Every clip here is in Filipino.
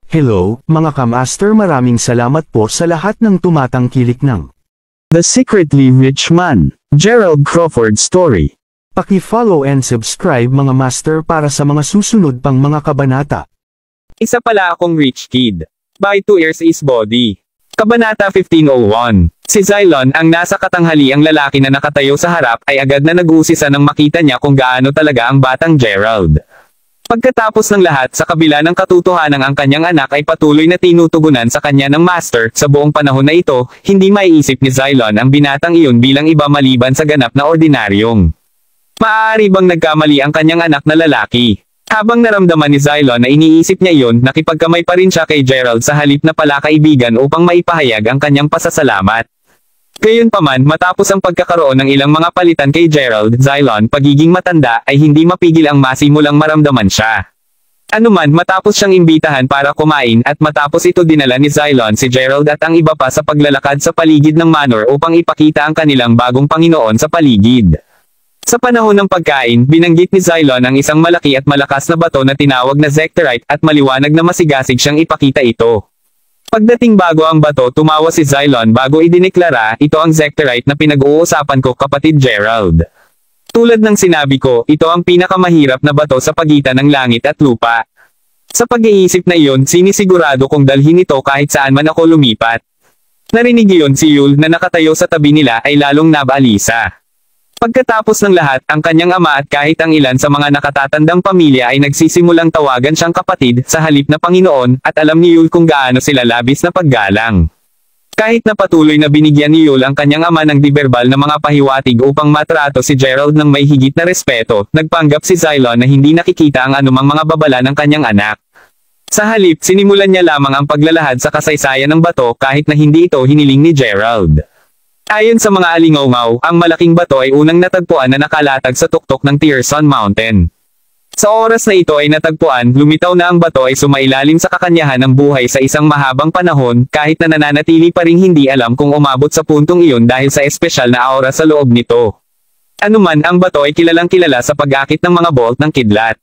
Hello, mga kamaster, maraming salamat po sa lahat ng tumatangkilik ng The Secretly Rich Man, Gerald Crawford Story. Paki-follow and subscribe mga master para sa mga susunod pang mga kabanata. Isa pala akong rich kid. By 2 years is body. Kabanata 1501. Si Xylon, ang nasa katanghaliang lalaki na nakatayo sa harap, ay agad na nag-uusisa nang makita niya kung gaano talaga ang batang Gerald. Pagkatapos ng lahat, sa kabila ng katotohanan, ang kanyang anak ay patuloy na tinutugunan sa kanya ng master. Sa buong panahon na ito, hindi maiisip ni Xylon ang binatang iyon bilang iba maliban sa ganap na ordinaryong. Maaari bang nagkamali ang kanyang anak na lalaki? Habang naramdaman ni Xylon na iniisip niya iyon, nakipagkamay pa rin siya kay Gerald sa halip na palakaibigan upang maipahayag ang kanyang pasasalamat. Gayunpaman, matapos ang pagkakaroon ng ilang mga palitan kay Gerald, Xylon, pagiging matanda, ay hindi mapigil ang masimulang maramdaman siya. Anuman, matapos siyang imbitahan para kumain at matapos ito dinala ni Xylon si Gerald at ang iba pa sa paglalakad sa paligid ng manor upang ipakita ang kanilang bagong Panginoon sa paligid. Sa panahon ng pagkain, binanggit ni Xylon ang isang malaki at malakas na bato na tinawag na Zectorite at maliwanag na masigasig siyang ipakita ito. Pagdating bago ang bato, tumawa si Xylon bago idineklara, ito ang Zectorite na pinag-uusapan ko, kapatid Gerald. Tulad ng sinabi ko, ito ang pinakamahirap na bato sa pagitan ng langit at lupa. Sa pag-iisip na iyon, sinisigurado kong dalhin ito kahit saan man ako lumipat. Narinig iyon si Yul na nakatayo sa tabi nila ay lalong nabaalisa. Pagkatapos ng lahat, ang kanyang ama at kahit ang ilan sa mga nakatatandang pamilya ay nagsisimulang tawagan siyang kapatid, sa halip na Panginoon, at alam ni Yul kung gaano sila labis na paggalang. Kahit na patuloy na binigyan ni Yul ang kanyang ama ng diberbal na mga pahiwatig upang matrato si Gerald ng may higit na respeto, nagpanggap si Xylon na hindi nakikita ang anumang mga babala ng kanyang anak. Sa halip, sinimulan niya lamang ang paglalahad sa kasaysayan ng bato kahit na hindi ito hiniling ni Gerald. Ayon sa mga alingaw-ngaw, ang malaking bato ay unang natagpuan na nakalatag sa tuktok ng Tierson Mountain. Sa oras na ito ay natagpuan, lumitaw na ang bato ay sumailalim sa kakanyahan ng buhay sa isang mahabang panahon, kahit na nananatili pa ring hindi alam kung umabot sa puntong iyon dahil sa espesyal na aura sa loob nito. Anuman, ang bato ay kilalang kilala sa pag-akit ng mga bolt ng kidlat.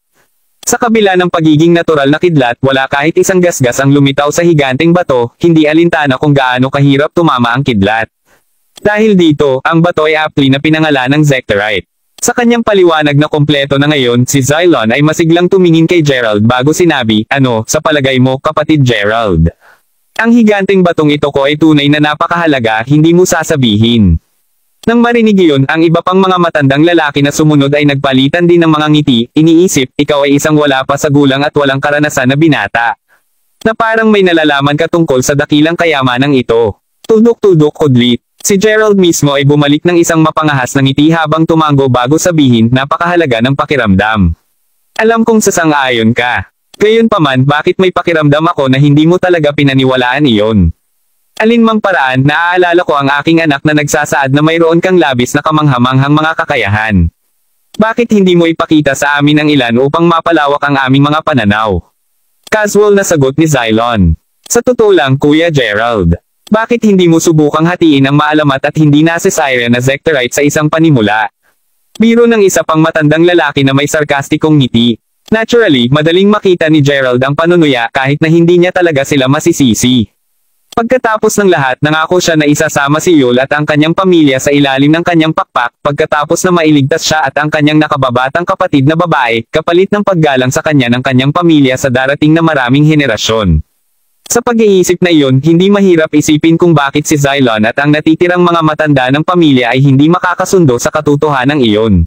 Sa kabila ng pagiging natural na kidlat, wala kahit isang gasgas ang lumitaw sa higanteng bato, hindi alintana kung gaano kahirap tumama ang kidlat. Dahil dito, ang bato ay aptly na pinangalan ng Zectorite. Sa kanyang paliwanag na kompleto na ngayon, si Xylon ay masiglang tumingin kay Gerald bago sinabi, "Ano, sa palagay mo, kapatid Gerald? Ang higanteng batong ito ko ay tunay na napakahalaga, hindi mo sasabihin." Nang marinig iyon, ang iba pang mga matandang lalaki na sumunod ay nagpalitan din ng mga ngiti, iniisip, ikaw ay isang wala pa sa gulang at walang karanasan na binata. Na parang may nalalaman ka tungkol sa dakilang kayamanang ito. Tudok-tudok kudlit. Si Gerald mismo ay bumalik ng isang mapangahas na ngiti habang tumango bago sabihin, napakahalaga ng pakiramdam. Alam kong sasang-ayon ka. Gayunpaman, bakit may pakiramdam ako na hindi mo talaga pinaniwalaan iyon? Alinmang paraan, naaalala ko ang aking anak na nagsasaad na mayroon kang labis na kamanghamanghang mga kakayahan. Bakit hindi mo ipakita sa amin ang ilan upang mapalawak ang aming mga pananaw? Casual na sagot ni Xylon. Sa totoo lang, Kuya Gerald. Bakit hindi mo subukang hatiin ang maalamat at hindi necessary na Zectorite sa isang panimula? Biro ng isa pang matandang lalaki na may sarkastikong ngiti. Naturally, madaling makita ni Gerald ang panunuya kahit na hindi niya talaga sila masisisi. Pagkatapos ng lahat, nangako siya na isasama si Yul at ang kanyang pamilya sa ilalim ng kanyang pakpak, pagkatapos na mailigtas siya at ang kanyang nakababatang kapatid na babae, kapalit ng paggalang sa kanya ng kanyang pamilya sa darating na maraming henerasyon. Sa pag-iisip na iyon, hindi mahirap isipin kung bakit si Xylon at ang natitirang mga matanda ng pamilya ay hindi makakasundo sa katotohanan iyon.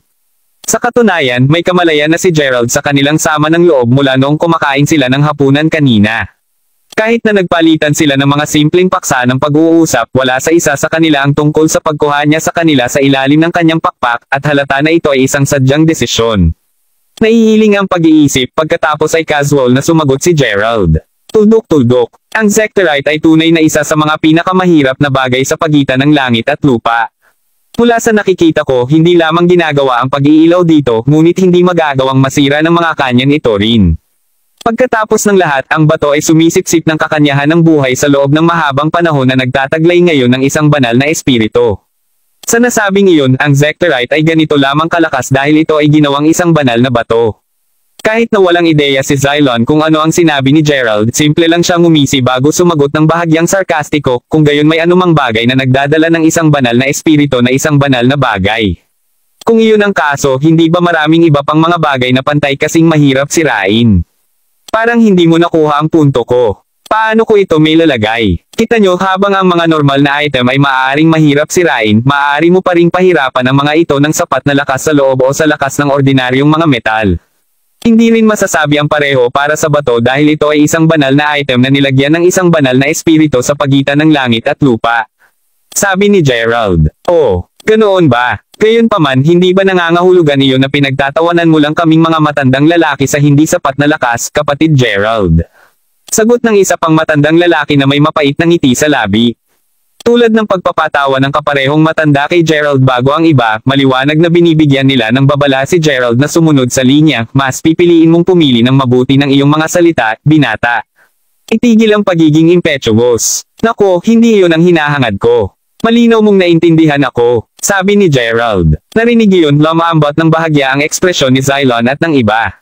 Sa katunayan, may kamalayan na si Gerald sa kanilang sama ng loob mula noong kumakain sila ng hapunan kanina. Kahit na nagpalitan sila ng mga simpleng paksa ng pag-uusap, wala sa isa sa kanila ang tungkol sa pagkuha niya sa kanila sa ilalim ng kanyang pakpak, at halata na ito ay isang sadyang desisyon. Nahihiling ang pag-iisip, pagkatapos ay casual na sumagot si Gerald. Tuldok-tuldok. Ang Zectorite ay tunay na isa sa mga pinakamahirap na bagay sa pagitan ng langit at lupa. Mula sa nakikita ko, hindi lamang ginagawa ang pag-iilaw dito, ngunit hindi magagawang masira ng mga kanyan ito rin. Pagkatapos ng lahat, ang bato ay sumisipsip ng kakanyahan ng buhay sa loob ng mahabang panahon na nagtataglay ngayon ng isang banal na espiritu. Sa nasabing iyon, ang Zectorite ay ganito lamang kalakas dahil ito ay ginawang isang banal na bato. Kahit na walang ideya si Xylon kung ano ang sinabi ni Gerald, simple lang siyang umisi bago sumagot ng bahagyang sarkastiko, kung gayon may anumang bagay na nagdadala ng isang banal na espiritu na isang banal na bagay. Kung iyon ang kaso, hindi ba maraming iba pang mga bagay na pantay kasing mahirap sirain? Parang hindi mo nakuha ang punto ko. Paano ko ito may lalagay? Kita nyo, habang ang mga normal na item ay maaaring mahirap sirain, maaari mo pa ring pahirapan ang mga ito ng sapat na lakas sa loob o sa lakas ng ordinaryong mga metal. Hindi rin masasabi ang pareho para sa bato dahil ito ay isang banal na item na nilagyan ng isang banal na espiritu sa pagitan ng langit at lupa. Sabi ni Gerald. Oh, ganoon ba? Gayunpaman, hindi ba nangangahulugan iyon na pinagtatawanan mo lang kaming mga matandang lalaki sa hindi sapat na lakas, kapatid Gerald? Sagot ng isa pang matandang lalaki na may mapait na ngiti sa labi. Tulad ng pagpapatawa ng kaparehong matanda kay Gerald bago ang iba, maliwanag na binibigyan nila ng babala si Gerald na sumunod sa linya, mas pipiliin mong pumili ng mabuti ng iyong mga salita, binata. Itigil ang pagiging impetuous. Nako, hindi iyon ang hinahangad ko. Malinaw mong naintindihan ako, sabi ni Gerald. Narinig iyon, lumaambot ng bahagya ang ekspresyon ni Xylon at ng iba.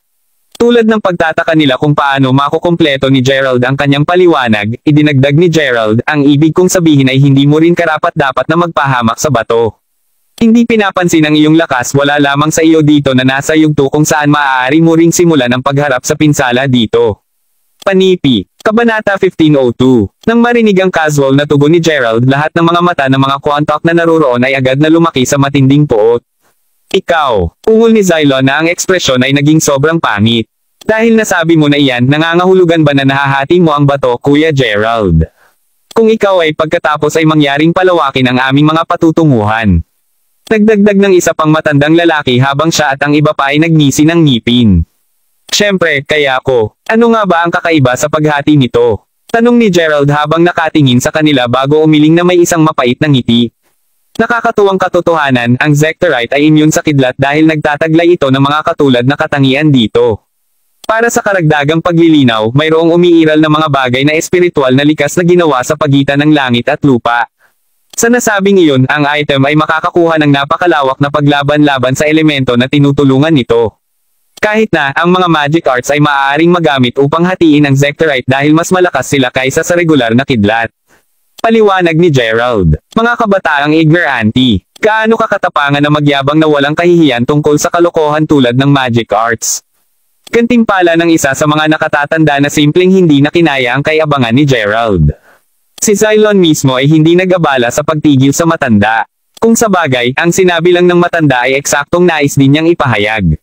Tulad ng pagtataka nila kung paano makukumpleto ni Gerald ang kanyang paliwanag, idinagdag ni Gerald, ang ibig kong sabihin ay hindi mo rin karapat-dapat na magpahamak sa bato. Hindi pinapansin ang iyong lakas, wala lamang sa iyo dito na nasa yugto kung saan maaari mo ring simulan ang pagharap sa pinsala dito. Panipi. Kabanata 1502. Nang marinig ang casual na tugon ni Gerald, lahat ng mga mata ng mga Quantok na naroroon ay agad na lumaki sa matinding poot. Ikaw, ungol ni Xylon na ang ekspresyon ay naging sobrang pangit. Dahil nasabi mo na iyan, nangangahulugan ba na nahahati mo ang bato, Kuya Gerald? Kung ikaw ay pagkatapos ay mangyaring palawakin ang aming mga patutunguhan. Nagdagdag ng isa pang matandang lalaki habang siya at ang iba pa ay nagngisi ng ngipin. Siyempre, kaya ko, ano nga ba ang kakaiba sa paghati nito? Tanong ni Gerald habang nakatingin sa kanila bago umiling na may isang mapait na ngiti. Nakakatuwang katotohanan, ang Zectorite ay immune sa kidlat dahil nagtataglay ito ng mga katulad na katangian dito. Para sa karagdagang paglilinaw, mayroong umiiral na mga bagay na espiritual na likas na ginawa sa pagitan ng langit at lupa. Sa nasabing iyon, ang item ay makakakuha ng napakalawak na paglaban-laban sa elemento na tinutulungan nito. Kahit na, ang mga magic arts ay maaaring magamit upang hatiin ang Zectorite dahil mas malakas sila kaysa sa regular na kidlat. Paliwanag ni Gerald. Mga kabataang ignorante, gaano kakatapangan na magyabang na walang kahihiyan tungkol sa kalokohan tulad ng magic arts. Gantimpala ng isa sa mga nakatatanda na simpleng hindi na kinaya ang kayabangan ni Gerald. Si Xylon mismo ay hindi nag-abala sa pagtigil sa matanda. Kung sa bagay, ang sinabi lang ng matanda ay eksaktong nais din niyang ipahayag.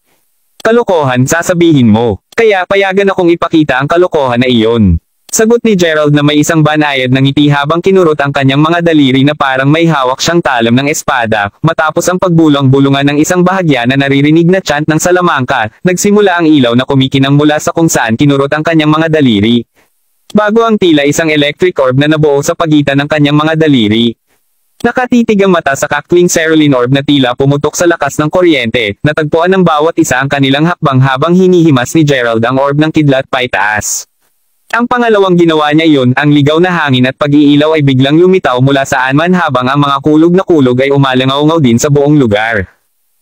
Kalokohan, sasabihin mo. Kaya payagan akong ipakita ang kalokohan na iyon. Sagot ni Gerald na may isang banayad ng ngiti habang kinurot ang kanyang mga daliri na parang may hawak siyang talam ng espada. Matapos ang pagbulang-bulungan ng isang bahagya na naririnig na chant ng salamangka, nagsimula ang ilaw na kumikinang mula sa kung saan kinurot ang kanyang mga daliri. Bago ang tila isang electric orb na nabuo sa pagitan ng kanyang mga daliri. Nakatitig ang mata sa cackling Cerulean orb na tila pumutok sa lakas ng kuryente, natagpuan ng bawat isa ang kanilang hakbang habang hinihimas ni Gerald ang orb ng kidlat paitaas. Ang pangalawang ginawa niya iyon, ang ligaw na hangin at pag-iilaw ay biglang lumitaw mula saan man habang ang mga kulog na kulog ay umalangaw-ngaw din sa buong lugar.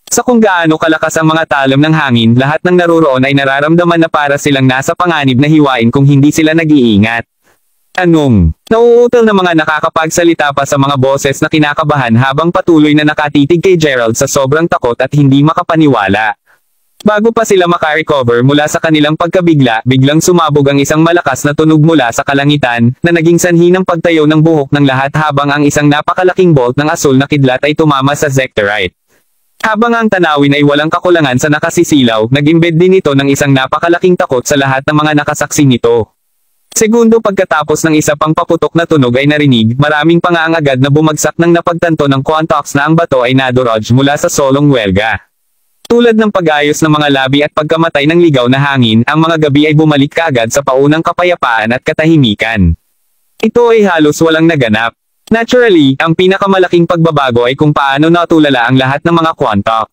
Sa kung gaano kalakas ang mga talam ng hangin, lahat ng naroroon ay nararamdaman na para silang nasa panganib na hiwain kung hindi sila nag-iingat. Anong? Nauutal na mga nakakapagsalita pa sa mga boses na kinakabahan habang patuloy na nakatitig kay Gerald sa sobrang takot at hindi makapaniwala. Bago pa sila makarecover mula sa kanilang pagkabigla, biglang sumabog ang isang malakas na tunog mula sa kalangitan, na naging sanhi ng pagtayo ng buhok ng lahat habang ang isang napakalaking bolt ng asul na kidlat ay tumama sa Zectorite. Habang ang tanawin ay walang kakulangan sa nakasisilaw, nag-embed din ito ng isang napakalaking takot sa lahat ng mga nakasaksi nito. Segundo pagkatapos ng isa pang paputok na tunog ay narinig, maraming pangaangagad na bumagsak ng napagtanto ng Quantox na ang bato ay nadorog mula sa solong welga. Tulad ng pag-ayos ng mga labi at pagkamatay ng ligaw na hangin, ang mga gabi ay bumalik kaagad sa paunang kapayapaan at katahimikan. Ito ay halos walang naganap. Naturally, ang pinakamalaking pagbabago ay kung paano natulala ang lahat ng mga Quantok.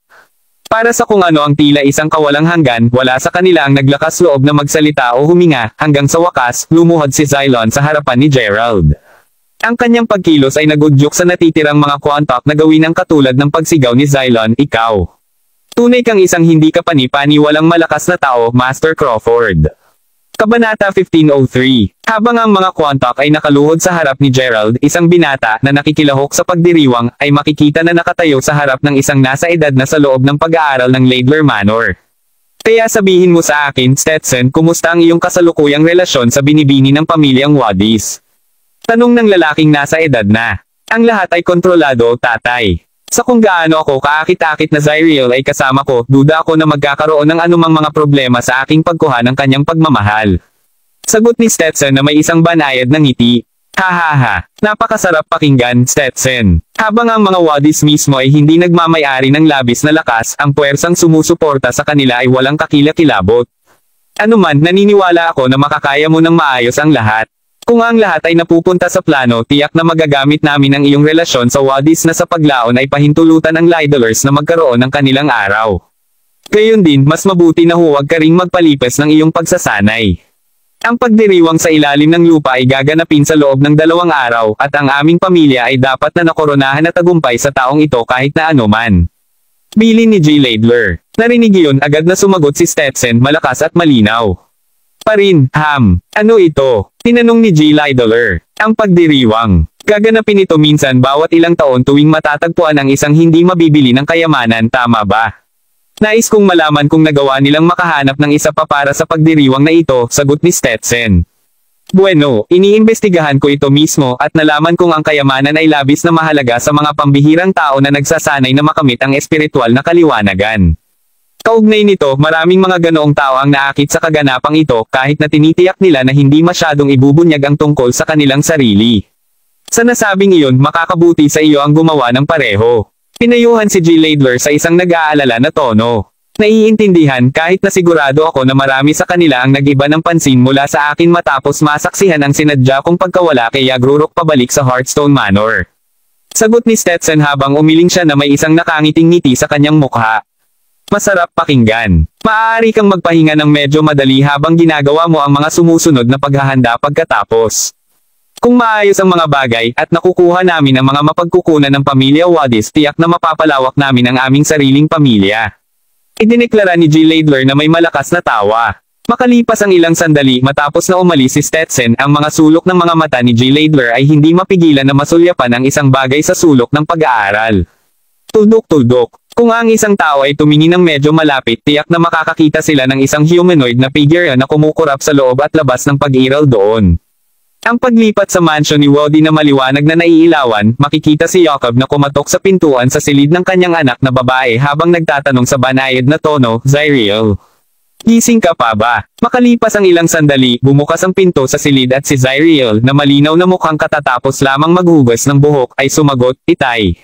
Para sa kung ano ang tila isang kawalang hanggan, wala sa kanila ang naglakas loob na magsalita o huminga, hanggang sa wakas, lumuhod si Xylon sa harapan ni Gerald. Ang kanyang pagkilos ay nagudyok sa natitirang mga Quantok na gawin ang katulad ng pagsigaw ni Xylon, ikaw. Tunay kang isang hindi kapani-paniwalang malakas na tao, Master Crawford. Kabanata 1503. Habang ang mga Quantock ay nakaluhod sa harap ni Gerald, isang binata na nakikilahok sa pagdiriwang, ay makikita na nakatayo sa harap ng isang nasa edad na sa loob ng pag-aaral ng Laidler Manor. Kaya sabihin mo sa akin, Stetson, kumusta ang iyong kasalukuyang relasyon sa binibini ng pamilyang Wadis? Tanong ng lalaking nasa edad na. Ang lahat ay kontrolado, tatay. Sa kung gaano ako kaakit-akit na Zyriel ay kasama ko, duda ako na magkakaroon ng anumang mga problema sa aking pagkuha ng kanyang pagmamahal. Sagot ni Stetson na may isang banayad na ngiti. Hahaha, napakasarap pakinggan, Stetson. Habang ang mga Wadis mismo ay hindi nagmamay-ari ng labis na lakas, ang puwersang sumusuporta sa kanila ay walang kakilakilabot. Anuman, naniniwala ako na makakaya mo ng maayos ang lahat. Kung ang lahat ay napupunta sa plano, tiyak na magagamit namin ang iyong relasyon sa Wadis na sa paglaon ay pahintulutan ang Lidlers na magkaroon ng kanilang araw. Gayon din, mas mabuti na huwag ka ring magpalipas ng iyong pagsasanay. Ang pagdiriwang sa ilalim ng lupa ay gaganapin sa loob ng 2 araw, at ang aming pamilya ay dapat na nakoronahan na tagumpay sa taong ito kahit na anuman. Bilin ni G. Laidler. Narinig iyon, agad na sumagot si Stetson, malakas at malinaw. Parin, ano ito? Tinanong ni G. Laidler. Ang pagdiriwang. Gaganapin ito minsan bawat ilang taon tuwing matatagpuan ang isang hindi mabibili ng kayamanan, tama ba? Nais kong malaman kung nagawa nilang makahanap ng isa pa para sa pagdiriwang na ito, sagot ni Stetson. Bueno, iniimbestigahan ko ito mismo at nalaman kong ang kayamanan ay labis na mahalaga sa mga pambihirang tao na nagsasanay na makamit ang espiritual na kaliwanagan. Kaugnay nito, maraming mga ganoong tao ang naakit sa kaganapang ito kahit na tinitiyak nila na hindi masyadong ibubunyag ang tungkol sa kanilang sarili. Sa nasabing iyon, makakabuti sa iyo ang gumawa ng pareho. Pinayuhan si G. Laidler sa isang nag-aalala na tono. Naiintindihan kahit na sigurado ako na marami sa kanila ang nag-iba ng pansin mula sa akin matapos masaksihan ang sinadya kong pagkawala kay Yagrurok pabalik sa Hearthstone Manor. Sagot ni Stetson habang umiling siya na may isang nakangiting ngiti sa kanyang mukha. Masarap pakinggan. Maaari kang magpahinga ng medyo madali habang ginagawa mo ang mga sumusunod na paghahanda pagkatapos. Kung maayos ang mga bagay at nakukuha namin ang mga mapagkukunan ng pamilya Wadis, tiyak na mapapalawak namin ang aming sariling pamilya. Idineklara ni G. Laidler na may malakas na tawa. Makalipas ang ilang sandali matapos na umalis si Stetson, ang mga sulok ng mga mata ni G. Laidler ay hindi mapigilan na masulyapan ang isang bagay sa sulok ng pag-aaral. Tuldok-tuldok. Kung ang isang tao ay tumingin ng medyo malapit, tiyak na makakakita sila ng isang humanoid na figure na kumukurap sa loob at labas ng pag-iral doon. Ang paglipat sa mansion ni Wody na maliwanag na naiilawan, makikita si Jacob na kumatok sa pintuan sa silid ng kanyang anak na babae habang nagtatanong sa banayad na tono, Zyriel. Gising ka pa ba? Makalipas ang ilang sandali, bumukas ang pinto sa silid at si Zyriel, na malinaw na mukhang katatapos lamang maghugas ng buhok, ay sumagot, Itay.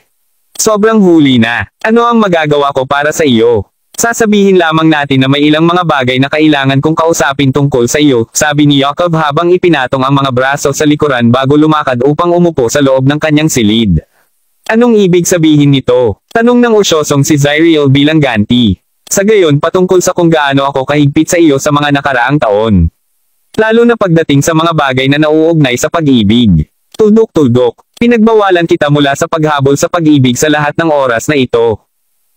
Sobrang huli na. Ano ang magagawa ko para sa iyo? Sasabihin lamang natin na may ilang mga bagay na kailangan kong kausapin tungkol sa iyo, sabi ni Jacob habang ipinatong ang mga braso sa likuran bago lumakad upang umupo sa loob ng kanyang silid. Anong ibig sabihin nito? Tanong ng usyosong si Zyriel bilang ganti. Sa gayon, patungkol sa kung gaano ako kahigpit sa iyo sa mga nakaraang taon. Lalo na pagdating sa mga bagay na nauugnay sa pag-ibig. Tuldok-tuldok. Pinagbawalan kita mula sa paghabol sa pag-ibig sa lahat ng oras na ito.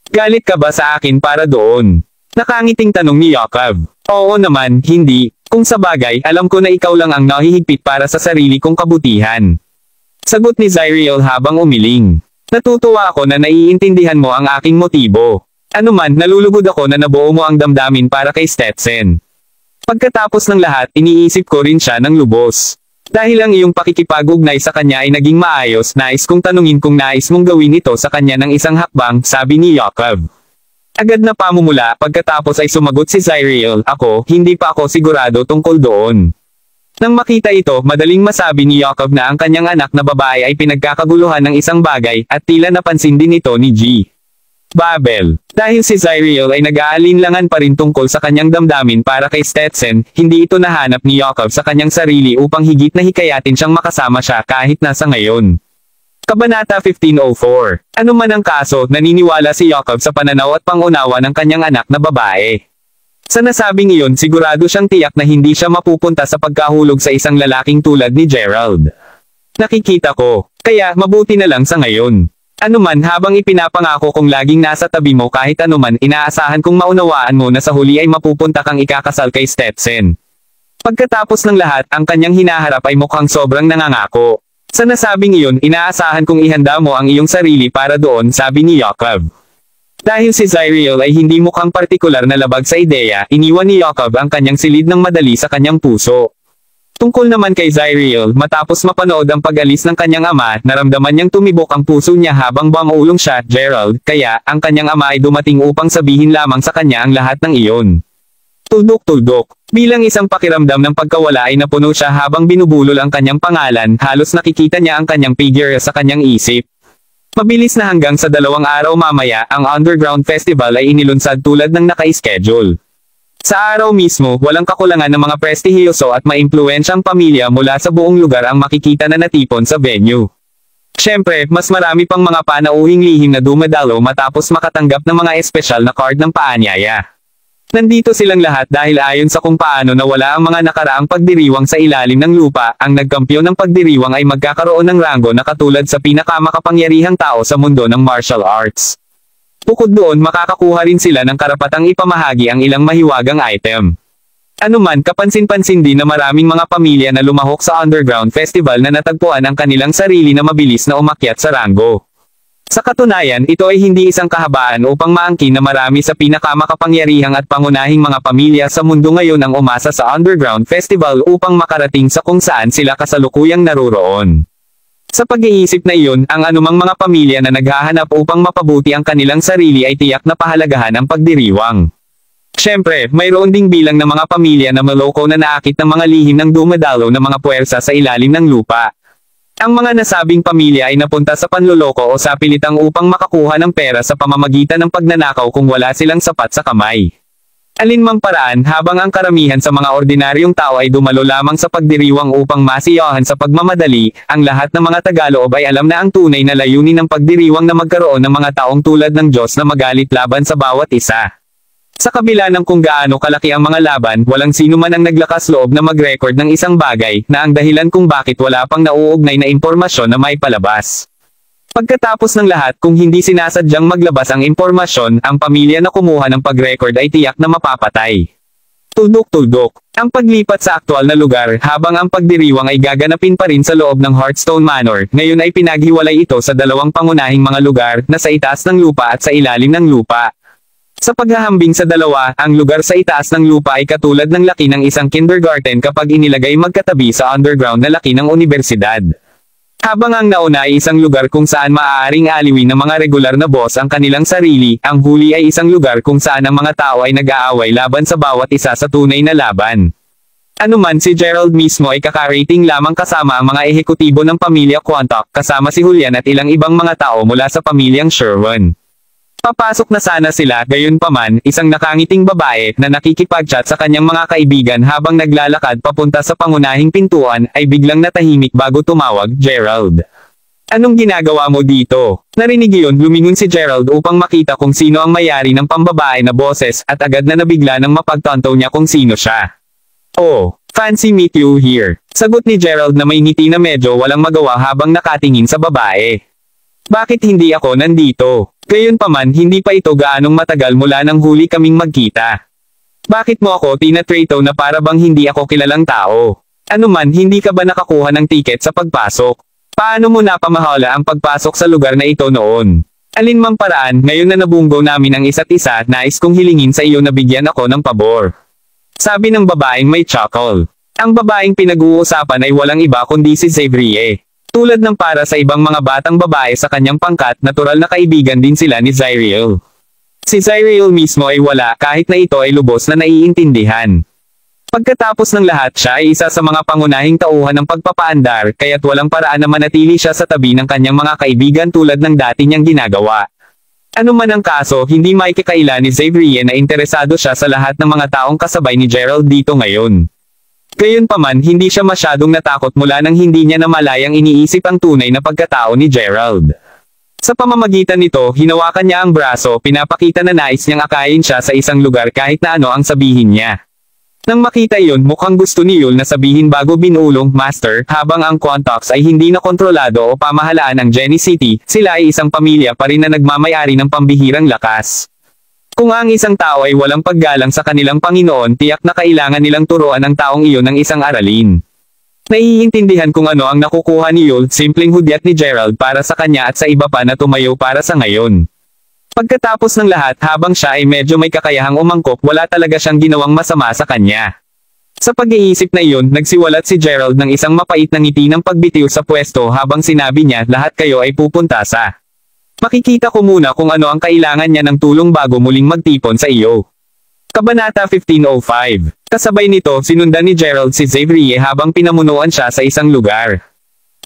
Galit ka ba sa akin para doon? Nakangiting tanong ni Jacob. Oo naman, hindi. Kung sa bagay, alam ko na ikaw lang ang nahihigpit para sa sarili kong kabutihan. Sagot ni Zyriel habang umiling. Natutuwa ako na naiintindihan mo ang aking motibo. Anuman, nalulugod ako na nabuo mo ang damdamin para kay Stetson. Pagkatapos ng lahat, iniisip ko rin siya ng lubos. Dahil ang iyong pakikipag-ugnay sa kanya ay naging maayos, nais kong tanungin kung nais mong gawin ito sa kanya ng isang hakbang, sabi ni Jacob. Agad na pamumula, pagkatapos ay sumagot si Zyriel, ako, hindi pa ako sigurado tungkol doon. Nang makita ito, madaling masabi ni Jacob na ang kanyang anak na babae ay pinagkakaguluhan ng isang bagay, at tila napansin din ito ni G. Babel. Dahil si Zyriel ay nag-aalinlangan pa rin tungkol sa kanyang damdamin para kay Stetson, hindi ito nahanap ni Jacob sa kanyang sarili upang higit na hikayatin siyang makasama siya kahit nasa ngayon. Kabanata 1504. Ano man ang kaso, naniniwala si Jacob sa pananaw at pangunawa ng kanyang anak na babae. Sa nasabing iyon, sigurado siyang tiyak na hindi siya mapupunta sa pagkahulog sa isang lalaking tulad ni Gerald. Nakikita ko. Kaya, mabuti na lang sa ngayon. Anuman habang ipinapangako kong laging nasa tabi mo kahit anuman inaasahan kong maunawaan mo na sa huli ay mapupunta kang ikakasal kay Stetson. Pagkatapos ng lahat ang kanyang hinaharap ay mukhang sobrang nangangako. Sa nasabing iyon inaasahan kong ihanda mo ang iyong sarili para doon, sabi ni Yakov. Dahil si Zyriel ay hindi mukhang partikular na labag sa ideya, iniwan ni Yakov ang kanyang silid ng madali sa kanyang puso. Tungkol naman kay Zyriel, matapos mapanood ang pag-alis ng kanyang ama, naramdaman niyang tumibok ang puso niya habang bumuulong siya, Gerald, kaya, ang kanyang ama ay dumating upang sabihin lamang sa kanya ang lahat ng iyon. Tuldok-tuldok. Bilang isang pakiramdam ng pagkawala ay napuno siya habang binubulol ang kanyang pangalan, halos nakikita niya ang kanyang figure sa kanyang isip. Mabilis na hanggang sa 2 araw mamaya, ang Underground Festival ay inilunsad tulad ng naka-schedule. Sa araw mismo, walang kakulangan ng mga prestihiyoso at maimpluwensyang pamilya mula sa buong lugar ang makikita na natipon sa venue. Siyempre, mas marami pang mga panauhing lihim na dumadalo matapos makatanggap ng mga espesyal na card ng paanyaya. Nandito silang lahat dahil ayon sa kung paano nawala ang mga nakaraang pagdiriwang sa ilalim ng lupa, ang nagkampiyon ng pagdiriwang ay magkakaroon ng ranggo na katulad sa pinakamakapangyarihang tao sa mundo ng martial arts. Bukod doon makakakuha rin sila ng karapatang ipamahagi ang ilang mahiwagang item. Anuman kapansin-pansin din na maraming mga pamilya na lumahok sa Underground Festival na natagpuan ang kanilang sarili na mabilis na umakyat sa ranggo. Sa katunayan ito ay hindi isang kahabaan upang maangkin na marami sa pinakamakapangyarihang at pangunahing mga pamilya sa mundo ngayon ang umasa sa Underground Festival upang makarating sa kung saan sila kasalukuyang naroroon. Sa pag-iisip na iyon, ang anumang mga pamilya na naghahanap upang mapabuti ang kanilang sarili ay tiyak na pahalagahan ang pagdiriwang. Siyempre, mayroon ding bilang ng mga pamilya na maloko na naakit ng mga lihim ng dumadalo na mga puwersa sa ilalim ng lupa. Ang mga nasabing pamilya ay napunta sa panloloko o sa pilitang upang makakuha ng pera sa pamamagitan ng pagnanakaw kung wala silang sapat sa kamay. Alinmang paraan habang ang karamihan sa mga ordinaryong tao ay dumalo lamang sa pagdiriwang upang masiyahan sa pagmamadali, ang lahat ng mga Tagaloob ay alam na ang tunay na layunin ng pagdiriwang na magkaroon ng mga taong tulad ng Diyos na magalit laban sa bawat isa. Sa kabila ng kung gaano kalaki ang mga laban, walang sino man ang naglakas loob na mag-record ng isang bagay, na ang dahilan kung bakit wala pang nauugnay na impormasyon na may palabas. Pagkatapos ng lahat kung hindi sinasadyang maglabas ang impormasyon, ang pamilya na kumuha ng pag-record ay tiyak na mapapatay. Tuldok-tuldok. Ang paglipat sa aktual na lugar habang ang pagdiriwang ay gaganapin pa rin sa loob ng Hearthstone Manor, ngayon ay pinaghiwalay ito sa 2 pangunahing mga lugar na sa itaas ng lupa at sa ilalim ng lupa. Sa paghahambing sa dalawa, ang lugar sa itaas ng lupa ay katulad ng laki ng isang kindergarten kapag inilagay magkatabi sa underground na laki ng unibersidad. Habang ang nauna ay isang lugar kung saan maaaring aliwin ng mga regular na boss ang kanilang sarili, ang huli ay isang lugar kung saan ang mga tao ay nag-aaway laban sa bawat isa sa tunay na laban. Anuman si Gerald mismo ay kakarating lamang kasama ang mga ehekutibo ng pamilya Quantock, kasama si Julian at ilang ibang mga tao mula sa pamilyang Sherwin. Papasok na sana sila, gayunpaman, isang nakangiting babae na nakikipag-chat sa kanyang mga kaibigan habang naglalakad papunta sa pangunahing pintuan, ay biglang natahimik bago tumawag, Gerald. Anong ginagawa mo dito? Narinig iyon, lumingon si Gerald upang makita kung sino ang may-ari ng pambabae na boses, at agad na nabigla nang mapagtanto niya kung sino siya. Oh, fancy meet you here. Sagot ni Gerald na may ngiti na medyo walang magawa habang nakatingin sa babae. Bakit hindi ako nandito? Gayunpaman hindi pa ito gaanong matagal mula nang huli kaming magkita. Bakit mo ako tinatrato na para bang hindi ako kilalang tao? Anuman hindi ka ba nakakuha ng tiket sa pagpasok? Paano mo napamahala ang pagpasok sa lugar na ito noon? Alinmang paraan, ngayon na nabunggo namin ang isa't isa, nais kong hilingin sa iyo na bigyan ako ng pabor. Sabi ng babaeng may chuckle. Ang babaeng pinag-uusapan ay walang iba kundi si Xavier. Tulad ng para sa ibang mga batang babae sa kanyang pangkat, natural na kaibigan din sila ni Zyriel. Si Zyriel mismo ay wala, kahit na ito ay lubos na naiintindihan. Pagkatapos ng lahat siya ay isa sa mga pangunahing tauhan ng pagpapaandar, kaya't walang paraan na manatili siya sa tabi ng kanyang mga kaibigan tulad ng dati niyang ginagawa. Ano man ang kaso, hindi maikikaila ni Xavier na interesado siya sa lahat ng mga taong kasabay ni Gerald dito ngayon. Gayunpaman hindi siya masyadong natakot mula nang hindi niya namalayang iniisip ang tunay na pagkatao ni Gerald. Sa pamamagitan nito, hinawakan niya ang braso, pinapakita na nais niyang akayin siya sa isang lugar kahit na ano ang sabihin niya. Nang makita iyon, mukhang gusto ni Yul na sabihin bago binulong, Master, habang ang Quantox ay hindi na kontrolado o pamahalaan ng Jenny City, sila ay isang pamilya pa rin na nagmamayari ng pambihirang lakas. Kung ang isang tao ay walang paggalang sa kanilang Panginoon, tiyak na kailangan nilang turuan ang taong iyon ng isang aralin. Naiintindihan kung ano ang nakukuha ni Yul, simpleng hudyat ni Gerald para sa kanya at sa iba pa na tumayo para sa ngayon. Pagkatapos ng lahat, habang siya ay medyo may kakayahang umangkop, wala talaga siyang ginawang masama sa kanya. Sa pag-iisip na iyon, nagsiwalat si Gerald ng isang mapait na ngiti ng pagbitiw sa pwesto habang sinabi niya, lahat kayo ay pupunta sa. Makikita ko muna kung ano ang kailangan niya ng tulong bago muling magtipon sa iyo. Kabanata 1505. Kasabay nito, sinundan ni Gerald si Xavier habang pinamunuan siya sa isang lugar.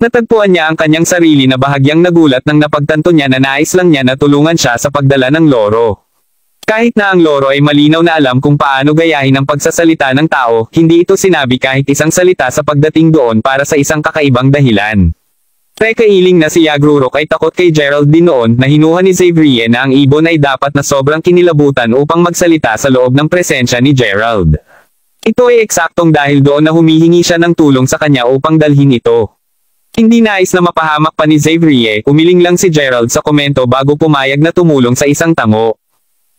Natagpuan niya ang kanyang sarili na bahagyang nagulat nang napagtanto niya na nais lang niya na tulungan siya sa pagdala ng loro. Kahit na ang loro ay malinaw na alam kung paano gayahin ang pagsasalita ng tao, hindi ito sinabi kahit isang salita sa pagdating doon para sa isang kakaibang dahilan. Rekailing na si Yagrurok ay takot kay Gerald din noon na hinuha ni Xavier na ang ibon ay dapat na sobrang kinilabutan upang magsalita sa loob ng presensya ni Gerald. Ito ay eksaktong dahil doon na humihingi siya ng tulong sa kanya upang dalhin ito. Hindi nais na mapahamak pa ni Xavier, umiling lang si Gerald sa komento bago pumayag na tumulong sa isang tango.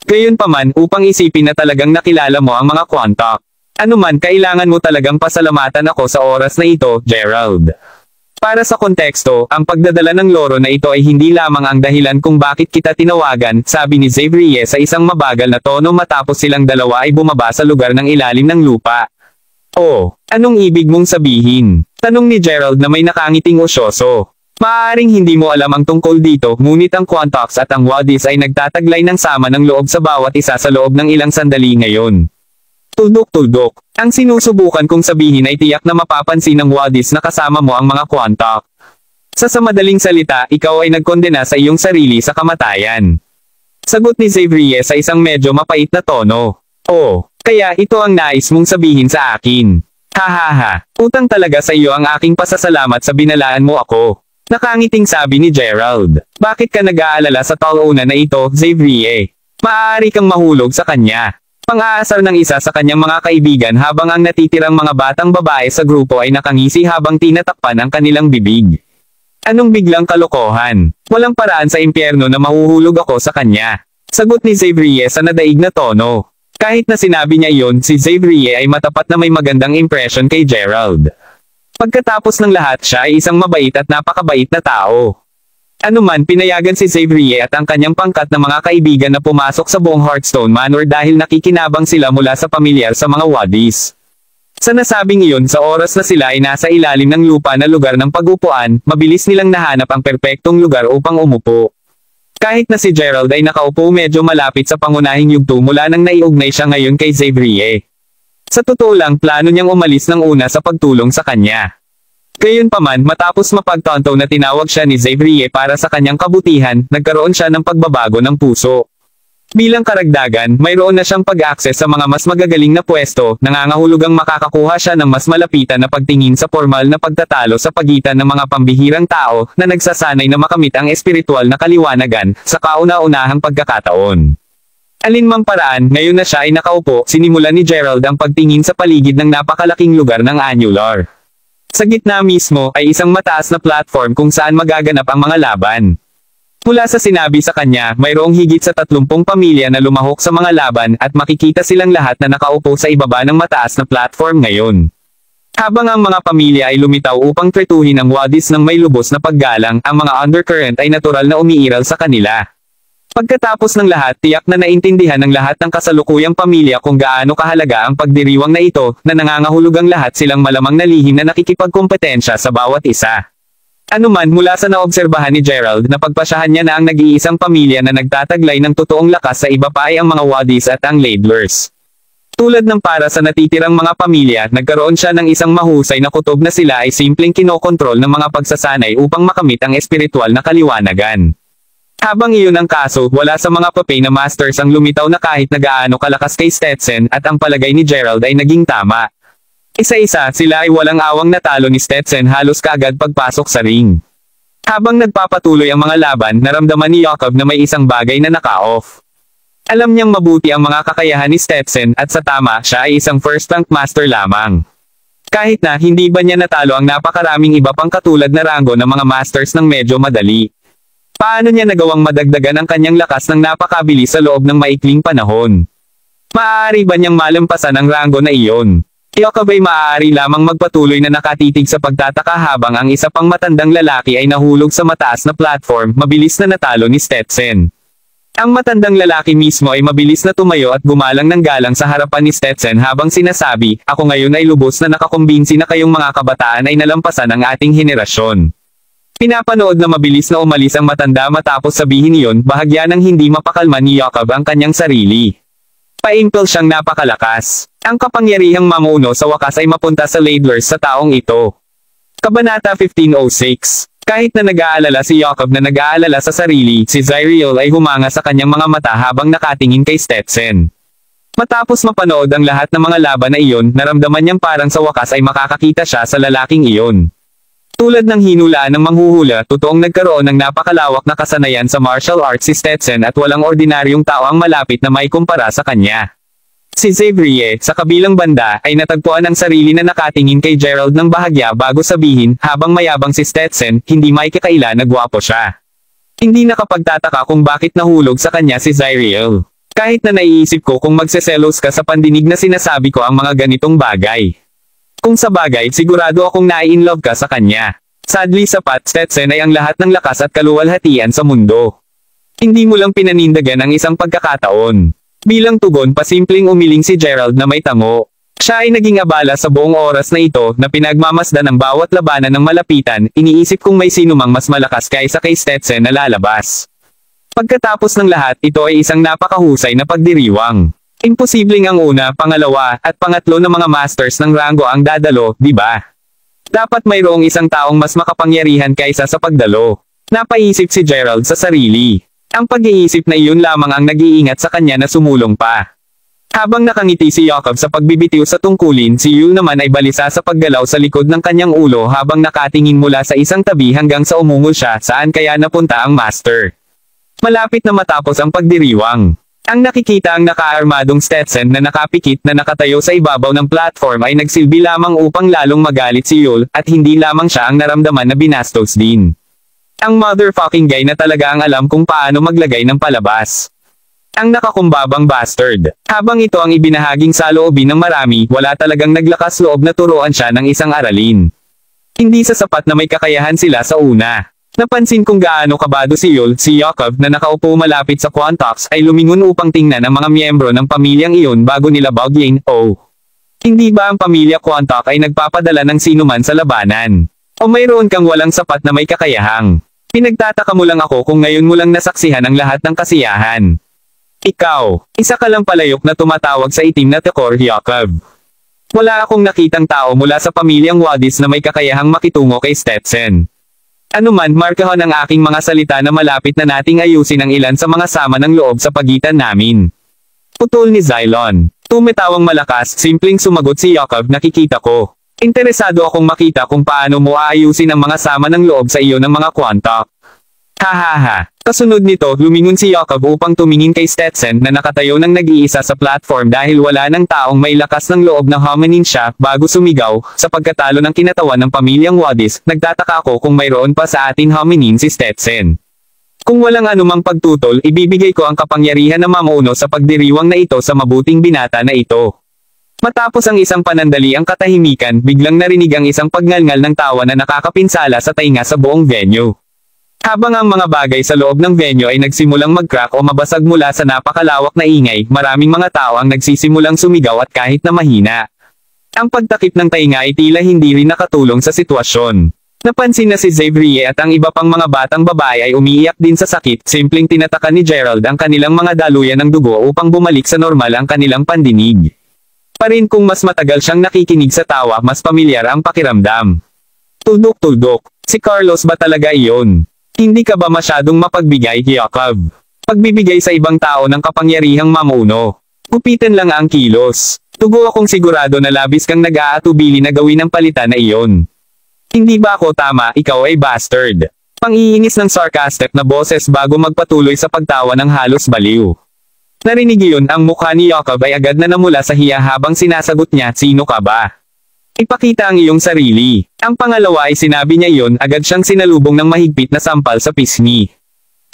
Gayunpaman, upang isipin na talagang nakilala mo ang mga Quantox. Anuman, kailangan mo talagang pasalamatan ako sa oras na ito, Gerald. Para sa konteksto, ang pagdadala ng loro na ito ay hindi lamang ang dahilan kung bakit kita tinawagan, sabi ni Xavier sa isang mabagal na tono matapos silang dalawa ay bumaba sa lugar ng ilalim ng lupa. Oh, anong ibig mong sabihin? Tanong ni Gerald na may nakangiting usyoso. Maaaring hindi mo alam ang tungkol dito, ngunit ang Quantox at ang Wadis ay nagtataglay ng sama ng loob sa bawat isa sa loob ng ilang sandali ngayon. Tuldok-tuldok. Ang sinusubukan kong sabihin ay tiyak na mapapansin ng Wadis na kasama mo ang mga Quantox. Sa madaling salita, ikaw ay nagkondena sa iyong sarili sa kamatayan. Sagot ni Xavier sa isang medyo mapait na tono. Oh, kaya ito ang nais mong sabihin sa akin. Hahaha, utang talaga sa iyo ang aking pasasalamat sa binalaan mo ako. Nakangiting sabi ni Gerald. Bakit ka nag-aalala sa tauna na ito, Xavier? Maaari kang mahulog sa kanya. Pang-aasar ng isa sa kanyang mga kaibigan habang ang natitirang mga batang babae sa grupo ay nakangisi habang tinatakpan ang kanilang bibig. Anong biglang kalokohan? Walang paraan sa impyerno na mahuhulog ako sa kanya. Sagot ni Xavier sa nadaig na tono. Kahit na sinabi niya iyon, si Xavier ay matapat na may magandang impression kay Gerald. Pagkatapos ng lahat, siya ay isang mabait at napakabait na tao. Anuman, pinayagan si Xavier at ang kanyang pangkat na mga kaibigan na pumasok sa buong Hearthstone Manor dahil nakikinabang sila mula sa pamilyar sa mga Wadis. Sa nasabing iyon, sa oras na sila ay nasa ilalim ng lupa na lugar ng pagupuan, mabilis nilang nahanap ang perpektong lugar upang umupo. Kahit na si Gerald ay nakaupo medyo malapit sa pangunahing yugto mula nang naiugnay siya ngayon kay Xavier. Sa totoo lang, plano niyang umalis ng una sa pagtulong sa kanya. Gayunpaman, matapos mapagtanto na tinawag siya ni Xavier para sa kanyang kabutihan, nagkaroon siya ng pagbabago ng puso. Bilang karagdagan, mayroon na siyang pag-access sa mga mas magagaling na pwesto, nangangahulugang makakakuha siya ng mas malapitan na pagtingin sa formal na pagtatalo sa pagitan ng mga pambihirang tao, na nagsasanay na makamit ang espiritual na kaliwanagan, sa kauna-unahang pagkakataon. Alinmang paraan, ngayon na siya ay nakaupo, sinimulan ni Gerald ang pagtingin sa paligid ng napakalaking lugar ng Annular. Sa gitna mismo, ay isang mataas na platform kung saan magaganap ang mga laban. Mula sa sinabi sa kanya, mayroong higit sa 30 pamilya na lumahok sa mga laban at makikita silang lahat na nakaupo sa ibaba ng mataas na platform ngayon. Habang ang mga pamilya ay lumitaw upang tretuhin ang Wadis ng may lubos na paggalang, ang mga undercurrent ay natural na umiiral sa kanila. Pagkatapos ng lahat, tiyak na naintindihan ng lahat ng kasalukuyang pamilya kung gaano kahalaga ang pagdiriwang na ito, na nangangahulugang lahat silang malamang na lihim na nakikipagkompetensya sa bawat isa. Anuman, mula sa naobserbahan ni Gerald na pagpasyahan niya na ang nag-iisang pamilya na nagtataglay ng totoong lakas sa iba pa ay ang mga Wadis at ang Ladlers. Tulad ng para sa natitirang mga pamilya, nagkaroon siya ng isang mahusay na kutob na sila ay simpleng kinokontrol ng mga pagsasanay upang makamit ang espiritual na kaliwanagan. Habang iyon ang kaso, wala sa mga papay na masters ang lumitaw na kahit na gaano kalakas kay Stetson, at ang palagay ni Gerald ay naging tama. Isa-isa, sila ay walang awang natalo ni Stetson halos kaagad pagpasok sa ring. Habang nagpapatuloy ang mga laban, naramdaman ni Jacob na may isang bagay na naka-off. Alam niyang mabuti ang mga kakayahan ni Stetson at sa tama siya ay isang first rank master lamang. Kahit na hindi ba niya natalo ang napakaraming iba pang katulad na rango ng mga masters ng medyo madali. Paano niya nagawang madagdagan ang kanyang lakas ng napakabilis sa loob ng maikling panahon? Maaari ba niyang malampasan ang rango na iyon? Yakov ay maaari lamang magpatuloy na nakatitig sa pagtataka habang ang isa pang matandang lalaki ay nahulog sa mataas na platform, mabilis na natalo ni Stetson. Ang matandang lalaki mismo ay mabilis na tumayo at gumalang ng galang sa harapan ni Stetson habang sinasabi, "Ako ngayon ay lubos na nakakumbinsi na kayong mga kabataan ay nalampasan ang ating henerasyon." Pinapanood na mabilis na umalis ang matanda matapos sabihin iyon, bahagya ng hindi mapakalma ni Yakov ang kanyang sarili. Paimpel siyang napakalakas. Ang kapangyarihang mamuno sa wakas ay mapunta sa ladlers sa taong ito. Kabanata 1506. Kahit na nag-aalala si Yakov na nag-aalala sa sarili, si Zyriel ay humanga sa kanyang mga mata habang nakatingin kay Stetson. Matapos mapanood ang lahat ng mga laban na iyon, naramdaman niyang parang sa wakas ay makakakita siya sa lalaking iyon. Tulad ng hinulaan ng manghuhula, totoong nagkaroon ng napakalawak na kasanayan sa martial arts si Stetson at walang ordinaryong tao ang malapit na may kumpara sa kanya. Si Xavier, sa kabilang banda, ay natagpuan ang sarili na nakatingin kay Gerald ng bahagya bago sabihin, habang mayabang si Stetson, hindi may kakaila na gwapo siya. Hindi nakapagtataka kung bakit nahulog sa kanya si Zyriel. Kahit na naiisip ko kung magseselos ka sa pandinig na sinasabi ko ang mga ganitong bagay. Kung sa bagay, sigurado akong nai-inlove ka sa kanya. Sadly sapat, Stetson ay ang lahat ng lakas at kaluwalhatian sa mundo. Hindi mo lang pinanindagan ang isang pagkakataon. Bilang tugon, pasimpleng umiling si Gerald na may tango. Siya ay naging abala sa buong oras na ito, na pinagmamasdan ng bawat labanan ng malapitan, iniisip kung may sinumang mas malakas kaysa kay Stetson na lalabas. Pagkatapos ng lahat, ito ay isang napakahusay na pagdiriwang. Imposibleng ang una, pangalawa, at pangatlo na mga masters ng rango ang dadalo, di ba? Dapat mayroong isang taong mas makapangyarihan kaysa sa pagdalo. Napaisip si Gerald sa sarili. Ang pag-iisip na iyon lamang ang nag-iingat sa kanya na sumulong pa. Habang nakangiti si Yakov sa pagbibitiw sa tungkulin, si Yul naman ay balisa sa paggalaw sa likod ng kanyang ulo habang nakatingin mula sa isang tabi hanggang sa umungol siya, saan kaya napunta ang master. Malapit na matapos ang pagdiriwang. Ang nakikita ang nakaarmadong Stetson na nakapikit na nakatayo sa ibabaw ng platform ay nagsilbi lamang upang lalong magalit si Yul, at hindi lamang siya ang naramdaman na binastos din. Ang motherfucking guy na talaga ang alam kung paano maglagay ng palabas. Ang nakakumbabang bastard. Habang ito ang ibinahaging saloobin ng marami, wala talagang naglakas loob na turuan siya ng isang aralin. Hindi sa sapat na may kakayahan sila sa una. Napansin kung gaano kabado si Yul, si Yakov na nakaupo malapit sa Quantox ay lumingon upang tingnan ang mga miyembro ng pamilyang iyon bago nila bagyin. Oh. Hindi ba ang pamilya Quantox ay nagpapadala ng sinuman sa labanan? O mayroon kang walang sapat na may kakayahang? Pinagtataka mo lang ako kung ngayon mo lang nasaksihan ang lahat ng kasiyahan. Ikaw, isa ka lang palayok na tumatawag sa itim na tekor, Yakov. Wala akong nakitang tao mula sa pamilyang Wadis na may kakayahang makitungo kay Stetson. Ano man, markahan ang aking mga salita na malapit na nating ayusin ang ilan sa mga sama ng loob sa pagitan namin. Putol ni Xylon. Tumitawang malakas, simpleng sumagot si Yakov, nakikita ko. Interesado akong makita kung paano mo aayusin ang mga sama ng loob sa iyo ng mga Quantox. Hahaha. Kasunod nito, lumingon si Yakov upang tumingin kay Stetson na nakatayo ng nag-iisa sa platform dahil wala ng taong may lakas ng loob na hominin siya, bago sumigaw, sa pagkatalo ng kinatawan ng pamilyang Wadis, nagtataka ako kung mayroon pa sa atin hominin si Stetson. Kung walang anumang pagtutol, ibibigay ko ang kapangyarihan na mamuno sa pagdiriwang na ito sa mabuting binata na ito. Matapos ang isang panandali ang katahimikan, biglang narinig ang isang pagngalngal ng tawa na nakakapinsala sa tainga sa buong venue. Habang ang mga bagay sa loob ng venue ay nagsimulang mag-crack o mabasag mula sa napakalawak na ingay, maraming mga tao ang nagsisimulang sumigaw at kahit na mahina. Ang pagtakip ng tainga ay tila hindi rin nakatulong sa sitwasyon. Napansin na si Xavier at ang iba pang mga batang babae ay umiiyak din sa sakit, simpleng tinataka ni Gerald ang kanilang mga daluyan ng dugo upang bumalik sa normal ang kanilang pandinig. Parin kung mas matagal siyang nakikinig sa tawa, mas pamilyar ang pakiramdam. Tuldok-tuldok. Si Carlos ba talaga iyon? Hindi ka ba masyadong mapagbigay, Yakov? Pagbibigay sa ibang tao ng kapangyarihang mamuno. Upitan lang ang kilos. Tugo akong sigurado na labis kang nag-aatubili na gawin ang palitan na iyon. Hindi ba ako tama, ikaw ay bastard? Pang-iinis ng sarcastic na boses bago magpatuloy sa pagtawa ng halos baliw. Narinig iyon, ang mukha ni Jacob ay agad na namula sa hiya habang sinasagot niya, "Sino ka ba? Ipakita ang iyong sarili." Ang pangalawa ay sinabi niya iyon, agad siyang sinalubong ng mahigpit na sampal sa pisngi.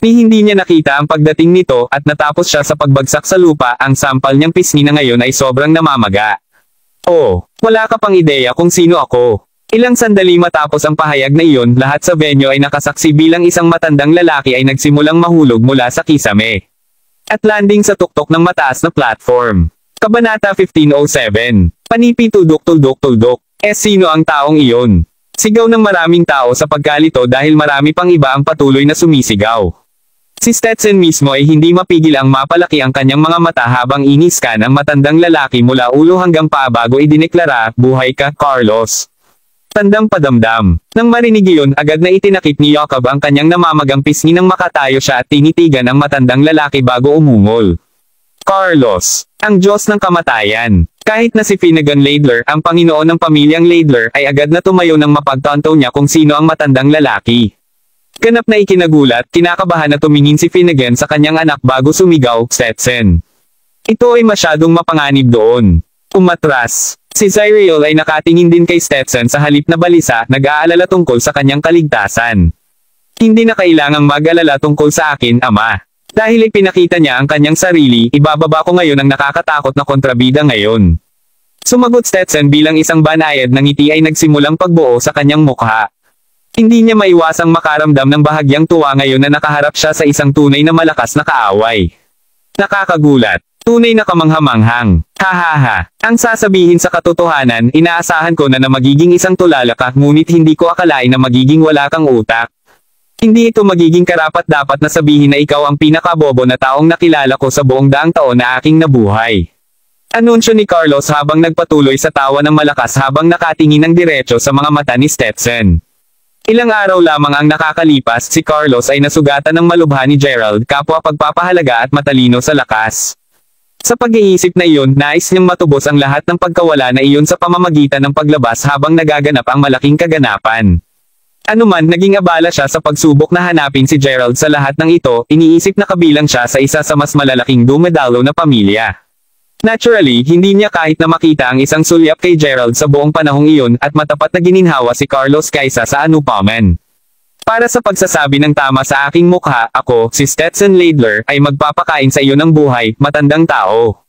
Ni hindi niya nakita ang pagdating nito at natapos siya sa pagbagsak sa lupa, ang sampal niyang pisngi na ngayon ay sobrang namamaga. "Oh, wala ka pang ideya kung sino ako." Ilang sandali matapos ang pahayag na iyon, lahat sa venue ay nakasaksi bilang isang matandang lalaki ay nagsimulang mahulog mula sa kisame at landing sa tuktok ng mataas na platform. Kabanata 1507. Panipi tuldok. Sino ang taong iyon? Sigaw ng maraming tao sa pagkalito dahil marami pang iba ang patuloy na sumisigaw. Si Stetson mismo ay hindi mapigil ang mapalaki ang kanyang mga mata habang iniskan ang matandang lalaki mula ulo hanggang paa bago idineklara, "Buhay ka, Carlos." Tandang padamdam. Nang marinig iyon, agad na itinakip ni Jacob ang kanyang namamagang pisngi nang makatayo siya at tinitigan ang matandang lalaki bago umungol. Carlos, ang Diyos ng kamatayan. Kahit na si Finnegan Laidler, ang Panginoon ng pamilyang Laidler, ay agad na tumayo nang mapagtanto niya kung sino ang matandang lalaki. Ganap na ikinagulat, kinakabahan na tumingin si Finnegan sa kanyang anak bago sumigaw, "Stetson." Ito ay masyadong mapanganib doon. Umatras. Si Zyriel ay nakatingin din kay Stetson sa halip na balisa, nag-aalala tungkol sa kanyang kaligtasan. "Hindi na kailangang mag-alala tungkol sa akin, Ama. Dahil ipinakita niya ang kanyang sarili, ibababa ko ngayon ang nakakatakot na kontrabida ngayon." Sumagot Stetson bilang isang banayad ng ngiti ay nagsimulang pagbuo sa kanyang mukha. Hindi niya maiwasang makaramdam ng bahagyang tuwa ngayon na nakaharap siya sa isang tunay na malakas na kaaway. Nakakagulat. Tunay na kamanghamanghang. Hahaha. Ang sasabihin sa katotohanan, inaasahan ko na magiging isang tulala ka, ngunit hindi ko akalain na magiging wala kang utak. Hindi ito magiging karapat-dapat na sabihin na ikaw ang pinakabobo na taong nakilala ko sa buong daang taon na aking nabuhay. Anunsyo ni Carlos habang nagpatuloy sa tawa ng malakas habang nakatingin ng diretso sa mga mata ni Stetson. Ilang araw lamang ang nakakalipas, si Carlos ay nasugatan ng malubha ni Gerald, kapwa pagpapahalaga at matalino sa lakas. Sa pag-iisip na iyon, nais niyang matubos ang lahat ng pagkawala na iyon sa pamamagitan ng paglabas habang nagaganap ang malaking kaganapan. Anuman naging abala siya sa pagsubok na hanapin si Gerald sa lahat ng ito, iniisip na kabilang siya sa isa sa mas malalaking dumedalo na pamilya. Naturally, hindi niya kahit na makita ang isang sulyap kay Gerald sa buong panahong iyon at matapat na gininhawa si Carlos kaysa sa anupaman. Para sa pagsasabi ng tama sa aking mukha, ako, si Stetson Laidler, ay magpapakain sa iyo ng buhay, matandang tao.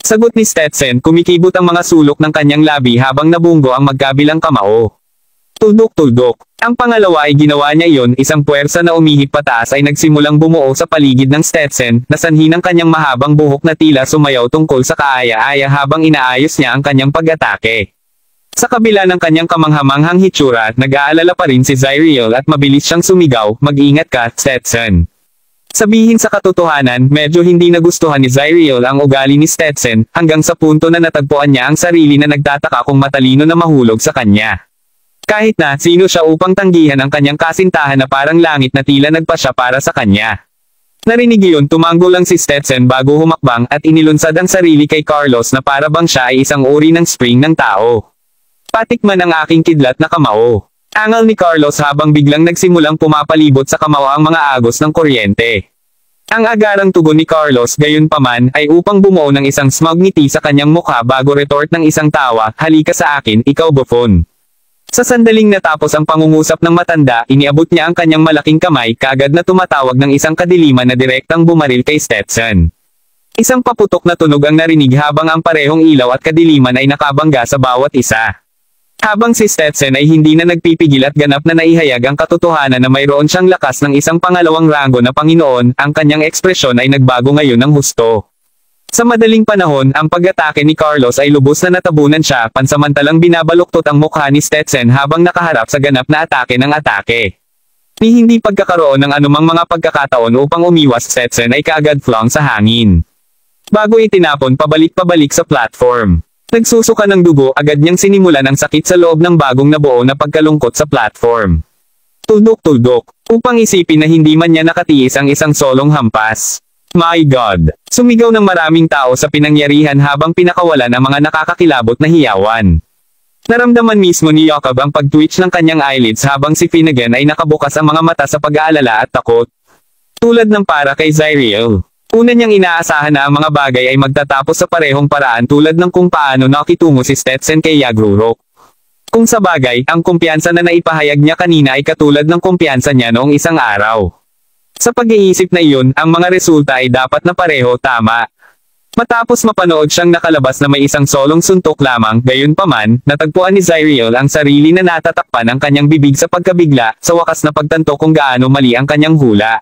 Sagot ni Stetson, kumikibot ang mga sulok ng kanyang labi habang nabunggo ang magkabilang kamao. Tuldok. Ang pangalawa ay ginawa niya iyon, isang puwersa na umihip pataas ay nagsimulang bumuo sa paligid ng Stetson, na sanhi ng kanyang mahabang buhok na tila sumayaw tungkol sa kaaya-aya habang inaayos niya ang kanyang pag-atake. Sa kabila ng kanyang kamanghamanghang hitsura, nag-aalala pa rin si Zyriel at mabilis siyang sumigaw, "Mag-ingat ka, Stetson." Sabihin sa katotohanan, medyo hindi nagustuhan ni Zyriel ang ugali ni Stetson, hanggang sa punto na natagpuan niya ang sarili na nagtataka kung matalino na mahulog sa kanya. Kahit na, sino siya upang tanggihan ang kanyang kasintahan na parang langit na tila nagpasya para sa kanya. Narinig iyon, tumango lang si Stetson bago humakbang at inilunsad ang sarili kay Carlos na para bang siya ay isang uri ng spring ng tao. "Patikman ang aking kidlat na kamao." Angal ni Carlos habang biglang nagsimulang pumapalibot sa kamao ang mga agos ng kuryente. Ang agarang tugon ni Carlos gayunpaman ay upang bumuo ng isang smug ngiti sa kanyang mukha bago retort ng isang tawa, "Halika sa akin, ikaw bufon." Sa sandaling natapos ang pangungusap ng matanda, iniabot niya ang kanyang malaking kamay, kaagad na tumatawag ng isang kadiliman na direktang bumaril kay Stetson. Isang paputok na tunog ang narinig habang ang parehong ilaw at kadiliman ay nakabangga sa bawat isa. Habang si Stetson ay hindi na nagpipigil at ganap na naihayag ang katotohanan na mayroon siyang lakas ng isang pangalawang ranggo na Panginoon, ang kanyang ekspresyon ay nagbago ngayon ng husto. Sa madaling panahon, ang pag-atake ni Carlos ay lubos na natabunan siya, pansamantalang binabaluktot ang mukha ni Stetson habang nakaharap sa ganap na atake ng atake. Ni hindi pagkakaroon ng anumang mga pagkakataon upang umiwas, Stetson ay kaagad flung sa hangin. Bago itinapon pabalik-pabalik sa platform. Nagsusuka ng dugo, agad niyang sinimulan ang sakit sa loob ng bagong nabuo na pagkalungkot sa platform. Tuldok, upang isipin na hindi man niya nakatiis ang isang solong hampas. My God! Sumigaw ng maraming tao sa pinangyarihan habang pinakawalan ang mga nakakakilabot na hiyawan. Naramdaman mismo ni Jacob ang pag-twitch ng kanyang eyelids habang si Finnegan ay nakabukas ang mga mata sa pag-aalala at takot. Tulad ng para kay Zyriel. Una niyang inaasahan na ang mga bagay ay magtatapos sa parehong paraan tulad ng kung paano nakitungo si Stetson kay Yagrurok. Kung sa bagay, ang kumpiyansa na naipahayag niya kanina ay katulad ng kumpiyansa niya noong isang araw. Sa pag-iisip na iyon, ang mga resulta ay dapat na pareho tama. Matapos mapanood siyang nakalabas na may isang solong suntok lamang, gayunpaman, natagpuan ni Zyriel ang sarili na natatakpan ang kanyang bibig sa pagkabigla, sa wakas na pagtanto kung gaano mali ang kanyang hula.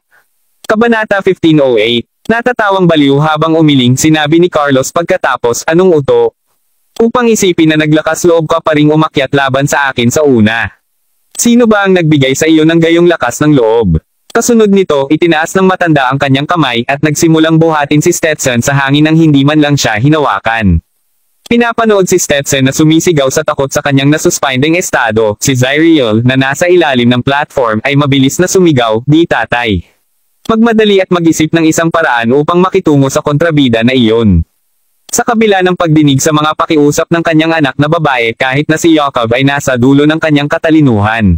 Kabanata 1508. Natatawang baliw habang umiling, sinabi ni Carlos pagkatapos, anong uto? Upang isipin na naglakas loob ka pa ring umakyat laban sa akin sa una. Sino ba ang nagbigay sa iyo ng gayong lakas ng loob? Kasunod nito, itinaas ng matanda ang kanyang kamay at nagsimulang buhatin si Stetson sa hangin nang hindi man lang siya hinawakan. Pinapanood si Stetson na sumisigaw sa takot sa kanyang nasuspending estado. Si Zyriel, na nasa ilalim ng platform, ay mabilis na sumigaw, di tatay. Magmadali at mag-isip ng isang paraan upang makitungo sa kontrabida na iyon. Sa kabila ng pagdinig sa mga pakiusap ng kanyang anak na babae kahit na si Yakov ay nasa dulo ng kanyang katalinuhan.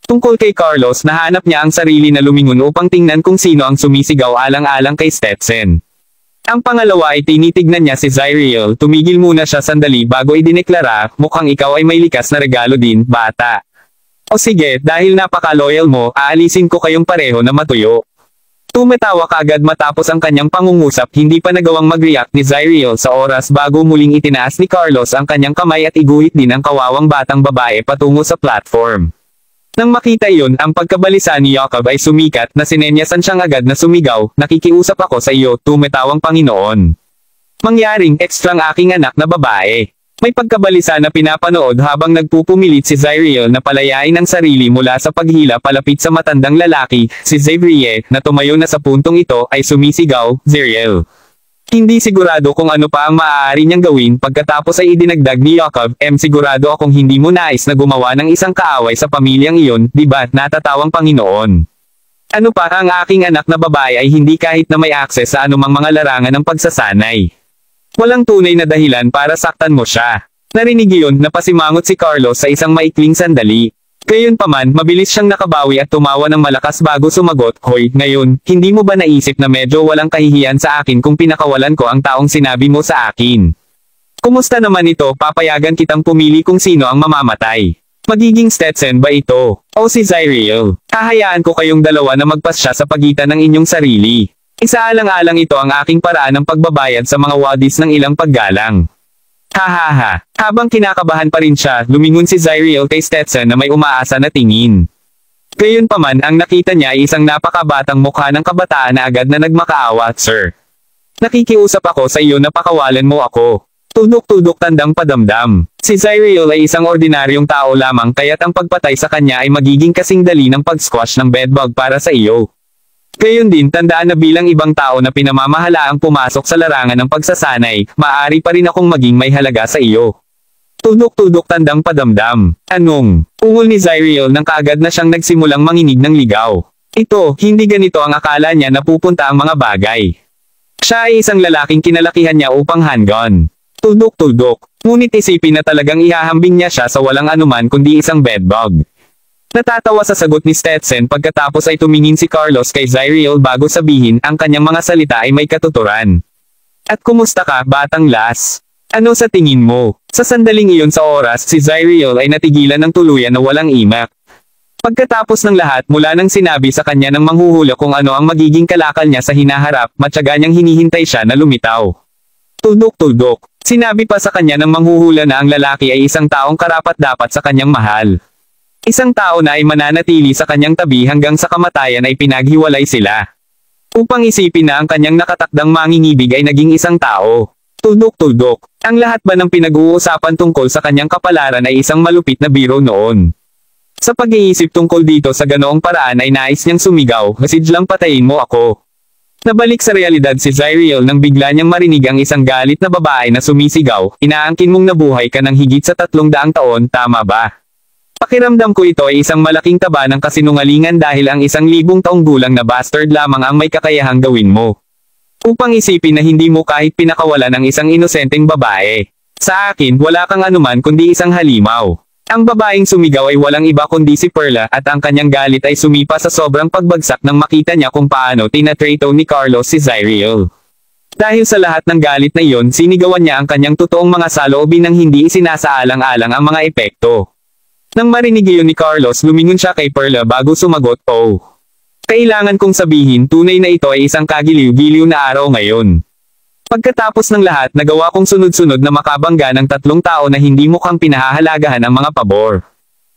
Tungkol kay Carlos, nahanap niya ang sarili na lumingon upang tingnan kung sino ang sumisigaw alang-alang kay Stetson. Ang pangalawa ay tinitignan niya si Zyriel, tumigil muna siya sandali bago idineklara, mukhang ikaw ay may likas na regalo din, bata. O sige, dahil napaka-loyal mo, aalisin ko kayong pareho na matuyo. Tumatawa kaagad matapos ang kanyang pangungusap, hindi pa nagawang mag-react ni Zyriel sa oras bago muling itinaas ni Carlos ang kanyang kamay at iguhit din ang kawawang batang babae patungo sa platform. Nang makita iyon, ang pagkabalisa ni Yakov ay sumikat na sinenyasan siyang agad na sumigaw, nakikiusap ako sa iyo, tumatawang Panginoon. Mangyaring ekstrang aking anak na babae. May pagkabalisa na pinapanood habang nagpupumilit si Zyriel na palayain ang sarili mula sa paghila palapit sa matandang lalaki, si Xavier, na tumayo na sa puntong ito, ay sumisigaw, Zyriel. Hindi sigurado kung ano pa ang maaari niyang gawin pagkatapos ay idinagdag ni Yakov, sigurado akong hindi mo nais na gumawa ng isang kaaway sa pamilyang iyon, di ba, natatawang Panginoon. Ano pa, ang aking anak na babae ay hindi kahit na may akses sa anumang mga larangan ng pagsasanay. Walang tunay na dahilan para saktan mo siya. Narinig iyon, napasimangot si Carlos sa isang maikling sandali. Gayunpaman, mabilis siyang nakabawi at tumawa ng malakas bago sumagot, hoy, ngayon, hindi mo ba naisip na medyo walang kahihiyan sa akin kung pinakawalan ko ang taong sinabi mo sa akin? Kumusta naman ito, papayagan kitang pumili kung sino ang mamamatay. Magiging Stetson ba ito? O si Zyriel? Hahayaan ko kayong dalawa na magpasya sa pagitan ng inyong sarili. Isaalang-alang ito ang aking paraan ng pagbabayad sa mga wadis ng ilang paggalang. Hahaha. Habang kinakabahan pa rin siya, lumingon si Zyriel kay Stetson na may umaasa na tingin. Gayunpaman, ang nakita niya ay isang napakabatang mukha ng kabataan na agad na nagmakaawa, Sir. Nakikiusap ako sa iyo na pakawalan mo ako. Tudok-tudok tandang padamdam. Si Zyriel ay isang ordinaryong tao lamang kaya't ang pagpatay sa kanya ay magiging kasing dali ng pag-squash ng bedbug para sa iyo. Gayon din, tandaan na bilang ibang tao na pinamamahalaang pumasok sa larangan ng pagsasanay, maaari pa rin akong maging may halaga sa iyo. Tudok-tudok tandang padamdam. Anong? Ungol ni Zyriel nang kaagad na siyang nagsimulang manginig ng ligaw. Ito, hindi ganito ang akala niya na pupunta ang mga bagay. Siya ay isang lalaking kinalakihan niya upang handgun. Tudok-tudok. Ngunit isipin na talagang ihahambing niya siya sa walang anuman kundi isang bedbug. Natatawa sa sagot ni Stetson pagkatapos ay tumingin si Carlos kay Zyriel bago sabihin ang kanyang mga salita ay may katuturan. At kumusta ka, batang las? Ano sa tingin mo? Sa sandaling iyon sa oras, si Zyriel ay natigilan ng tuluyan na walang imak. Pagkatapos ng lahat, mula nang sinabi sa kanya ng manghuhula kung ano ang magiging kalakal niya sa hinaharap, matyaga niyang hinihintay siya na lumitaw. Tudok-tudok. Sinabi pa sa kanya ng manghuhula na ang lalaki ay isang taong karapat-dapat sa kanyang mahal. Isang tao na ay mananatili sa kanyang tabi hanggang sa kamatayan ay pinaghiwalay sila. Upang isipin na ang kanyang nakatakdang mangingibig ay naging isang tao. Tudok-tudok. Ang lahat ba ng pinag-uusapan tungkol sa kanyang kapalaran ay isang malupit na biro noon? Sa pag-iisip tungkol dito sa ganoong paraan ay nais niyang sumigaw, "Masidlang patayin mo ako." Nabalik sa realidad si Zyriel nang bigla niyang marinig ang isang galit na babae na sumisigaw, "Inaangkin mong nabuhay ka ng higit sa 300 taon, tama ba? Pakiramdam ko ito ay isang malaking taba ng kasinungalingan dahil ang 1,000 taong gulang na bastard lamang ang may kakayahang gawin mo. Upang isipin na hindi mo kahit pinakawalan ang isang inosenteng babae. Sa akin, wala kang anuman kundi isang halimaw. Ang babaeng sumigaw ay walang iba kundi si Perla at ang kanyang galit ay sumipa sa sobrang pagbagsak nang makita niya kung paano tinatrato ni Carlos si Zyriel. Dahil sa lahat ng galit na iyon, sinigawan niya ang kanyang totoong mga saloobin nang hindi isinasaalang-alang ang mga epekto. Nang marinig iyon ni Carlos, lumingon siya kay Perla bago sumagot, "Oh. Kailangan kong sabihin, tunay na ito ay isang kagiliw-giliw na araw ngayon. Pagkatapos ng lahat, nagawa kong sunod-sunod na makabangga ng 3 tao na hindi mukhang pinahahalagahan ang mga pabor.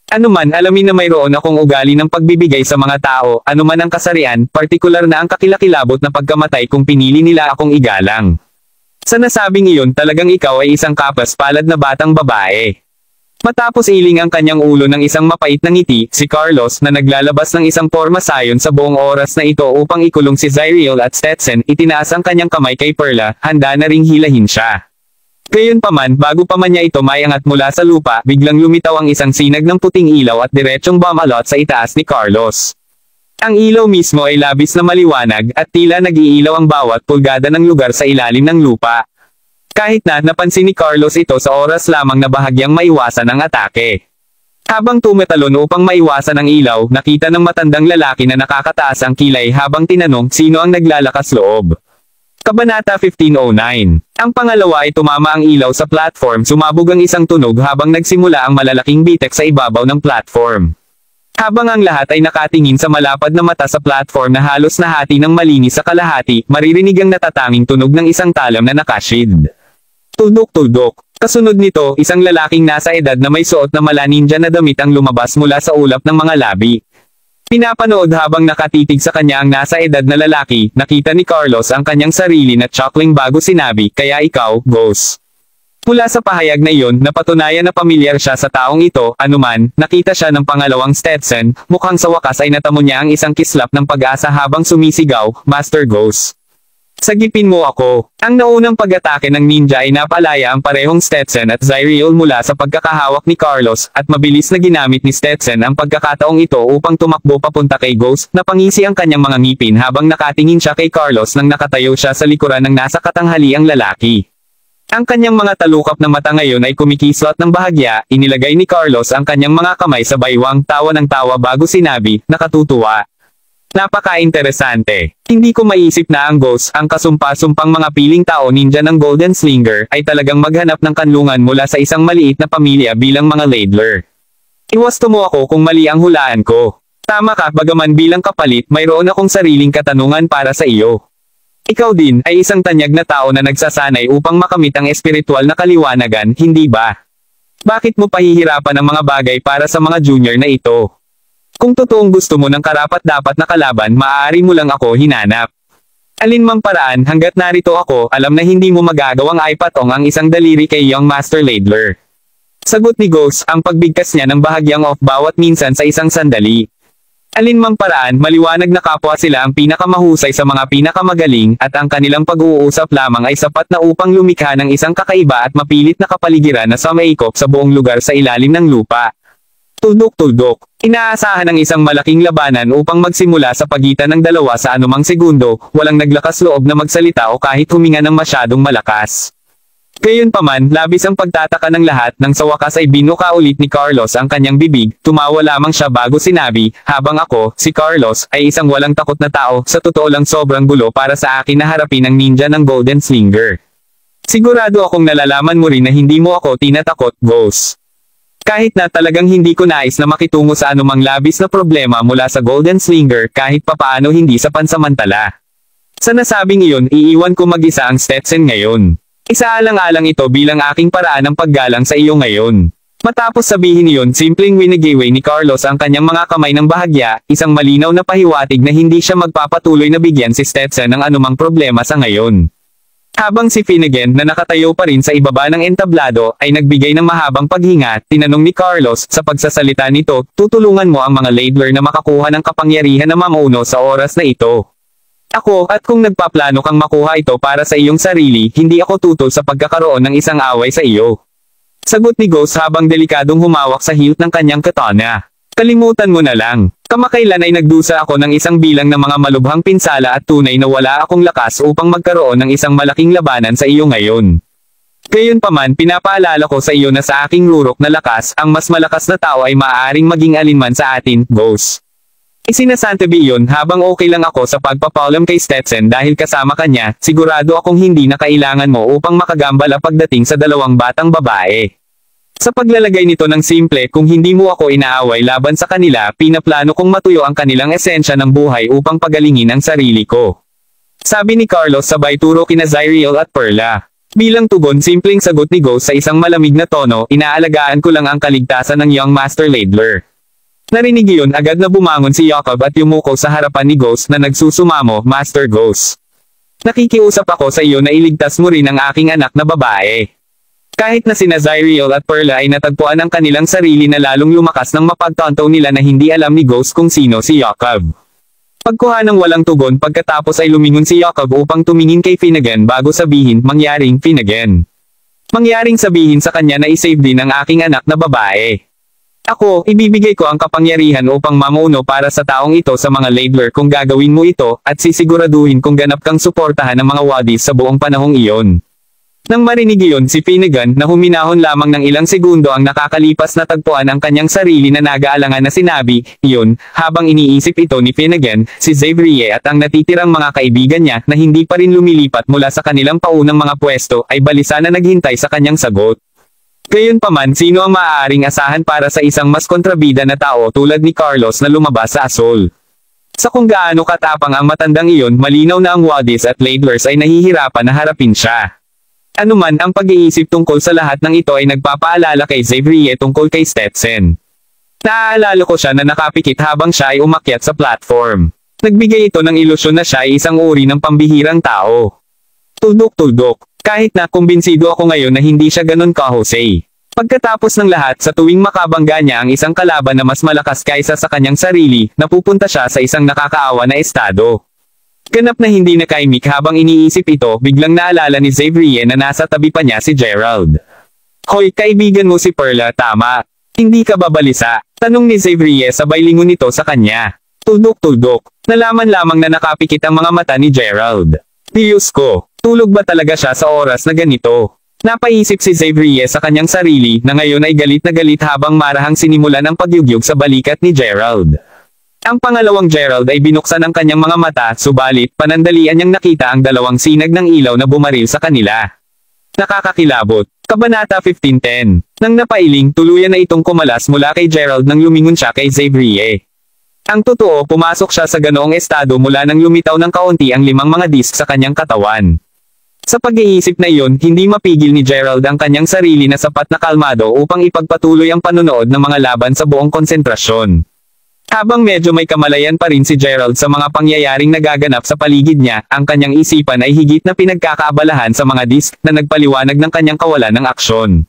Anuman, alamin na mayroon akong ugali ng pagbibigay sa mga tao, anuman ang kasarian, partikular na ang kakilakilabot na pagkamatay kung pinili nila akong igalang. Sa nasabing iyon, talagang ikaw ay isang kapas-palad na batang babae." Matapos iling ang kanyang ulo ng isang mapait na ngiti, si Carlos na naglalabas ng isang porma sayon sa buong oras na ito upang ikulong si Zyriel at Stetson, itinaas ang kanyang kamay kay Perla, handa na ring hilahin siya. Gayunpaman, bago pa man niya ito maiangat mula sa lupa, biglang lumitaw ang isang sinag ng puting ilaw at diretsyong bumalot sa itaas ni Carlos. Ang ilaw mismo ay labis na maliwanag at tila nag-iilaw ang bawat pulgada ng lugar sa ilalim ng lupa. Kahit na napansin ni Carlos ito sa oras lamang na bahagyang maiwasan ang atake. Habang tumetalon upang maiwasan ang ilaw, nakita ng matandang lalaki na nakakataas ang kilay habang tinanong sino ang naglalakas loob. Kabanata 1509. Ang pangalawa ay tumama ang ilaw sa platform, sumabog ang isang tunog habang nagsimula ang malalaking bitek sa ibabaw ng platform. Habang ang lahat ay nakatingin sa malapad na mata sa platform na halos nahati ng malinis sa kalahati, maririnig ang natatanging tunog ng isang talam na nakashield. Tuldok-tuldok. Kasunod nito, isang lalaking nasa edad na may suot na mala ninja na damit ang lumabas mula sa ulap ng mga labi. Pinapanood habang nakatitig sa kanya ang nasa edad na lalaki, nakita ni Carlos ang kanyang sarili na chuckling bago sinabi, "Kaya ikaw, Ghost." Mula sa pahayag na iyon, napatunayan na pamilyar siya sa taong ito, anuman, nakita siya ng pangalawang Stetson, mukhang sa wakas ay natamo niya ang isang kislap ng pag-asa habang sumisigaw, "Master Ghost. Sagipin mo ako." Ang naunang pag-atake ng ninja ay napalaya ang parehong Stetson at Zyriel mula sa pagkakahawak ni Carlos, at mabilis na ginamit ni Stetson ang pagkakataong ito upang tumakbo papunta kay Ghost, napangisi ang kanyang mga ngipin habang nakatingin siya kay Carlos nang nakatayo siya sa likuran ng nasa katanghaliang lalaki. Ang kanyang mga talukap na mata ngayon ay kumikislot ng bahagya, inilagay ni Carlos ang kanyang mga kamay sa baywang, tawa ng tawa bago sinabi, "Nakatutuwa. Napaka-interesante. Hindi ko maisip na ang Ghost, ang kasumpa-sumpang mga piling tao ninja ng Golden Slinger, ay talagang maghanap ng kanlungan mula sa isang maliit na pamilya bilang mga ladler. Iwasto mo ako kung mali ang hulaan ko. Tama ka, bagaman bilang kapalit, mayroon akong sariling katanungan para sa iyo. Ikaw din, ay isang tanyag na tao na nagsasanay upang makamit ang espiritual na kaliwanagan, hindi ba? Bakit mo pahihirapan ang mga bagay para sa mga junior na ito? Kung totoong gusto mo ng karapat-dapat na kalaban, maaari mo lang ako hinanap. Alinmang paraan, hanggat narito ako, alam na hindi mo magagawang aipatong ang isang daliri kay Young Master Ladler." Sagot ni Ghost, ang pagbigkas niya ng bahagyang off bawat minsan sa isang sandali. Alinmang paraan, maliwanag na kapwa sila ang pinakamahusay sa mga pinakamagaling, at ang kanilang pag-uusap lamang ay sapat na upang lumikha ng isang kakaiba at mapilit na kapaligiran na sumaikop sa buong lugar sa ilalim ng lupa. Tuldok-tuldok. Inaasahan ang isang malaking labanan upang magsimula sa pagitan ng dalawa sa anumang segundo, walang naglakas loob na magsalita o kahit huminga ng masyadong malakas. Gayunpaman, labis ang pagtataka ng lahat nang sa wakas ay binuka ulit ni Carlos ang kanyang bibig, tumawa lamang siya bago sinabi, "Habang ako, si Carlos, ay isang walang takot na tao, sa totoo lang sobrang gulo para sa akin na harapin ang ninja ng Golden Slinger. Sigurado akong nalalaman mo rin na hindi mo ako tinatakot, Ghost. Kahit na talagang hindi ko nais na makitungo sa anumang labis na problema mula sa Golden Slinger kahit papaano hindi sa pansamantala. Sa nasabing iyon, iiwan ko mag-isa ang Stetson ngayon. Isaalang-alang ito bilang aking paraan ng paggalang sa iyo ngayon." Matapos sabihin iyon, simpleng winigiway ni Carlos ang kanyang mga kamay ng bahagya, isang malinaw na pahiwatig na hindi siya magpapatuloy na bigyan si Stetson ng anumang problema sa ngayon. Habang si Finnegan na nakatayo pa rin sa ibaba ng entablado ay nagbigay ng mahabang paghinga, tinanong ni Carlos, sa pagsasalita nito, "Tutulungan mo ang mga ladler na makakuha ng kapangyarihan na mamuno sa oras na ito?" "Ako, at kung nagpaplano kang makuha ito para sa iyong sarili, hindi ako tutol sa pagkakaroon ng isang away sa iyo." Sagot ni Ghost habang delikadong humawak sa hilt ng kanyang katana. "Kalimutan mo na lang. Kamakailan ay nagdusa ako ng isang bilang ng mga malubhang pinsala at tunay na wala akong lakas upang magkaroon ng isang malaking labanan sa iyo ngayon. Gayunpaman pinapaalala ko sa iyo na sa aking rurok na lakas, ang mas malakas na tao ay maaaring maging alinman sa atin, Ghost. Isinasantabi iyon habang okay lang ako sa pagpapaulam kay Stetson dahil kasama kanya, sigurado akong hindi na kailangan mo upang makagambala pagdating sa dalawang batang babae. Sa paglalagay nito ng simple, kung hindi mo ako inaaway laban sa kanila, pinaplano kong matuyo ang kanilang esensya ng buhay upang pagalingin ang sarili ko. Sabi ni Carlos sabay turo kina Zyriel at Perla. Bilang tugon simpleng sagot ni Ghost sa isang malamig na tono, inaalagaan ko lang ang kaligtasan ng young Master Ladler. Narinig iyon agad na bumangon si Jacob at yumuko sa harapan ni Ghost na nagsusumamo, Master Ghost. Nakikiusap ako sa iyo na iligtas mo rin ang aking anak na babae. Kahit na sina Zyriel at Perla ay natagpuan ang kanilang sarili na lalong lumakas nang mapagtanto nila na hindi alam ni Ghost kung sino si Jacob. Pagkuha ng walang tugon pagkatapos ay lumingon si Jacob upang tumingin kay Finnegan bago sabihin, mangyaring Finnegan. Mangyaring sabihin sa kanya na isave din ang aking anak na babae. Ako, ibibigay ko ang kapangyarihan upang mamuno para sa taong ito sa mga Ladler kung gagawin mo ito, at sisiguraduhin kung ganap kang suportahan ng mga wadis sa buong panahong iyon. Nang marinig iyon si Finnegan na huminahon lamang ng ilang segundo ang nakakalipas na tagpuan ang kanyang sarili na nag-aalangan na sinabi, iyon, habang iniisip ito ni Finnegan, si Xavier at ang natitirang mga kaibigan niya na hindi pa rin lumilipat mula sa kanilang paunang mga pwesto ay balisa na naghintay sa kanyang sagot. Gayunpaman sino ang maaaring asahan para sa isang mas kontrabida na tao tulad ni Carlos na lumabas sa asol? Sa kung gaano katapang ang matandang iyon malinaw na ang wadis at Ladlers ay nahihirapan na harapin siya. Anuman ang pag-iisip tungkol sa lahat ng ito ay nagpapaalala kay Xavier tungkol kay Stetson. Naaalala ko siya na nakapikit habang siya ay umakyat sa platform. Nagbigay ito ng ilusyon na siya ay isang uri ng pambihirang tao. Tuldok-tuldok. Kahit na kumbinsido ako ngayon na hindi siya ganon ka-Jose. Pagkatapos ng lahat sa tuwing makabangga niya ang isang kalaban na mas malakas kaysa sa kanyang sarili, napupunta siya sa isang nakakaawa na estado. Ganap na hindi nakaimik habang iniisip ito, biglang naalala ni Xavier na nasa tabi pa niya si Gerald. Hoy, kaibigan mo si Perla, tama. Hindi ka babalisa? Tanong ni Xavier sabay lingon nito sa kanya. Tuldok-tuldok. Nalaman lamang na nakapikit ang mga mata ni Gerald. Diyos ko, tulog ba talaga siya sa oras na ganito? Napaisip si Xavier sa kanyang sarili na ngayon ay galit na galit habang marahang sinimulan ang pagyugyug sa balikat ni Gerald. Ang pangalawang Gerald ay binuksan ang kanyang mga mata, subalit panandalian niyang nakita ang dalawang sinag ng ilaw na bumaril sa kanila. Nakakakilabot. Kabanata 15:10. Nang napailing, tuluyan na itong kumalas mula kay Gerald nang lumingon siya kay Xavier. Ang totoo, pumasok siya sa ganoong estado mula nang lumitaw ng kaunti ang 5 mga disk sa kanyang katawan. Sa pag-iisip na iyon, hindi mapigil ni Gerald ang kanyang sarili na sapat na kalmado upang ipagpatuloy ang panonood ng mga laban sa buong konsentrasyon. Habang medyo may kamalayan pa rin si Gerald sa mga pangyayaring nagaganap sa paligid niya, ang kanyang isipan ay higit na pinagkakaabalahan sa mga disk na nagpaliwanag ng kanyang kawalan ng aksyon.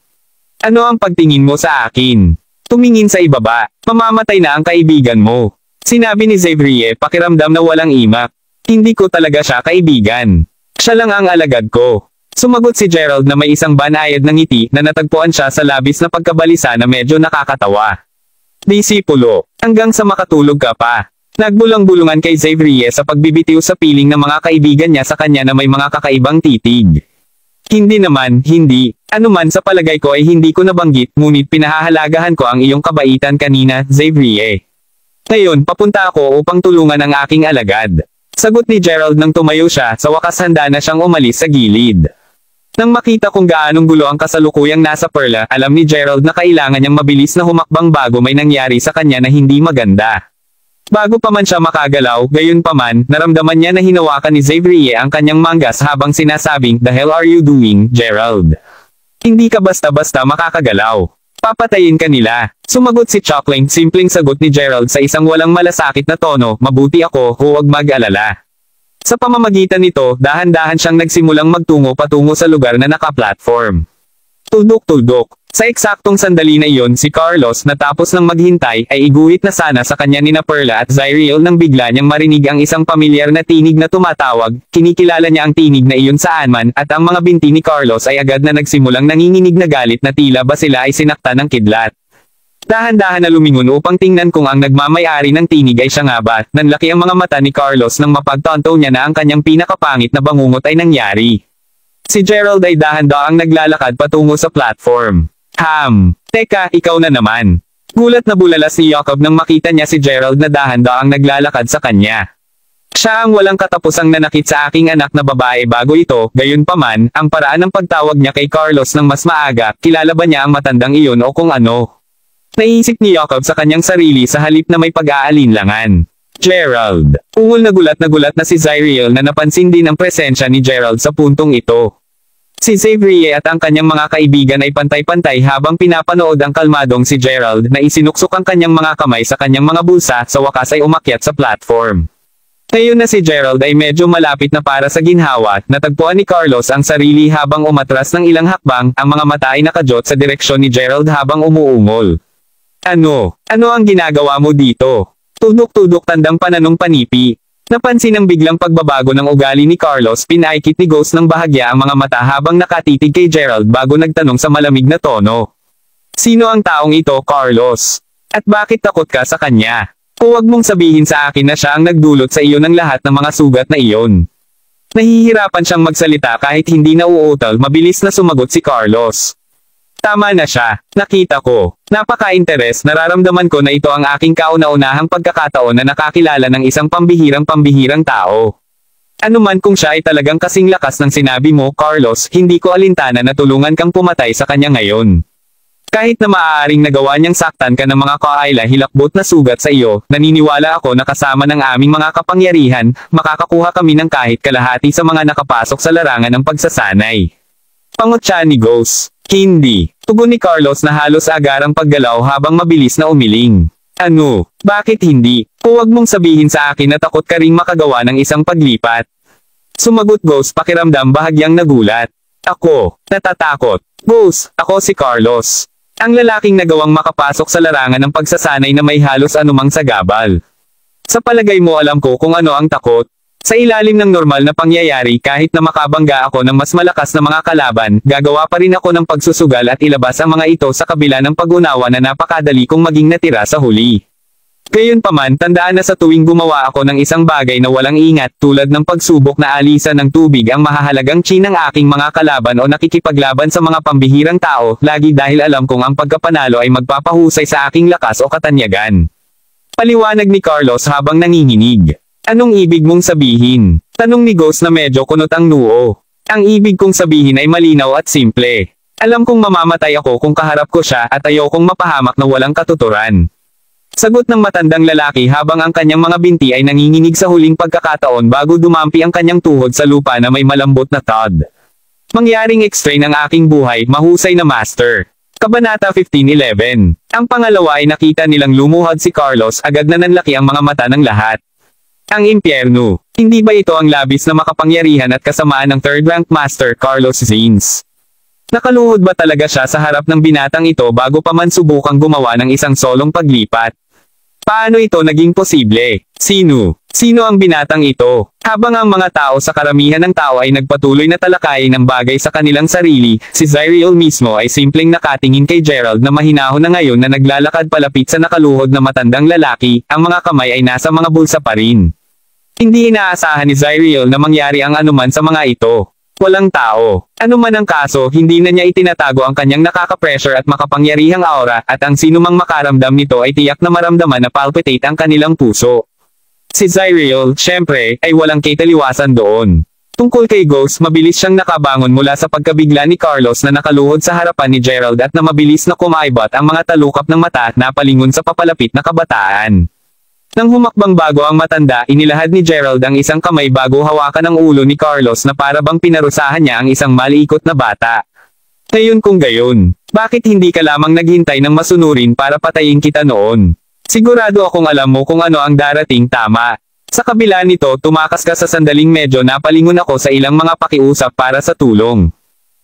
Ano ang pagtingin mo sa akin? Tumingin sa ibaba. Mamamatay na ang kaibigan mo. Sinabi ni Xavier, pakiramdam na walang imak. Hindi ko talaga siya kaibigan. Siya lang ang alagad ko. Sumagot si Gerald na may isang banayad ng ngiti na natagpuan siya sa labis na pagkabalisa na medyo nakakatawa. Disipulo, hanggang sa makatulog ka pa. Nagbulang-bulungan kay Xavier sa pagbibitiw sa piling ng mga kaibigan niya sa kanya na may mga kakaibang titig. Hindi naman, hindi. Anuman sa palagay ko ay hindi ko nabanggit, ngunit pinahahalagahan ko ang iyong kabaitan kanina, Xavier. Ngayon, papunta ako upang tulungan ang aking alagad. Sagot ni Gerald nang tumayo siya, sa wakas handa na siyang umalis sa gilid. Nang makita kung gaanong gulo ang kasalukuyang nasa Perla, alam ni Gerald na kailangan niyang mabilis na humakbang bago may nangyari sa kanya na hindi maganda. Bago pa man siya makagalaw, gayon pa man, naramdaman niya na hinawakan ni Xavier ang kanyang manggas habang sinasabing, "The hell are you doing, Gerald? Hindi ka basta-basta makakagalaw. Papatayin ka nila." Sumagot si Chuckling, simpleng sagot ni Gerald sa isang walang malasakit na tono, "Mabuti ako, huwag mag-alala." Sa pamamagitan nito, dahan-dahan siyang nagsimulang magtungo patungo sa lugar na naka-platform. Tuldok-tuldok. Sa eksaktong sandali na iyon si Carlos natapos ng maghintay ay iguhit na sana sa kanya nina Perla at Zyriel nang bigla niyang marinig ang isang pamilyar na tinig na tumatawag, kinikilala niya ang tinig na iyon saan man at ang mga binti ni Carlos ay agad na nagsimulang nanginginig na galit na tila ba sila ay sinaktan ng kidlat. Dahan-dahan na lumingon upang tingnan kung ang nagmamay-ari ng tinig ay siya nga ba, nanlaki ang mga mata ni Carlos nang mapagtanto niya na ang kanyang pinakapangit na bangungot ay nangyari. Si Gerald ay dahan-daang naglalakad patungo sa platform. Teka, ikaw na naman. Gulat na bulala si Jacob nang makita niya si Gerald na dahan-daang naglalakad sa kanya. Siya ang walang katapusang nanakit sa aking anak na babae bago ito, gayunpaman, ang paraan ng pagtawag niya kay Carlos ng mas maaga, kilala ba niya ang matandang iyon o kung ano? Naisip ni Jacob sa kanyang sarili sa halip na may pag-aalinlangan. Gerald. Ungol na gulat na si Zyriel na napansin din ang presensya ni Gerald sa puntong ito. Si Xavier at ang kanyang mga kaibigan ay pantay-pantay habang pinapanood ang kalmadong si Gerald na isinuksok ang kanyang mga kamay sa kanyang mga bulsa sa wakas ay umakyat sa platform. Ngayon na si Gerald ay medyo malapit na para sa ginhawa, natagpuan ni Carlos ang sarili habang umatras ng ilang hakbang, ang mga mata ay nakajot sa direksyon ni Gerald habang umuungol. Ano ang ginagawa mo dito? Tudok-tudok tandang pananong panipi. Napansin ang biglang pagbabago ng ugali ni Carlos, pinaikit ni Ghost ng bahagya ang mga mata habang nakatitig kay Gerald bago nagtanong sa malamig na tono. Sino ang taong ito, Carlos? At bakit takot ka sa kanya? Huwag mong sabihin sa akin na siya ang nagdulot sa iyo ng lahat ng mga sugat na iyon. Nahihirapan siyang magsalita kahit hindi na uutal, mabilis na sumagot si Carlos. Tama na siya, nakita ko. Napaka-interes, nararamdaman ko na ito ang aking kauna-unahang pagkakataon na nakakilala ng isang pambihirang tao. Ano man kung siya ay talagang kasing lakas ng sinabi mo, Carlos, hindi ko alintana na tulungan kang pumatay sa kanya ngayon. Kahit na maaaring nagawa niyang saktan ka ng mga kaayla hilakbot na sugat sa iyo, naniniwala ako na kasama ng aming mga kapangyarihan, makakakuha kami ng kahit kalahati sa mga nakapasok sa larangan ng pagsasanay. Pangutya ni Ghost. Hindi. Tugon ni Carlos na halos agarang paggalaw habang mabilis na umiling. Ano? Bakit hindi? Huwag mong sabihin sa akin na takot ka ring makagawa ng isang paglipat. Sumagot Ghost, pakiramdam bahagyang nagulat. Ako. Natatakot. Ghost, ako si Carlos. Ang lalaking nagawang makapasok sa larangan ng pagsasanay na may halos anumang sagabal. Sa palagay mo alam ko kung ano ang takot? Sa ilalim ng normal na pangyayari kahit na makabangga ako ng mas malakas na mga kalaban, gagawa pa rin ako ng pagsusugal at ilabas ang mga ito sa kabila ng pag-unawa na napakadali kong maging natira sa huli. Gayunpaman, tandaan na sa tuwing gumawa ako ng isang bagay na walang ingat tulad ng pagsubok na alisan ng tubig ang mahahalagang tsin ng aking mga kalaban o nakikipaglaban sa mga pambihirang tao, lagi dahil alam kong ang pagkapanalo ay magpapahusay sa aking lakas o katanyagan. Paliwanag ni Carlos habang nanginginig. Anong ibig mong sabihin? Tanong ni Ghost na medyo kunot ang noo. Ang ibig kong sabihin ay malinaw at simple. Alam kong mamamatay ako kung kaharap ko siya at ayokong mapahamak na walang katuturan. Sagot ng matandang lalaki habang ang kanyang mga binti ay nanginginig sa huling pagkakataon bago dumampi ang kanyang tuhod sa lupa na may malambot na thud. Mangyaring x-ray ng aking buhay, mahusay na master. Kabanata 15:11. Ang pangalawa ay nakita nilang lumuhod si Carlos, agad na nanlaki ang mga mata ng lahat. Ang impyerno. Hindi ba ito ang labis na makapangyarihan at kasamaan ng third-rank master Carlos Zines? Nakaluhod ba talaga siya sa harap ng binatang ito bago pa man subukang gumawa ng isang solong paglipat? Paano ito naging posible? Sino ang binatang ito? Habang ang mga tao sa karamihan ng tao ay nagpatuloy na talakayin ng bagay sa kanilang sarili, si Zyriel mismo ay simpleng nakatingin kay Gerald na mahinahon na ngayon na naglalakad palapit sa nakaluhod na matandang lalaki, ang mga kamay ay nasa mga bulsa pa rin. Hindi inaasahan ni Zyriel na mangyari ang anuman sa mga ito. Walang tao. Ano man ang kaso, hindi na niya itinatago ang kanyang nakaka-pressure at makapangyarihang aura, at ang sinumang makaramdam nito ay tiyak na maramdaman na palpitate ang kanilang puso. Si Zyriel, syempre, ay walang kitaliwasan doon. Tungkol kay Ghost, mabilis siyang nakabangon mula sa pagkabigla ni Carlos na nakaluhod sa harapan ni Gerald at na mabilis na kumaibot ang mga talukap ng mata at napalingon sa papalapit na kabataan. Nang humakbang bago ang matanda, inilahad ni Gerald ang isang kamay bago hawakan ang ulo ni Carlos na para bang pinarusahan niya ang isang maliikot na bata. Ngayon kung gayon, bakit hindi ka lamang naghintay ng masunurin para patayin kita noon? Sigurado akong alam mo kung ano ang darating, tama. Sa kabila nito, tumakas ka sa sandaling medyo napalingon ako sa ilang mga pakiusap para sa tulong.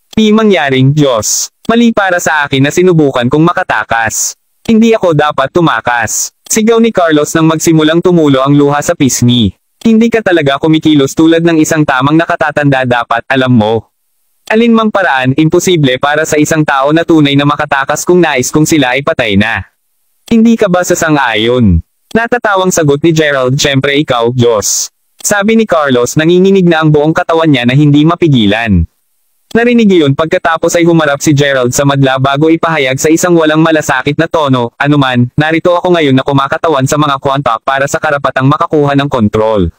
Di mangyaring, Diyos. Mali para sa akin na sinubukan kong makatakas. Hindi ako dapat tumakas. Sigaw ni Carlos nang magsimulang tumulo ang luha sa pisngi. Hindi ka talaga kumikilos tulad ng isang tamang nakatatanda dapat, alam mo. Alinmang paraan, imposible para sa isang tao na tunay na makatakas kung nais kung sila ay patay na. Hindi ka ba sasang-ayon? Natatawang sagot ni Gerald, syempre ikaw, Diyos. Sabi ni Carlos, nanginginig na ang buong katawan niya na hindi mapigilan. Narinig iyon pagkatapos ay humarap si Gerald sa madla bago ipahayag sa isang walang malasakit na tono, "Anuman, narito ako ngayon na kumakatawan sa mga kontak para sa karapatang makakuha ng kontrol.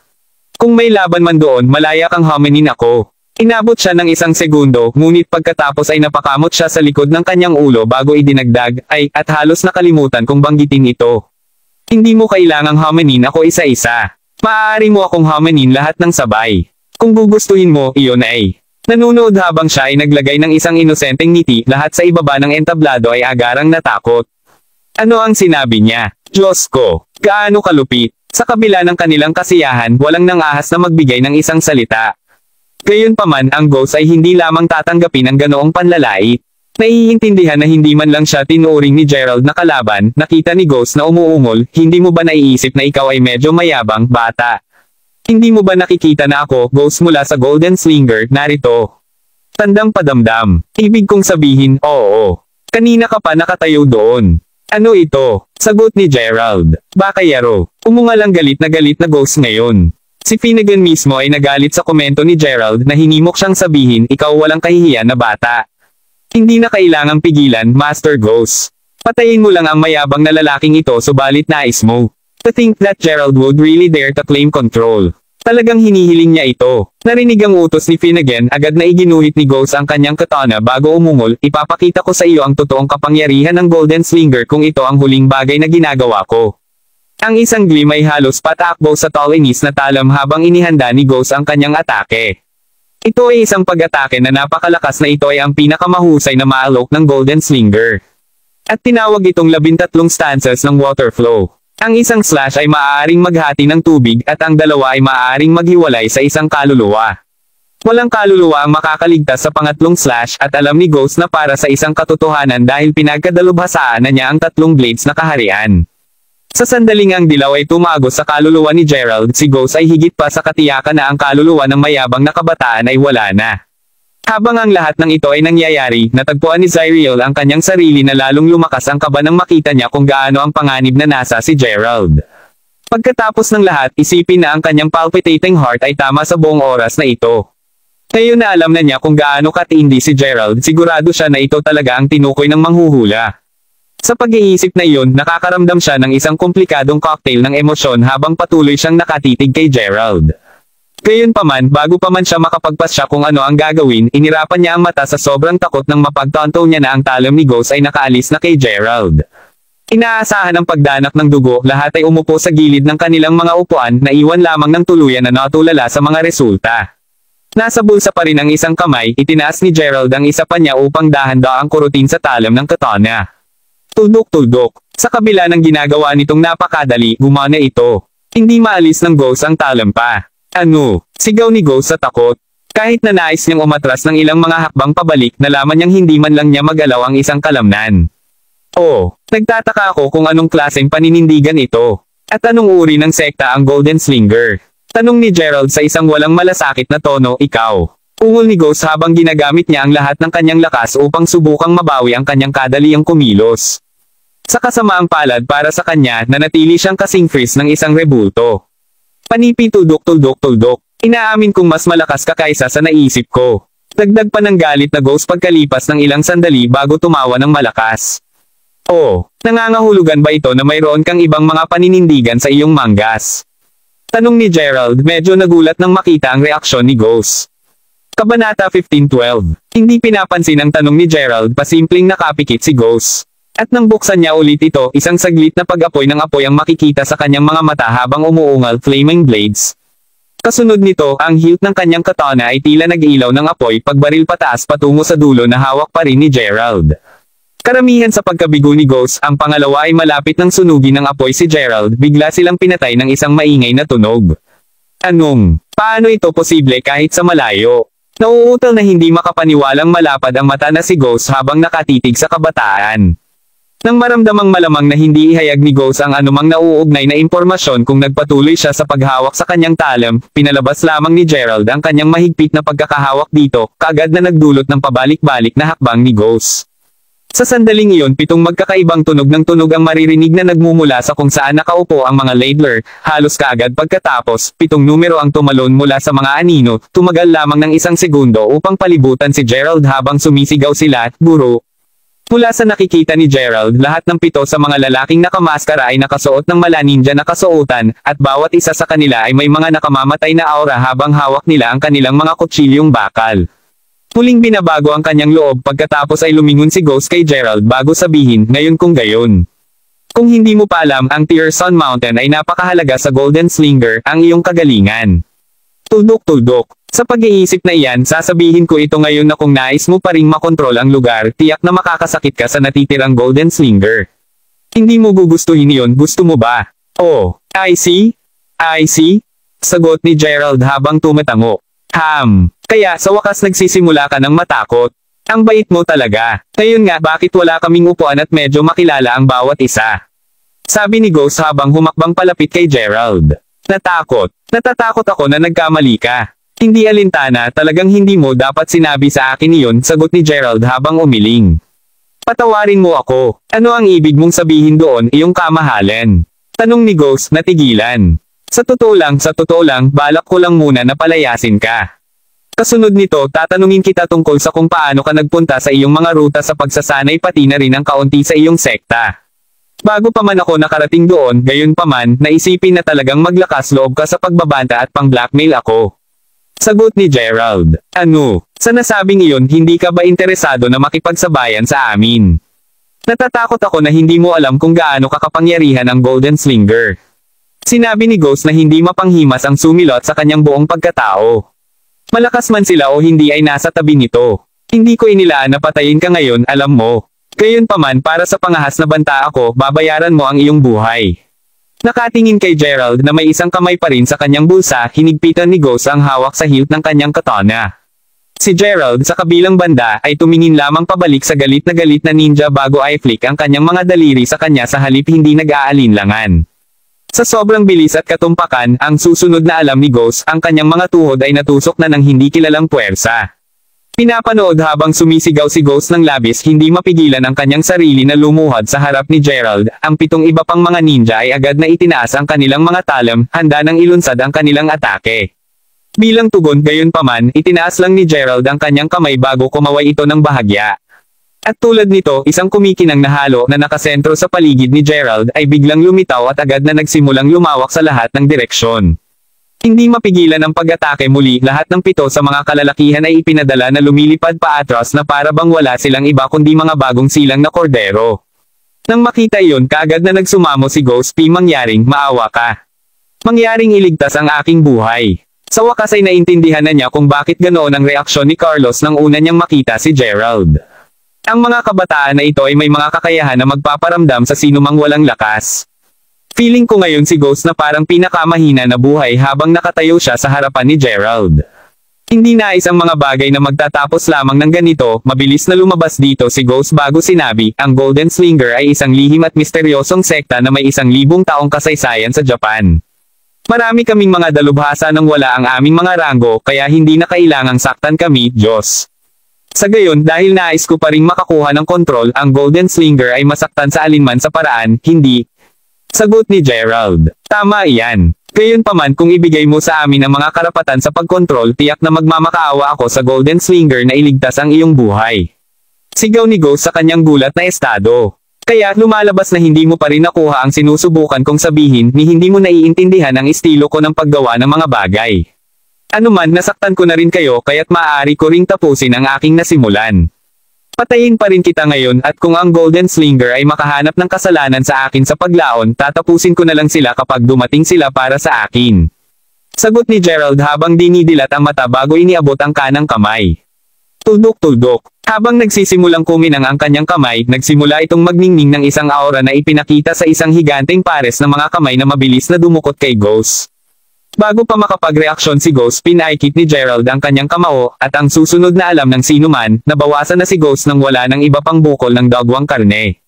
Kung may laban man doon, malaya kang hominin ako." Inabot siya ng isang segundo, ngunit pagkatapos ay napakamot siya sa likod ng kanyang ulo bago idinagdag, at halos nakalimutan kong banggitin ito. Hindi mo kailangang hominin ako isa-isa. Maaari mo akong hominin lahat ng sabay. Kung gugustuhin mo, iyon ay. Nanunood habang siya ay naglagay ng isang inosenteng ngiti, lahat sa ibaba ng entablado ay agarang natakot. Ano ang sinabi niya? Diyos ko, gaano kalupit. Sa kabila ng kanilang kasiyahan, walang nangahas na magbigay ng isang salita. Gayunpaman, ang Ghost ay hindi lamang tatanggapin ang ganoong panlalait. Naiintindihan na hindi man lang siya tinuring ni Gerald na kalaban. Nakita ni Ghost na umuungol, "Hindi mo ba naiisip na ikaw ay medyo mayabang, bata? Hindi mo ba nakikita na ako, Ghost mula sa Golden Slinger, narito? Tandang padamdam. Ibig kong sabihin, oo. Kanina ka pa nakatayo doon." "Ano ito?" sagot ni Gerald. "Bakayaro." Umungal ang galit na Ghost ngayon. Si Finnegan mismo ay nagalit sa komento ni Gerald na hinimok siyang sabihin, "Ikaw walang kahihiyan na bata. Hindi na kailangang pigilan, Master Ghost. Patayin mo lang ang mayabang na lalaking ito subalit nais mo." To think that Gerald would really dare to claim control. Talagang hinihiling niya ito. Narinig ang utos ni Finnegan, agad na iginuhit ni Ghost ang kanyang katana bago umungol, "Ipapakita ko sa iyo ang totoong kapangyarihan ng Golden Slinger kung ito ang huling bagay na ginagawa ko." Ang isang gleam ay halos patakbo sa tall inis na talam habang inihanda ni Ghost ang kanyang atake. Ito ay isang pag-atake na napakalakas na ito ay ang pinakamahusay na maalok ng Golden Slinger. At tinawag itong 13 stanzas ng water flow. Ang isang slash ay maaaring maghati ng tubig at ang dalawa ay maaaring maghiwalay sa isang kaluluwa. Walang kaluluwa ang makakaligtas sa pangatlong slash at alam ni Ghost na para sa isang katotohanan dahil pinagkadalubhasaan na niya ang 3 blades na kaharian. Sa sandaling ang dilaw ay tumagos sa kaluluwa ni Gerald, si Ghost ay higit pa sa katiyakan na ang kaluluwa ng mayabang na kabataan ay wala na. Habang ang lahat ng ito ay nangyayari, natagpuan ni Zyriel ang kanyang sarili na lalong lumakas ang kaba nang makita niya kung gaano ang panganib na nasa si Gerald. Pagkatapos ng lahat, isipin na ang kanyang palpitating heart ay tama sa buong oras na ito. Ngayon na alam na niya kung gaano katindi si Gerald, sigurado siya na ito talaga ang tinukoy ng manghuhula. Sa pag-iisip na iyon, nakakaramdam siya ng isang komplikadong cocktail ng emosyon habang patuloy siyang nakatitig kay Gerald. Gayunpaman, bago pa man siya makapagpasya kung ano ang gagawin, inirapan niya ang mata sa sobrang takot nang mapagtanto niya na ang talam ni Ghost ay nakaalis na kay Gerald. Inaasahan ang pagdanak ng dugo, lahat ay umupo sa gilid ng kanilang mga upuan, na iwan lamang ng tuluyan na natulala sa mga resulta. Nasa bulsa pa rin ang isang kamay, itinaas ni Gerald ang isa pa niya upang dahan-daang kurutin sa talam ng katana. Tuldok-tuldok. Sa kabila ng ginagawa nitong napakadali, gumana ito. Hindi maalis ng Ghost ang talam pa. "Ano?" sigaw ni Ghost sa takot. Kahit na nais niyang umatras ng ilang mga hakbang pabalik, nalaman niyang hindi man lang niya magalaw ang isang kalamnan. "Oh, nagtataka ako kung anong klaseng paninindigan ito. At anong uri ng sekta ang Golden Slinger?" tanong ni Gerald sa isang walang malasakit na tono. "Ikaw." ungol ni Ghost habang ginagamit niya ang lahat ng kanyang lakas upang subukang mabawi ang kanyang kadaliang kumilos. Sa kasamaang palad para sa kanya, nanatili siyang kasing freeze ng isang rebulto. "Panipi tuldok-tuldok-tuldok. Inaamin kong mas malakas ka kaysa sa naisip ko." Dagdag pa ng galit na Ghost pagkalipas ng ilang sandali bago tumawa ng malakas. "Oh, nangangahulugan ba ito na mayroon kang ibang mga paninindigan sa iyong manggas?" tanong ni Gerald, medyo nagulat nang makita ang reaksyon ni Ghost. Kabanata 15:12. Hindi pinapansin ang tanong ni Gerald, pasimpleng nakapikit si Ghost. At nang buksan niya ulit ito, isang saglit na pag-apoy ng apoy ang makikita sa kanyang mga mata habang umuungal flaming blades. Kasunod nito, ang hilt ng kanyang katana ay tila nag-ilaw ng apoy pagbaril pataas patungo sa dulo na hawak pa rin ni Gerald. Karamihan sa pagkabigo ni Ghost, ang pangalawa ay malapit ng sunugin ng apoy si Gerald, bigla silang pinatay ng isang maingay na tunog. Paano ito posible kahit sa malayo? Nauutal na hindi makapaniwalang malapad ang mata na si Ghost habang nakatitig sa kabataan. Nang maramdamang malamang na hindi ihayag ni Ghost ang anumang nauugnay na impormasyon kung nagpatuloy siya sa paghawak sa kanyang talam, pinalabas lamang ni Gerald ang kanyang mahigpit na pagkakahawak dito, kaagad na nagdulot ng pabalik-balik na hakbang ni Ghost. Sa sandaling iyon 7 magkakaibang tunog ng tunog ang maririnig na nagmumula sa kung saan nakaupo ang mga ladler, halos kaagad pagkatapos, 7 numero ang tumalon mula sa mga anino, tumagal lamang ng 1 segundo upang palibutan si Gerald habang sumisigaw sila, "Guro!" Mula sa nakikita ni Gerald, lahat ng 7 sa mga lalaking nakamaskara ay nakasuot ng mala ninja na kasuotan, at bawat isa sa kanila ay may mga nakamamatay na aura habang hawak nila ang kanilang mga kutsilyong bakal. Muling binabago ang kanyang loob pagkatapos ay lumingon si Ghost kay Gerald bago sabihin, "Ngayon kung gayon. Kung hindi mo pa alam, ang Tearson Mountain ay napakahalaga sa Golden Slinger, ang iyong kagalingan." Tuldok-tuldok. Sa pag-iisip na iyan, sasabihin ko ito ngayon na kung nais mo pa ring makontrol ang lugar, tiyak na makakasakit ka sa natitirang Golden Slinger. Hindi mo gugustuhin iyon, gusto mo ba? "Oh, I see. I see," sagot ni Gerald habang tumatango. Kaya sa wakas nagsisimula ka ng matakot. Ang bait mo talaga. Ngayon nga bakit wala kaming upuan at medyo makilala ang bawat isa? Sabi ni Ghost habang humakbang palapit kay Gerald. Natatakot ako na nagkamali ka. Hindi alintana, talagang hindi mo dapat sinabi sa akin iyon, sagot ni Gerald habang umiling. Patawarin mo ako. Ano ang ibig mong sabihin doon, iyong kamahalan? Tanong ni Ghost, natigilan. Sa totoo lang, balak ko lang muna na palayasin ka. Kasunod nito, tatanungin kita tungkol sa kung paano ka nagpunta sa iyong mga ruta sa pagsasanay pati na rin ang kaunti sa iyong sekta. Bago pa man ako nakarating doon, gayon pa man, naisipin na talagang maglakas loob ka sa pagbabanta at pang-blackmail ako. Sagot ni Gerald. Ano? Sa nasabing iyon, hindi ka ba interesado na makipagsabayan sa amin? Natatakot ako na hindi mo alam kung gaano kakapangyarihan ang Golden Slinger. Sinabi ni Ghost na hindi mapanghimas ang sumilot sa kanyang buong pagkatao. Malakas man sila o hindi ay nasa tabi nito. Hindi ko inilaan na patayin ka ngayon, alam mo. Gayon pa man, para sa pangahas na banta ako, babayaran mo ang iyong buhay. Nakatingin kay Gerald na may isang kamay pa rin sa kanyang bulsa, hinigpitan ni Ghost ang hawak sa hilt ng kanyang katana. Si Gerald sa kabilang banda ay tumingin lamang pabalik sa galit na ninja bago ay flick ang kanyang mga daliri sa kanya sa halip hindi nag-aalinlangan. Sa sobrang bilis at katumpakan, ang susunod na alam ni Ghost, ang kanyang mga tuhod ay natusok na ng hindi kilalang puwersa. Pinapanood habang sumisigaw si Ghost ng labis, hindi mapigilan ang kanyang sarili na lumuhod sa harap ni Gerald. Ang 7 iba pang mga ninja ay agad na itinaas ang kanilang mga talam, handa nang ilunsad ang kanilang atake. Bilang tugon gayon pa man, itinaas lang ni Gerald ang kanyang kamay bago kumaway ito ng bahagya. At tulad nito, isang kumikinang na halo na nakasentro sa paligid ni Gerald ay biglang lumitaw at agad na nagsimulang lumawak sa lahat ng direksyon. Hindi mapigilan ang pag-atake muli, lahat ng 7 sa mga kalalakihan ay ipinadala na lumilipad paatras na para bang wala silang iba kundi mga bagong silang na kordero. Nang makita iyon, kaagad na nagsumamo si Ghost, mangyaring, maawa ka. Mangyaring iligtas ang aking buhay. Sa wakas ay naintindihan na niya kung bakit ganoon ang reaksyon ni Carlos nang una niyang makita si Gerald. Ang mga kabataan na ito ay may mga kakayahan na magpaparamdam sa sinumang walang lakas. Feeling ko ngayon si Ghost na parang pinakamahina na buhay habang nakatayo siya sa harapan ni Gerald. Hindi nais ang mga bagay na magtatapos lamang ng ganito, mabilis na lumabas dito si Ghost bago sinabi, ang Golden Slinger ay isang lihim at misteryosong sekta na may 1,000 taong kasaysayan sa Japan. Marami kaming mga dalubhasa nang wala ang aming mga ranggo, kaya hindi na kailangang saktan kami, Diyos. Sa gayon, dahil nais ko pa ring makakuha ng kontrol, ang Golden Slinger ay masaktan sa alinman sa paraan, hindi. Sagot ni Gerald. Tama iyan. Gayon pa man kung ibigay mo sa amin ang mga karapatan sa pagkontrol, tiyak na magmamakaawa ako sa Golden Slinger na iligtas ang iyong buhay. Sigaw ni Ghost sa kanyang gulat na estado. Kaya lumalabas na hindi mo pa rin nakuha ang sinusubukan kong sabihin, ni hindi mo naiintindihan ang estilo ko ng paggawa ng mga bagay. Ano man, nasaktan ko na rin kayo, kaya't maaari ko ring tapusin ang aking nasimulan. Patayin pa rin kita ngayon, at kung ang Golden Slinger ay makahanap ng kasalanan sa akin sa paglaon, tatapusin ko na lang sila kapag dumating sila para sa akin. Sagot ni Gerald habang dinidilat ang mata bago iniabot ang kanang kamay. Tuldok-tuldok. Habang nagsisimulang kuminang ang kanyang kamay, nagsimula itong magningning ng isang aura na ipinakita sa isang higanteng pares ng mga kamay na mabilis na dumukot kay Ghost. Bago pa makapagreaksyon si Ghost, pinaikit ni Gerald ang kanyang kamao, at ang susunod na alam ng sinuman, nabawasan na si Ghost nang wala ng iba pang bukol ng dagwang karne.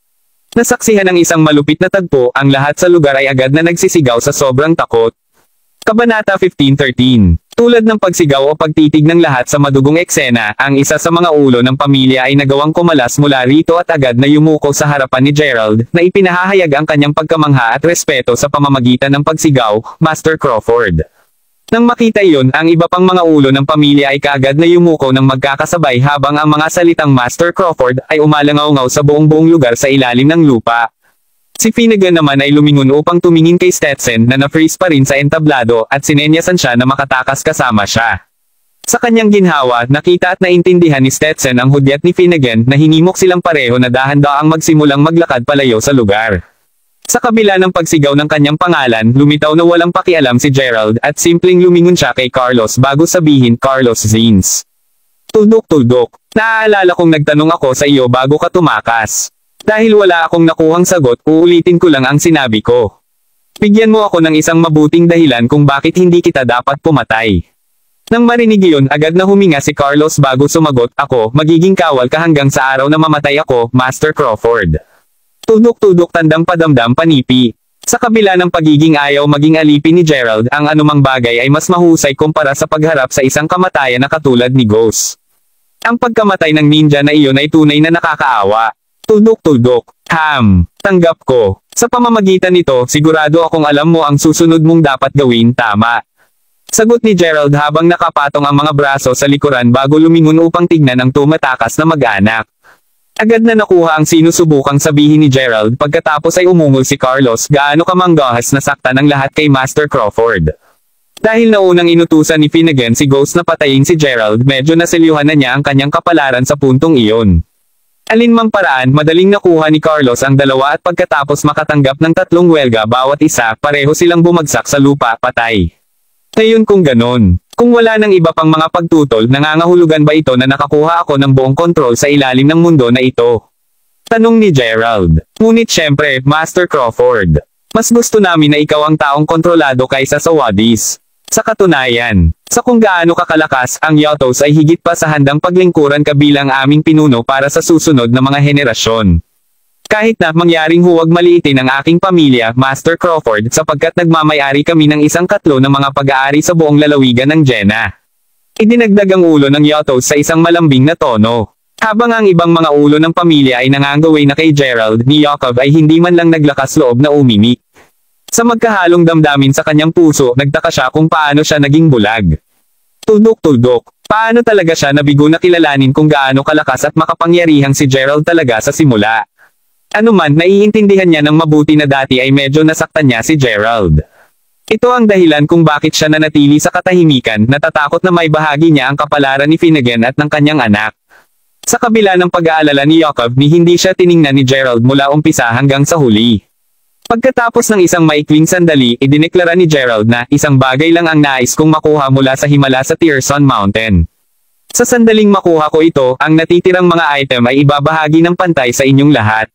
Nasaksihan ng isang malupit na tagpo, ang lahat sa lugar ay agad na nagsisigaw sa sobrang takot. Kabanata 15:13. Tulad ng pagsigaw o pagtitig ng lahat sa madugong eksena, ang isa sa mga ulo ng pamilya ay nagawang kumalas mula rito at agad na yumuko sa harapan ni Gerald, na ipinahahayag ang kanyang pagkamangha at respeto sa pamamagitan ng pagsigaw, Master Crawford. Nang makita iyon, ang iba pang mga ulo ng pamilya ay kaagad na yumuko ng magkakasabay habang ang mga salitang Master Crawford ay umalangaw-ngaw sa buong lugar sa ilalim ng lupa. Si Finnegan naman ay lumingon upang tumingin kay Stetson na na-freeze pa rin sa entablado at sinenyasan siya na makatakas kasama siya. Sa kanyang ginhawa, nakita at naintindihan ni Stetson ang hudyat ni Finnegan na hinimok silang pareho na dahan-daang magsimulang maglakad palayo sa lugar. Sa kabila ng pagsigaw ng kanyang pangalan, lumitaw na walang pakialam si Gerald at simpleng lumingon siya kay Carlos bago sabihin, Carlos Zines. Tuldok-tuldok. Naaalala kong nagtanong ako sa iyo bago ka tumakas. Dahil wala akong nakuhang sagot, uulitin ko lang ang sinabi ko. Bigyan mo ako ng isang mabuting dahilan kung bakit hindi kita dapat pumatay. Nang marinig iyon, agad na huminga si Carlos bago sumagot, ako, magiging kawal ka hanggang sa araw na mamatay ako, Master Crawford. Tudok-tudok tandang padamdam panipi. Sa kabila ng pagiging ayaw maging alipin ni Gerald, ang anumang bagay ay mas mahusay kumpara sa pagharap sa isang kamatayan na katulad ni Ghost. Ang pagkamatay ng ninja na iyon ay tunay na nakakaawa. Tuldok-tuldok. Tanggap ko. Sa pamamagitan nito, sigurado akong alam mo ang susunod mong dapat gawin, tama. Sagot ni Gerald habang nakapatong ang mga braso sa likuran bago lumingon upang tignan ang tumatakas na mag-anak. Agad na nakuha ang sinusubukang sabihin ni Gerald pagkatapos ay umungol si Carlos, gaano kamanggahas na sakta ng lahat kay Master Crawford. Dahil naunang inutusan ni Finnegan si Ghost na patayin si Gerald, medyo naselyuhan na niya ang kanyang kapalaran sa puntong iyon. Alinmang paraan, madaling nakuha ni Carlos ang dalawa at pagkatapos makatanggap ng 3 welga bawat isa, pareho silang bumagsak sa lupa, patay. Ngayon kung ganon, kung wala ng iba pang mga pagtutol, nangangahulugan ba ito na nakakuha ako ng buong kontrol sa ilalim ng mundo na ito? Tanong ni Gerald. Ngunit syempre, Master Crawford, mas gusto namin na ikaw ang taong kontrolado kaysa sa Wadis. Sa katunayan, sa kung gaano kakalakas, ang Yatos ay higit pa sa handang paglingkuran kabilang aming pinuno para sa susunod na mga henerasyon. Kahit na mangyaring huwag maliitin ang aking pamilya, Master Crawford, sapagkat nagmamayari kami ng 1/4 ng mga pag-aari sa buong lalawigan ng Jenna. Idinagdag ang ulo ng Yatos sa isang malambing na tono. Habang ang ibang mga ulo ng pamilya ay nangangaway na kay Gerald, ni Yakov ay hindi man lang naglakas loob na umimik. Sa magkahalong damdamin sa kanyang puso, nagtaka siya kung paano siya naging bulag. Tuldok-tuldok. Paano talaga siya nabigo na kilalanin kung gaano kalakas at makapangyarihang si Gerald talaga sa simula. Ano man, naiintindihan niya ng mabuti na dati ay medyo nasaktan niya si Gerald. Ito ang dahilan kung bakit siya nanatili sa katahimikan, natatakot na may bahagi niya ang kapalaran ni Finnegan at ng kanyang anak. Sa kabila ng pag-aalala ni Yakov, ni hindi siya tiningnan ni Gerald mula umpisa hanggang sa huli. Pagkatapos ng isang maikling sandali, idineklara ni Gerald na isang bagay lang ang nais kong makuha mula sa himala sa Tierson Mountain. Sa sandaling makuha ko ito, ang natitirang mga item ay ibabahagi ng pantay sa inyong lahat.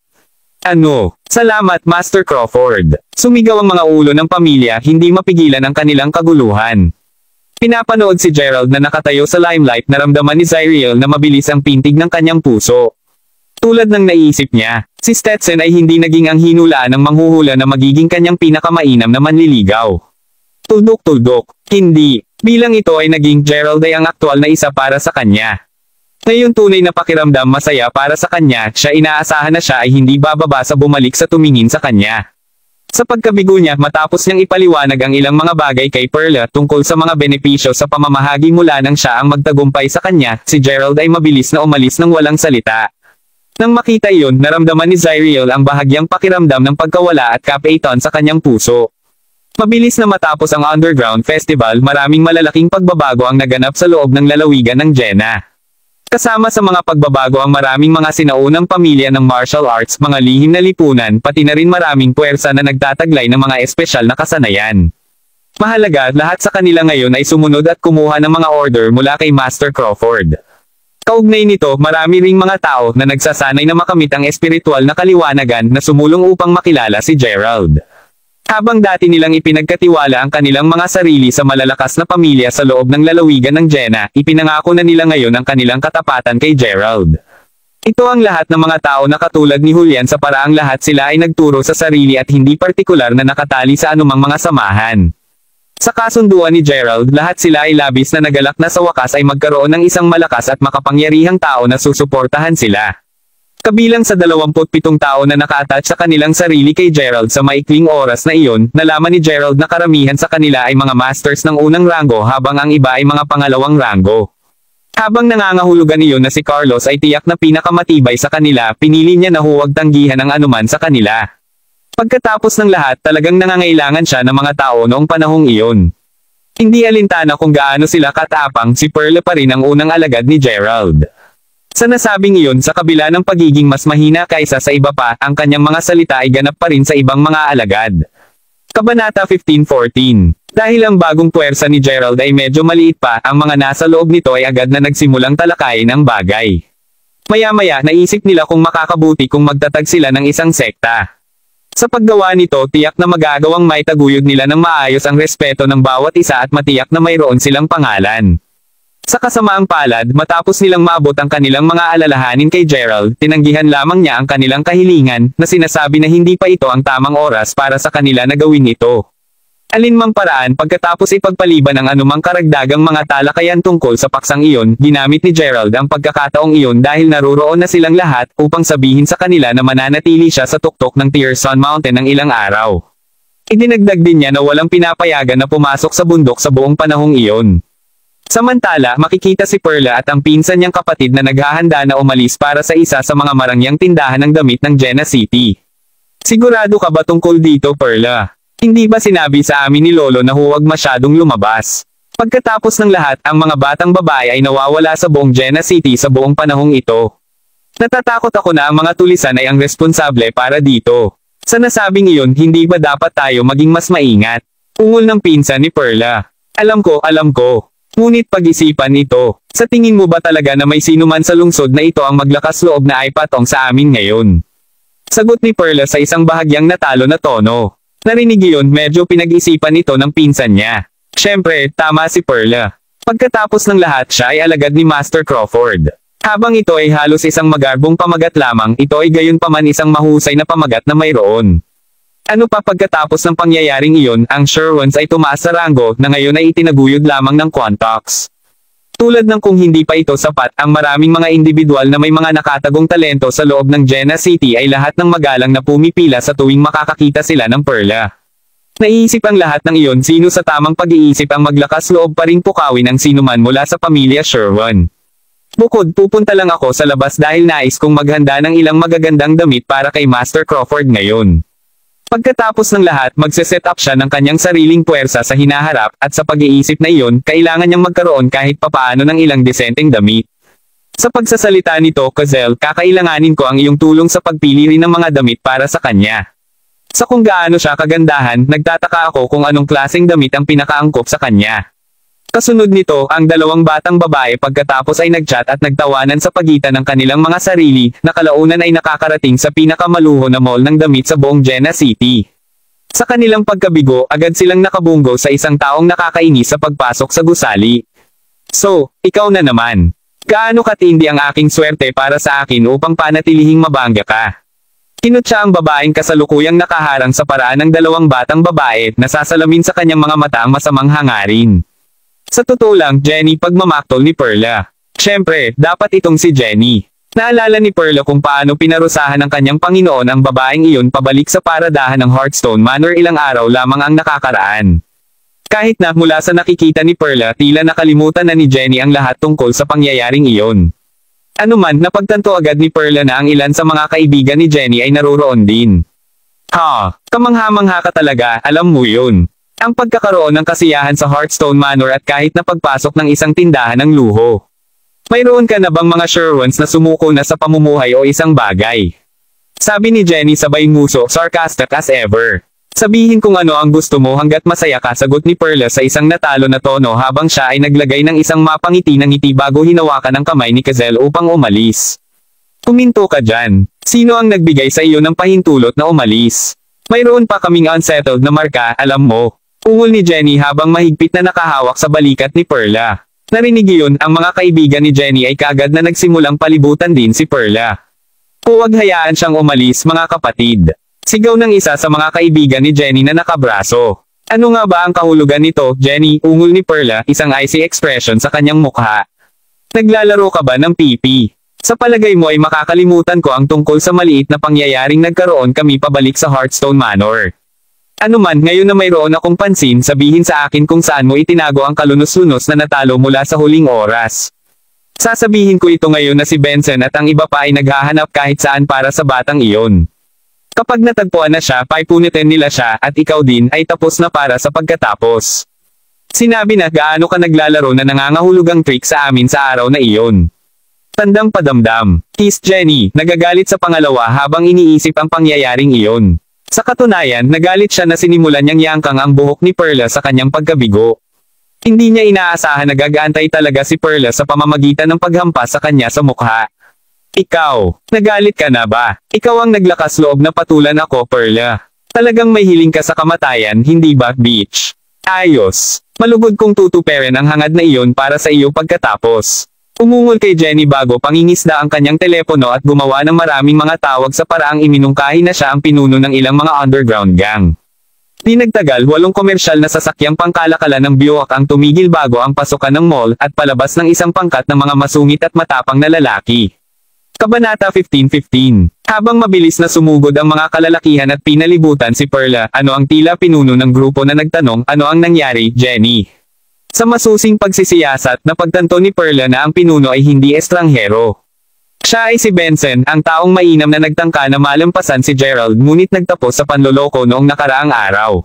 Ano? Salamat, Master Crawford. Sumigaw ang mga ulo ng pamilya, hindi mapigilan ang kanilang kaguluhan. Pinapanood si Gerald na nakatayo sa limelight, naramdaman ni Zyriel na mabilis ang pintig ng kanyang puso. Tulad ng naisip niya, si Stetson ay hindi naging ang hinulaan ng manghuhula na magiging kanyang pinakamainam na manliligaw. Tuldok-tuldok. Hindi. Bilang ito ay naging, Gerald ay ang aktwal na isa para sa kanya. Ngayon tunay na pakiramdam masaya para sa kanya, siya inaasahan na siya ay hindi bababa sa bumalik sa tumingin sa kanya. Sa pagkabigo niya, matapos niyang ipaliwanag ang ilang mga bagay kay Perla tungkol sa mga benepisyo sa pamamahagi mula nang siya ang magtagumpay sa kanya, si Gerald ay mabilis na umalis ng walang salita. Nang makita iyon, naramdaman ni Zyriel ang bahagyang pakiramdam ng pagkawala at kapaitan sa kanyang puso. Mabilis na matapos ang Underground Festival, maraming malalaking pagbabago ang naganap sa loob ng lalawigan ng Jenna. Kasama sa mga pagbabago ang maraming mga sinaunang pamilya ng martial arts, mga lihim na lipunan, pati na rin maraming puwersa na nagtataglay ng mga espesyal na kasanayan. Mahalaga, lahat sa kanila ngayon ay sumunod at kumuha ng mga order mula kay Master Crawford. Kaugnay nito, marami ring mga tao na nagsasanay na makamit ang espiritual na kaliwanagan na sumulong upang makilala si Gerald. Habang dati nilang ipinagkatiwala ang kanilang mga sarili sa malalakas na pamilya sa loob ng lalawigan ng Jenna, ipinangako na nila ngayon ang kanilang katapatan kay Gerald. Ito ang lahat ng mga tao na katulad ni Julian sa paraang lahat sila ay nagturo sa sarili at hindi partikular na nakatali sa anumang mga samahan. Sa kasunduan ni Gerald, lahat sila ay labis na nagalak na sa wakas ay magkaroon ng isang malakas at makapangyarihang tao na susuportahan sila. Kabilang sa 27 tao na naka-attach sa kanilang sarili kay Gerald sa maikling oras na iyon, nalaman ni Gerald na karamihan sa kanila ay mga masters ng unang ranggo habang ang iba ay mga pangalawang ranggo. Habang nangangahulugan iyon na si Carlos ay tiyak na pinakamatibay sa kanila, pinili niya na huwag tanggihan ang anuman sa kanila. Pagkatapos ng lahat, talagang nangangailangan siya ng mga tao noong panahong iyon. Hindi alintana kung gaano sila katapang, si Perla pa rin ang unang alagad ni Gerald. Sa nasabing iyon, sa kabila ng pagiging mas mahina kaysa sa iba pa, ang kanyang mga salita ay ganap pa rin sa ibang mga alagad. Kabanata 15:14. Dahil ang bagong puwersa ni Gerald ay medyo maliit pa, ang mga nasa loob nito ay agad na nagsimulang talakayin ang bagay. Maya-maya, naisip nila kung makakabuti kung magtatag sila ng isang sekta. Sa paggawa nito, tiyak na magagawang maitaguyod nila ng maayos ang respeto ng bawat isa at matiyak na mayroon silang pangalan. Sa kasamaang palad, matapos nilang maabot ang kanilang mga alalahanin kay Gerald, tinanggihan lamang niya ang kanilang kahilingan, na sinasabi na hindi pa ito ang tamang oras para sa kanila na gawin ito. Alinmang paraan, pagkatapos ipagpaliban ang anumang karagdagang mga talakayan tungkol sa paksang iyon, ginamit ni Gerald ang pagkakataong iyon dahil naruroon na silang lahat, upang sabihin sa kanila na mananatili siya sa tuktok ng Tearson Mountain ng ilang araw. Idinagdag din niya na walang pinapayagan na pumasok sa bundok sa buong panahong iyon. Samantala, makikita si Perla at ang pinsan niyang kapatid na naghahanda na umalis para sa isa sa mga marangyang tindahan ng damit ng Jena City. Sigurado ka ba tungkol dito, Perla? Hindi ba sinabi sa amin ni Lolo na huwag masyadong lumabas? Pagkatapos ng lahat, ang mga batang babae ay nawawala sa buong Jena City sa buong panahong ito. Natatakot ako na ang mga tulisan ay ang responsable para dito. Sa nasabing iyon, hindi ba dapat tayo maging mas maingat? Ungol ng pinsan ni Perla. Alam ko. Ngunit pag-isipan ito. Sa tingin mo ba talaga na may sinuman sa lungsod na ito ang maglakas loob na ay patong sa amin ngayon? Sagot ni Perla sa isang bahagyang natalo na tono. Narinig iyon, medyo pinag-isipan ito ng pinsan niya. Siyempre, tama si Perla. Pagkatapos ng lahat, siya ay alagad ni Master Crawford. Habang ito ay halos isang magarbong pamagat lamang, ito ay gayon paman isang mahusay na pamagat na mayroon. Ano pa pagkatapos ng pangyayaring iyon, ang Sherwans ay tumaas sa ranggo na ngayon ay itinaguyod lamang ng Quantox. Tulad ng kung hindi pa ito sapat, ang maraming mga individual na may mga nakatagong talento sa loob ng Jena City ay lahat ng magalang na pumipila sa tuwing makakakita sila ng Perla. Naiisip ang lahat ng iyon, sino sa tamang pag-iisip ang maglakas loob pa ring pukawin ang sinuman mula sa pamilya Sherwan. Bukod, pupunta lang ako sa labas dahil nais kong maghanda ng ilang magagandang damit para kay Master Crawford ngayon. Pagkatapos ng lahat, magse-set up siya ng kanyang sariling puwersa sa hinaharap, at sa pag-iisip na iyon, kailangan niyang magkaroon kahit papaano ng ilang desenteng damit. Sa pagsasalita nito, Kazel, kakailanganin ko ang iyong tulong sa pagpili rin ng mga damit para sa kanya. Sa kung gaano siya kagandahan, nagtataka ako kung anong klaseng damit ang pinakaangkop sa kanya. Kasunod nito, ang dalawang batang babae pagkatapos ay nagchat at nagtawanan sa pagitan ng kanilang mga sarili, na kalaunan ay nakakarating sa pinakamaluho na mall ng damit sa buong Jena City. Sa kanilang pagkabigo, agad silang nakabunggo sa isang taong nakakainis sa pagpasok sa gusali. So, ikaw na naman. Gaano katindi ang aking swerte para sa akin upang panatilihing mabangga ka? Kinutya ang babaeng kasalukuyang nakaharang sa paraan ng dalawang batang babae, nasasalamin sa kanyang mga mata ang masamang hangarin. Sa totoo lang, Jenny, pagmamaktol ni Perla. Siyempre, dapat itong si Jenny. Naalala ni Perla kung paano pinarusahan ng kanyang Panginoon ang babaeng iyon pabalik sa paradahan ng Hearthstone Manor ilang araw lamang ang nakakaraan. Kahit na mula sa nakikita ni Perla, tila nakalimutan na ni Jenny ang lahat tungkol sa pangyayaring iyon. Anuman, napagtanto agad ni Perla na ang ilan sa mga kaibigan ni Jenny ay naruroon din. Kamangha-mangha ka talaga, alam mo yun. Ang pagkakaroon ng kasiyahan sa Hearthstone Manor at kahit na pagpasok ng isang tindahan ng luho. Mayroon ka na bang mga Sherwans na sumuko na sa pamumuhay o isang bagay? Sabi ni Jenny sabay nguso, sarcastic as ever. Sabihin kung ano ang gusto mo hanggat masaya ka, sagot ni Perla sa isang natalo na tono habang siya ay naglagay ng isang mapangiti ng ngiti bago hinawakan ang kamay ni Kazel upang umalis. Kuminto ka dyan. Sino ang nagbigay sa iyo ng pahintulot na umalis? Mayroon pa kaming unsettled na marka, alam mo. Ungol ni Jenny habang mahigpit na nakahawak sa balikat ni Perla. Narinig iyon, ang mga kaibigan ni Jenny ay kaagad na nagsimulang palibutan din si Perla. Huwag hayaan siyang umalis, mga kapatid. Sigaw ng isa sa mga kaibigan ni Jenny na nakabraso. Ano nga ba ang kahulugan nito, Jenny? Ungol ni Perla, isang icy expression sa kanyang mukha. Naglalaro ka ba ng pipi? Sa palagay mo ay makakalimutan ko ang tungkol sa maliit na pangyayaring nagkaroon kami pabalik sa Hearthstone Manor. Ano man, ngayon na mayroon akong pansin, sabihin sa akin kung saan mo itinago ang kalunos-lunos na natalo mula sa huling oras. Sasabihin ko ito ngayon na si Benson at ang iba pa ay naghahanap kahit saan para sa batang iyon. Kapag natagpuan na siya, paipunitin nila siya, at ikaw din, ay tapos na para sa pagkatapos. Sinabi na gaano ka naglalaro na nangangahulugang trick sa amin sa araw na iyon. Tandang padamdam. Kiss Jenny, nagagalit sa pangalawa habang iniisip ang pangyayaring iyon. Sa katunayan, nagalit siya na sinimulan niyang yangkang ang buhok ni Perla sa kanyang pagkabigo. Hindi niya inaasahan na gagaantay talaga si Perla sa pamamagitan ng paghampas sa kanya sa mukha. Ikaw, nagalit ka na ba? Ikaw ang naglakas loob na patulan ako, Perla. Talagang may hiling ka sa kamatayan, hindi ba, bitch? Ayos. Malugod kong tutuperin ang hangad na iyon para sa iyo pagkatapos. Umungol kay Jenny bago pangingisda ang kanyang telepono at gumawa ng maraming mga tawag sa paraang iminungkahi na siya ang pinuno ng ilang mga underground gang. Di nagtagal, 8 komersyal na sasakyang pangkalakalan ng Buick ang tumigil bago ang pasukan ng mall at palabas ng isang pangkat ng mga masungit at matapang na lalaki. Kabanata 15:15. Habang mabilis na sumugod ang mga kalalakihan at pinalibutan si Perla, ano ang tila pinuno ng grupo na nagtanong, ano ang nangyari, Jenny? Sa masusing pagsisiyasat, napagtanto ni Perla na ang pinuno ay hindi estranghero. Siya ay si Benson, ang taong mainam na nagtangka na malampasan si Gerald ngunit nagtapos sa panloloko noong nakaraang araw.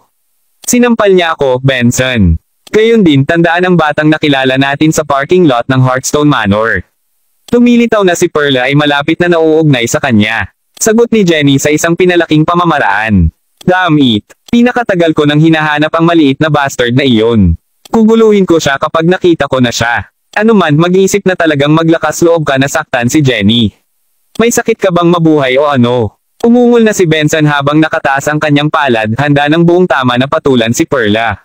Sinampal niya ako, Benson. Gayon din, tandaan ang batang nakilala natin sa parking lot ng Hearthstone Manor. Lumilitaw na si Perla ay malapit na nauugnay sa kanya. Sagot ni Jenny sa isang pinalaking pamamaraan. Damn it! Pinakatagal ko nang hinahanap ang maliit na bastard na iyon. Guguluhin ko siya kapag nakita ko na siya. Ano man, mag-isip na talagang maglakas loob ka na saktan si Jenny. May sakit ka bang mabuhay o ano? Umungol na si Benson habang nakataas ang kanyang palad, handa ng buong tama na patulan si Perla.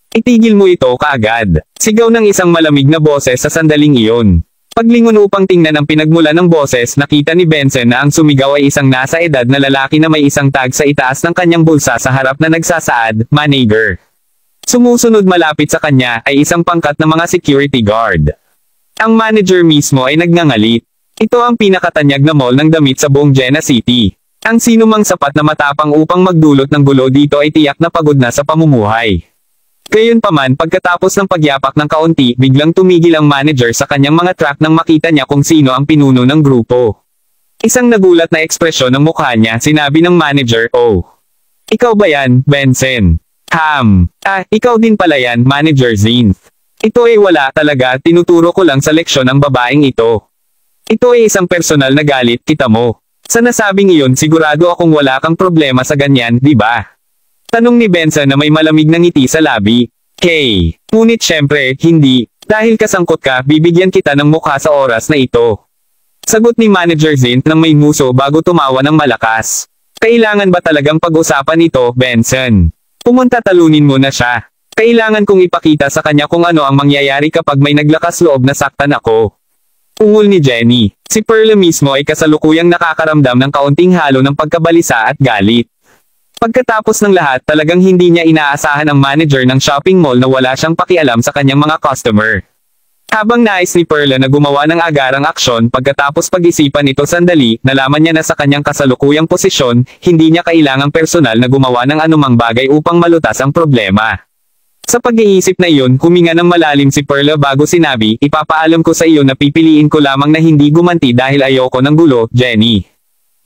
Itigil mo ito kaagad. Sigaw ng isang malamig na boses sa sandaling iyon. Paglingon upang tingnan ang pinagmula ng boses, nakita ni Benson na ang sumigaw ay isang nasa edad na lalaki na may isang tag sa itaas ng kanyang bulsa sa harap na nagsasaad, "Manager." Sumusunod malapit sa kanya ay isang pangkat na mga security guard. Ang manager mismo ay nagngangalit. Ito ang pinakatanyag na mall ng damit sa buong Jena City. Ang sinumang sapat na matapang upang magdulot ng gulo dito ay tiyak na pagod na sa pamumuhay. Gayunpaman, pagkatapos ng pagyapak ng kaunti, biglang tumigil ang manager sa kanyang mga track nang makita niya kung sino ang pinuno ng grupo. Isang nagulat na ekspresyon ng mukha niya, sinabi ng manager, "Oh. Ikaw ba yan, Benson?" Ikaw din pala yan, Manager Zinth. Ito ay wala talaga, tinuturo ko lang sa leksyon ang babaeng ito. Ito ay isang personal na galit, kita mo. Sa nasabing iyon, sigurado akong wala kang problema sa ganyan, di ba? Tanong ni Benson na may malamig na ngiti sa labi. Hey, ngunit syempre, hindi. Dahil kasangkot ka, bibigyan kita ng mukha sa oras na ito. Sagot ni Manager Zinth nang may muso bago tumawa ng malakas. Kailangan ba talagang pag-usapan ito, Benson? Pumunta talunin mo na siya. Kailangan kong ipakita sa kanya kung ano ang mangyayari kapag may naglakas loob na saktan ako. Ungol ni Jenny. Si Perla mismo ay kasalukuyang nakakaramdam ng kaunting halo ng pagkabalisa at galit. Pagkatapos ng lahat, talagang hindi niya inaasahan ang manager ng shopping mall na wala siyang pakialam sa kanyang mga customer. Habang nais ni Perla na gumawa ng agarang aksyon, pagkatapos pag-isipan ito sandali, nalaman niya na sa kanyang kasalukuyang posisyon, hindi niya kailangang personal na gumawa ng anumang bagay upang malutas ang problema. Sa pag-iisip na iyon, huminga ng malalim si Perla bago sinabi, "Ipapaalam ko sa iyo na pipiliin ko lamang na hindi gumanti dahil ayoko ng gulo, Jenny.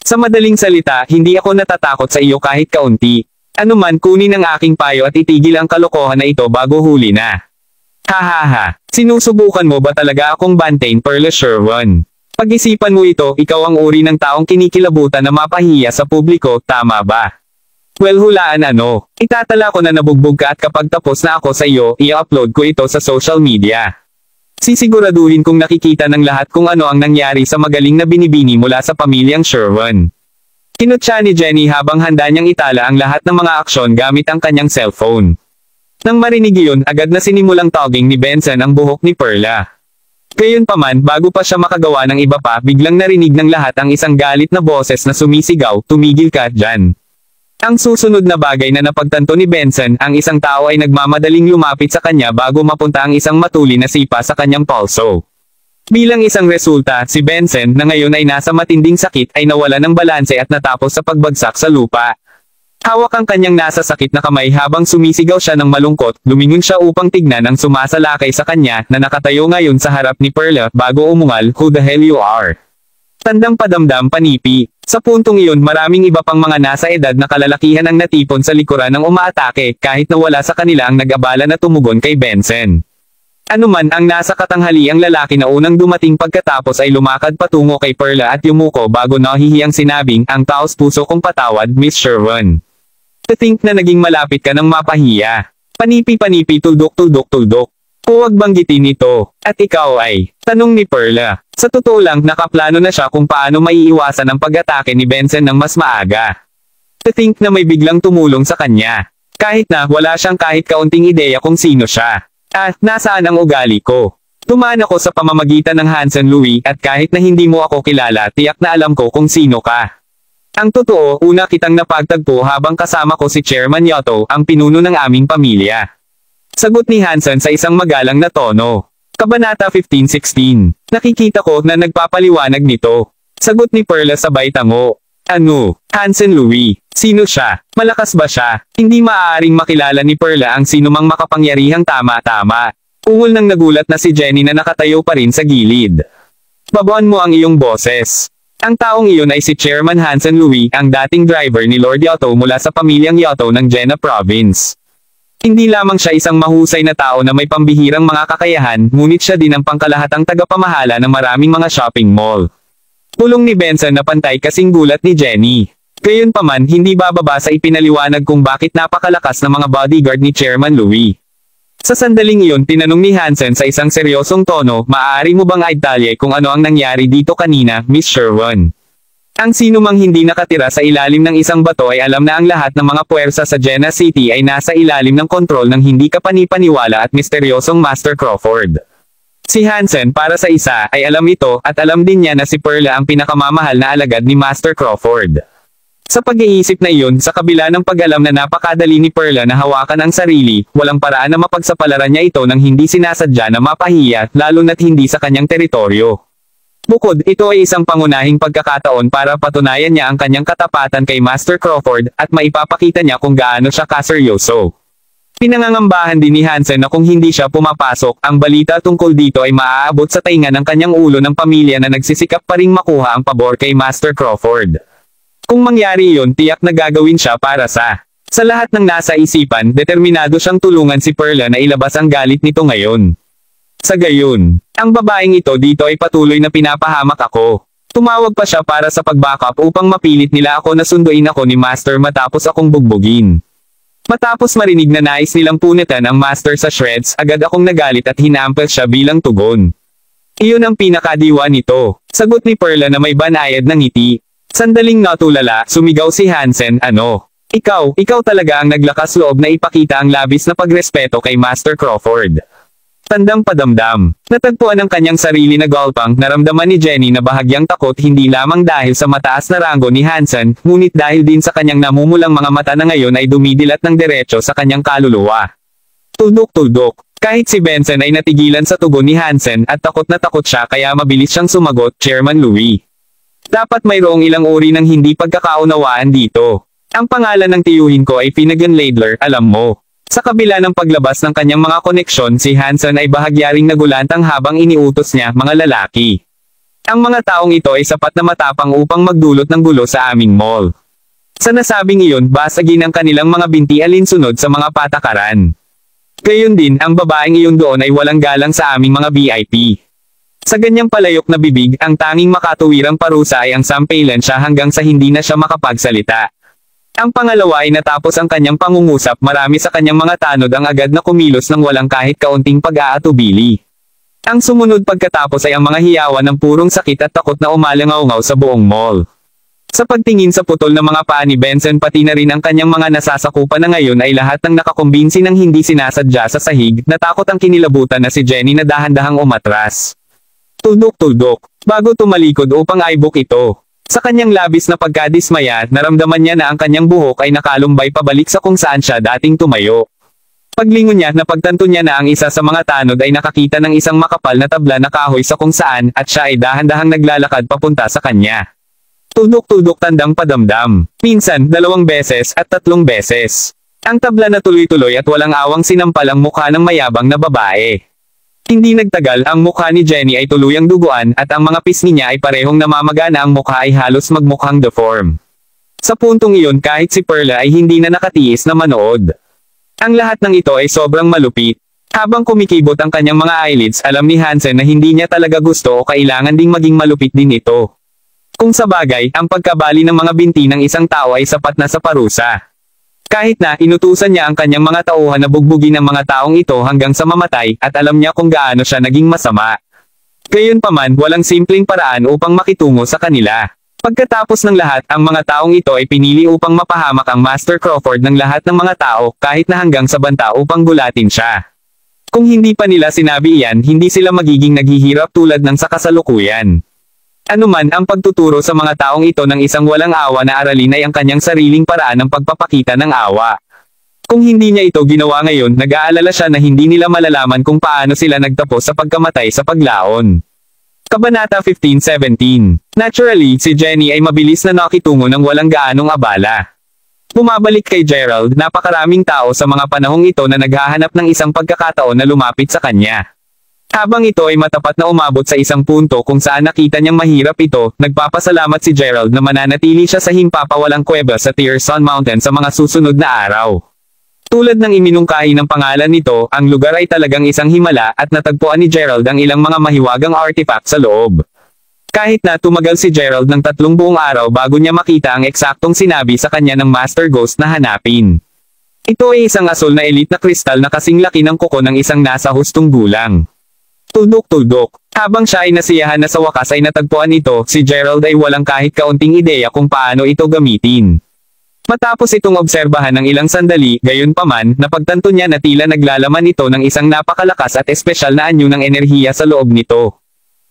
Sa madaling salita, hindi ako natatakot sa iyo kahit kaunti. Ano man, kunin ang aking payo at itigil ang kalokohan na ito bago huli na." Hahaha. Sinusubukan mo ba talaga akong bantayin, Perla Sherwin? Pag-isipan mo ito, ikaw ang uri ng taong kinikilabutan na mapahiya sa publiko, tama ba? Well, hulaan ano. Itatala ko na nabugbog ka at kapag tapos na ako sa iyo, i-upload ko ito sa social media. Sisiguraduhin kong nakikita ng lahat kung ano ang nangyari sa magaling na binibini mula sa pamilyang Sherwin. Kinutya ni Jenny habang handa niyang itala ang lahat ng mga aksyon gamit ang kanyang cellphone. Nang marinig iyon, agad na sinimulang tawagin ni Benson ang buhok ni Perla. Gayunpaman, bago pa siya makagawa ng iba pa, biglang narinig ng lahat ang isang galit na boses na sumisigaw, "Tumigil ka dyan." Ang susunod na bagay na napagtanto ni Benson, ang isang tao ay nagmamadaling lumapit sa kanya bago mapunta ang isang matuli na sipa sa kanyang pulso. Bilang isang resulta, si Benson, na ngayon ay nasa matinding sakit, ay nawala ng balanse at natapos sa pagbagsak sa lupa. Hawak ang kanyang nasa sakit na kamay habang sumisigaw siya ng malungkot, lumingon siya upang tignan ang sumasalakay sa kanya, na nakatayo ngayon sa harap ni Perla, bago umungal, "Who the hell you are?" Tandang padamdam panipi. Sa puntong iyon maraming iba pang mga nasa edad na kalalakihan ang natipon sa likuran ng umaatake, kahit na wala sa kanila ang nag-abala na tumugon kay Benson. Anuman ang nasa katanghaliang lalaki na unang dumating pagkatapos ay lumakad patungo kay Perla at yumuko bago nahihiyang sinabing, "Ang taos puso kong patawad, Miss Sherwin. To think na naging malapit ka ng mapahiya." Panipi-panipi, tuldok-tuldok-tuldok. "Huwag banggitin ito. At ikaw ay?" tanong ni Perla. Sa totoo lang, nakaplano na siya kung paano maiiwasan ang pag-atake ni Benson ng mas maaga. To think na may biglang tumulong sa kanya. Kahit na wala siyang kahit kaunting ideya kung sino siya. Nasaan ang ugali ko? Tumaan ako sa pamamagitan ng Hansen Louis, at kahit na hindi mo ako kilala, tiyak na alam ko kung sino ka. Ang totoo, una kitang napagtagpo habang kasama ko si Chairman Yotto, ang pinuno ng aming pamilya. Sagot ni Hansen sa isang magalang na tono. Kabanata 15-16. Nakikita ko na nagpapaliwanag nito. Sagot ni Perla sabay tango. Ano? Hansen Louis. Sino siya? Malakas ba siya? Hindi maaaring makilala ni Perla ang sinumang makapangyarihang tama-tama. Ungol nang nagulat na si Jenny na nakatayo pa rin sa gilid. Babuan mo ang iyong boses. Ang taong iyon ay si Chairman Hansen Louis, ang dating driver ni Lord Yotto mula sa pamilyang Yotto ng Jena Province. Hindi lamang siya isang mahusay na tao na may pambihirang mga kakayahan, ngunit siya din ang pangkalahatang tagapamahala ng maraming mga shopping mall. Pulong ni Benson na pantay kasing gulat ni Jenny. Gayunpaman, hindi bababa sa ipinaliwanag kung bakit napakalakas ng mga bodyguard ni Chairman Louis. Sa sandaling iyon, tinanong ni Hansen sa isang seryosong tono, "Maaari mo bang idalye kung ano ang nangyari dito kanina, Miss Sherwin?" Ang sinumang hindi nakatira sa ilalim ng isang bato ay alam na ang lahat ng mga puwersa sa Jena City ay nasa ilalim ng kontrol ng hindi kapanipaniwala at misteryosong Master Crawford. Si Hansen, para sa isa, ay alam ito, at alam din niya na si Perla ang pinakamamahal na alagad ni Master Crawford. Sa pag-iisip na iyon, sa kabila ng pag-alam na napakadali ni Perla na hawakan ang sarili, walang paraan na mapagsapalaran niya ito nang hindi sinasadya na mapahiya, lalo na't hindi sa kanyang teritoryo. Bukod, ito ay isang pangunahing pagkakataon para patunayan niya ang kanyang katapatan kay Master Crawford, at maipapakita niya kung gaano siya kaseryoso. Pinangangambahan din ni Hansen na kung hindi siya pumapasok, ang balita tungkol dito ay maaabot sa tainga ng kanyang ulo ng pamilya na nagsisikap pa ring makuha ang pabor kay Master Crawford. Kung mangyari iyon, tiyak na gagawin siya para sa lahat ng nasa isipan, determinado siyang tulungan si Perla na ilabas ang galit nito ngayon. Sa gayon, ang babaeng ito dito ay patuloy na pinapahamak ako. Tumawag pa siya para sa pag-backup upang mapilit nila ako na sunduin ako ni Master matapos akong bugbugin. Matapos marinig na nais nilang punitan ang Master sa shreds, agad akong nagalit at hinampel siya bilang tugon. Iyon ang pinakadiwa nito. Sagot ni Perla na may banayad ng ngiti. Sandaling natulala, sumigaw si Hansen, "Ano? Ikaw talaga ang naglakas loob na ipakita ang labis na pagrespeto kay Master Crawford." Tandang padamdam. Natagpuan ang kanyang sarili na gulpang, naramdaman ni Jenny na bahagyang takot hindi lamang dahil sa mataas na ranggo ni Hansen, ngunit dahil din sa kanyang namumulang mga mata na ngayon ay dumidilat ng diretso sa kanyang kaluluwa. Tuldok-tuldok. Kahit si Benson ay natigilan sa tugon ni Hansen at takot na takot siya kaya mabilis siyang sumagot, "Chairman Louis. Dapat mayroong ilang uri ng hindi pagkakaunawaan dito. Ang pangalan ng tiyuhin ko ay Finnegan Laidler, alam mo." Sa kabila ng paglabas ng kanyang mga koneksyon, si Hansen ay bahagyaring nagulantang habang iniutos niya, "Mga lalaki. Ang mga taong ito ay sapat na matapang upang magdulot ng gulo sa aming mall." Sa nasabing iyon, basagin ang kanilang mga binti alinsunod sa mga patakaran. Gayon din, ang babaeng iyon doon ay walang galang sa aming mga VIP. Sa ganyang palayok na bibig, ang tanging makatuwirang parusa ay ang sampailan siya hanggang sa hindi na siya makapagsalita. Ang pangalawa ay natapos ang kanyang pangungusap, marami sa kanyang mga tanod ang agad na kumilos ng walang kahit kaunting pag-aatubili. Ang sumunod pagkatapos ay ang mga hiyawan ng purong sakit at takot na umalangaw-ngaw sa buong mall. Sa pagtingin sa putol na mga paa ni Benson pati na rin ang kanyang mga nasasakupan na ngayon ay lahat ng nakakumbinsi ng hindi sinasadya sa sahig, natakot ang kinilabutan na si Jenny na dahan-dahang umatras. Tuldok-tuldok. Bago tumalikod upang aibok ito. Sa kanyang labis na pagkadismaya, naramdaman niya na ang kanyang buhok ay nakalumbay pabalik sa kung saan siya dating tumayo. Paglingon niya, napagtanto niya na ang isa sa mga tanod ay nakakita ng isang makapal na tabla na kahoy sa kung saan, at siya ay dahan-dahang naglalakad papunta sa kanya. Tudok-tudok tandang padamdam. Minsan, 2 beses at 3 beses. Ang tabla na tuloy-tuloy at walang awang sinampal ang mukha ng mayabang na babae. Hindi nagtagal, ang mukha ni Jenny ay tuluyang duguan at ang mga pisngi niya ay parehong namamaga na ang mukha ay halos magmukhang deform. Sa puntong iyon, kahit si Perla ay hindi na nakatiis na manood. Ang lahat ng ito ay sobrang malupit. Habang kumikibot ang kanyang mga eyelids, alam ni Hansen na hindi niya talaga gusto o kailangan ding maging malupit din ito. Kung sa bagay, ang pagkabali ng mga binti ng isang tao ay sapat na sa parusa. Kahit na, inutusan niya ang kanyang mga tauhan na bugbugin ang mga taong ito hanggang sa mamatay, at alam niya kung gaano siya naging masama. Gayunpaman, walang simpleng paraan upang makitungo sa kanila. Pagkatapos ng lahat, ang mga taong ito ay pinili upang mapahamak ang Master Crawford ng lahat ng mga tao, kahit na hanggang sa banta upang gulatin siya. Kung hindi pa nila sinabi iyan, hindi sila magiging naghihirap tulad ng sa kasalukuyan. Anuman ang pagtuturo sa mga taong ito ng isang walang awa na aralin ay ang kanyang sariling paraan ng pagpapakita ng awa. Kung hindi niya ito ginawa ngayon, nag-aalala siya na hindi nila malalaman kung paano sila nagtapos sa pagkamatay sa paglaon. Kabanata 15-17. Naturally, si Jenny ay mabilis na nakitungo ng walang gaanong abala. Bumabalik kay Gerald, napakaraming tao sa mga panahong ito na naghahanap ng isang pagkakataon na lumapit sa kanya. Habang ito ay matapat na umabot sa isang punto kung saan nakita niyang mahirap ito, nagpapasalamat si Gerald na mananatili siya sa himpapawalang kuweba sa Tearson Mountain sa mga susunod na araw. Tulad ng iminungkahi ng pangalan nito, ang lugar ay talagang isang himala at natagpuan ni Gerald ang ilang mga mahiwagang artifact sa loob. Kahit na tumagal si Gerald ng 3 buong araw bago niya makita ang eksaktong sinabi sa kanya ng Master Ghost na hanapin. Ito ay isang asul na elite na kristal na kasing laki ng kuko ng isang nasa hustong gulang. Tuldok-tuldok. Habang siya ay nasiyahan na sa wakas ay natagpuan ito, si Gerald ay walang kahit kaunting ideya kung paano ito gamitin. Matapos itong obserbahan ng ilang sandali, gayunpaman, napagtanto niya na tila naglalaman ito ng isang napakalakas at espesyal na anyo ng enerhiya sa loob nito.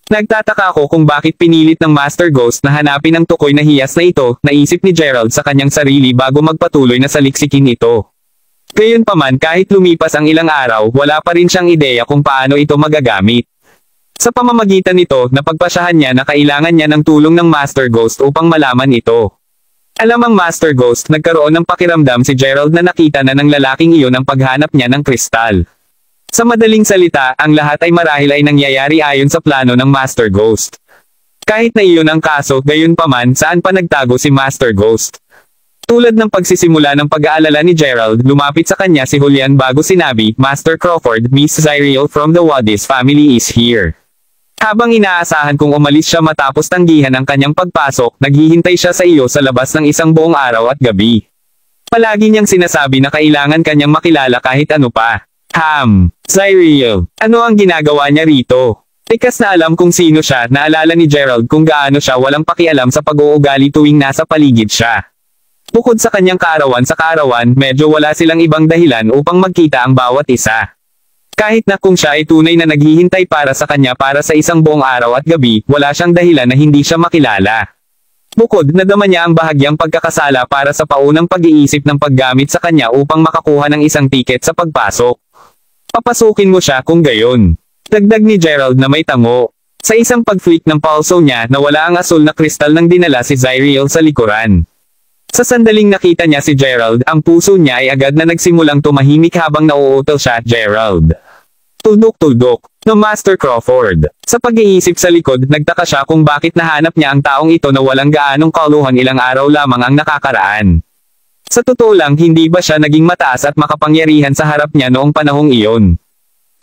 Nagtataka ako kung bakit pinilit ng Master Ghost na hanapin ang tukoy na hiyas na ito, naisip ni Gerald sa kanyang sarili bago magpatuloy na saliksikin ito. Gayunpaman, kahit lumipas ang ilang araw, wala pa rin siyang ideya kung paano ito magagamit. Sa pamamagitan nito, napagpasyahan niya na kailangan niya ng tulong ng Master Ghost upang malaman ito. Alam ang Master Ghost, nagkaroon ng pakiramdam si Gerald na nakita na ng lalaking iyon ang paghanap niya ng kristal. Sa madaling salita, ang lahat ay marahil ay nangyayari ayon sa plano ng Master Ghost. Kahit na iyon ang kaso, gayunpaman, saan pa nagtago si Master Ghost? Tulad ng pagsisimula ng pag-aalala ni Gerald, lumapit sa kanya si Julian bago sinabi, Master Crawford, Miss Zyriel from the Wadis family is here. Habang inaasahan kung umalis siya matapos tanggihan ang kanyang pagpasok, naghihintay siya sa iyo sa labas ng isang buong araw at gabi. Palagi niyang sinasabi na kailangan kanyang makilala kahit ano pa. Zyriel, ano ang ginagawa niya rito? Tikas na alam kung sino siya, naalala ni Gerald kung gaano siya walang pakialam sa pag-uugali tuwing nasa paligid siya. Bukod sa kanyang kaarawan sa kaarawan, medyo wala silang ibang dahilan upang magkita ang bawat isa. Kahit na kung siya ay tunay na naghihintay para sa kanya para sa isang buong araw at gabi, wala siyang dahilan na hindi siya makilala. Bukod, nadama niya ang bahagyang pagkakasala para sa paunang pag-iisip ng paggamit sa kanya upang makakuha ng isang tiket sa pagpasok. Papasukin mo siya kung gayon. Dagdag ni Gerald na may tango. Sa isang pag-flick ng pulso niya, nawala ang asul na kristal ng dinala si Zyriel sa likuran. Sa sandaling nakita niya si Gerald, ang puso niya ay agad na nagsimulang tumahimik habang nauutal siya, Gerald. Tuldok-tuldok, no Master Crawford. Sa pag-iisip sa likod, nagtaka siya kung bakit nahanap niya ang taong ito na walang gaanong kauluhan ilang araw lamang ang nakakaraan. Sa totoo lang, hindi ba siya naging mataas at makapangyarihan sa harap niya noong panahong iyon?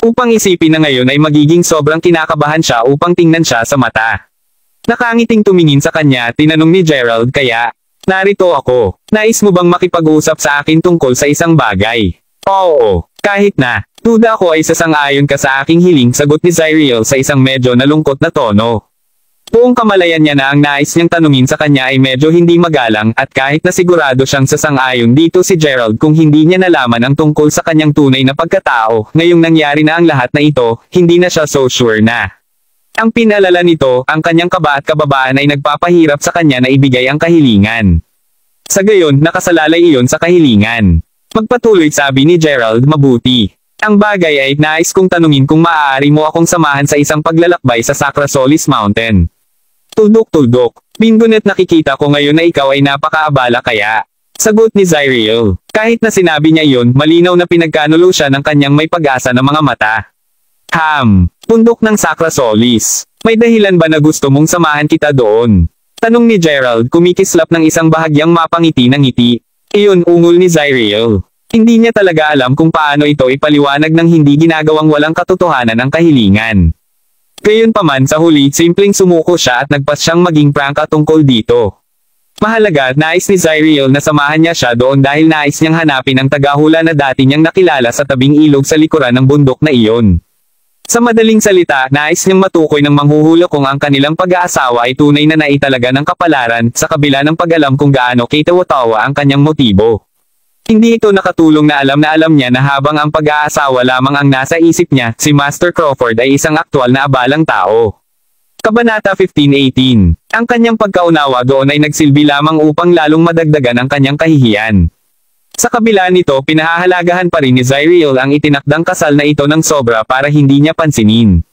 Upang isipin na ngayon ay magiging sobrang kinakabahan siya upang tingnan siya sa mata. Nakangiting tumingin sa kanya, tinanong ni Gerald kaya, narito ako. Nais mo bang makipag-usap sa akin tungkol sa isang bagay? Oo, kahit na. Duda ako ay sasang-ayon ka sa aking hiling, sagot ni Zyriel sa isang medyo nalungkot na tono. Buong kamalayan niya na ang nais niyang tanungin sa kanya ay medyo hindi magalang, at kahit na sigurado siyang sasang-ayon dito si Gerald kung hindi niya nalaman ang tungkol sa kanyang tunay na pagkatao, ngayong nangyari na ang lahat na ito, hindi na siya so sure na. Ang pinalala nito, ang kanyang kaba at kababaan ay nagpapahirap sa kanya na ibigay ang kahilingan. Sa gayon, nakasalalay iyon sa kahilingan. Magpatuloy, sabi ni Gerald, mabuti. Ang bagay ay, nais kong tanungin kung maaari mo akong samahan sa isang paglalakbay sa Sacra Solis Mountain. Tuldok-tuldok. Bingonet, nakikita ko ngayon na ikaw ay napakaabala kaya. Sagot ni Zyriel. Kahit na sinabi niya iyon, malinaw na pinagkanulo siya ng kanyang may pag-asa na mga mata. Pundok ng Sacra Solis. May dahilan ba na gusto mong samahan kita doon? Tanong ni Gerald, kumikislap ng isang bahagyang mapangiti ng ngiti. Iyon, ungol ni Zyriel. Hindi niya talaga alam kung paano ito ipaliwanag ng hindi ginagawang walang katotohanan ang kahilingan. Gayunpaman sa huli, simpleng sumuko siya at nagpas siyang maging prangka tungkol dito. Mahalaga, nais ni Zyriel na samahan niya siya doon dahil nais niyang hanapin ang tagahula na dati niyang nakilala sa tabing ilog sa likuran ng bundok na iyon. Sa madaling salita, nais niyang matukoy ng manghuhula kung ang kanilang pag-aasawa ay tunay na naitalaga ng kapalaran, sa kabila ng pag-alam kung gaano kitawatawa ang kanyang motibo. Hindi ito nakatulong na alam niya na habang ang pag-aasawa lamang ang nasa isip niya, si Master Crawford ay isang aktwal na abalang tao. Kabanata 15:18. Ang kanyang pagkaunawa doon ay nagsilbi lamang upang lalong madagdagan ang kanyang kahihiyan. Sa kabila nito, pinahahalagahan pa rin ni Zyriel ang itinakdang kasal na ito ng sobra para hindi niya pansinin.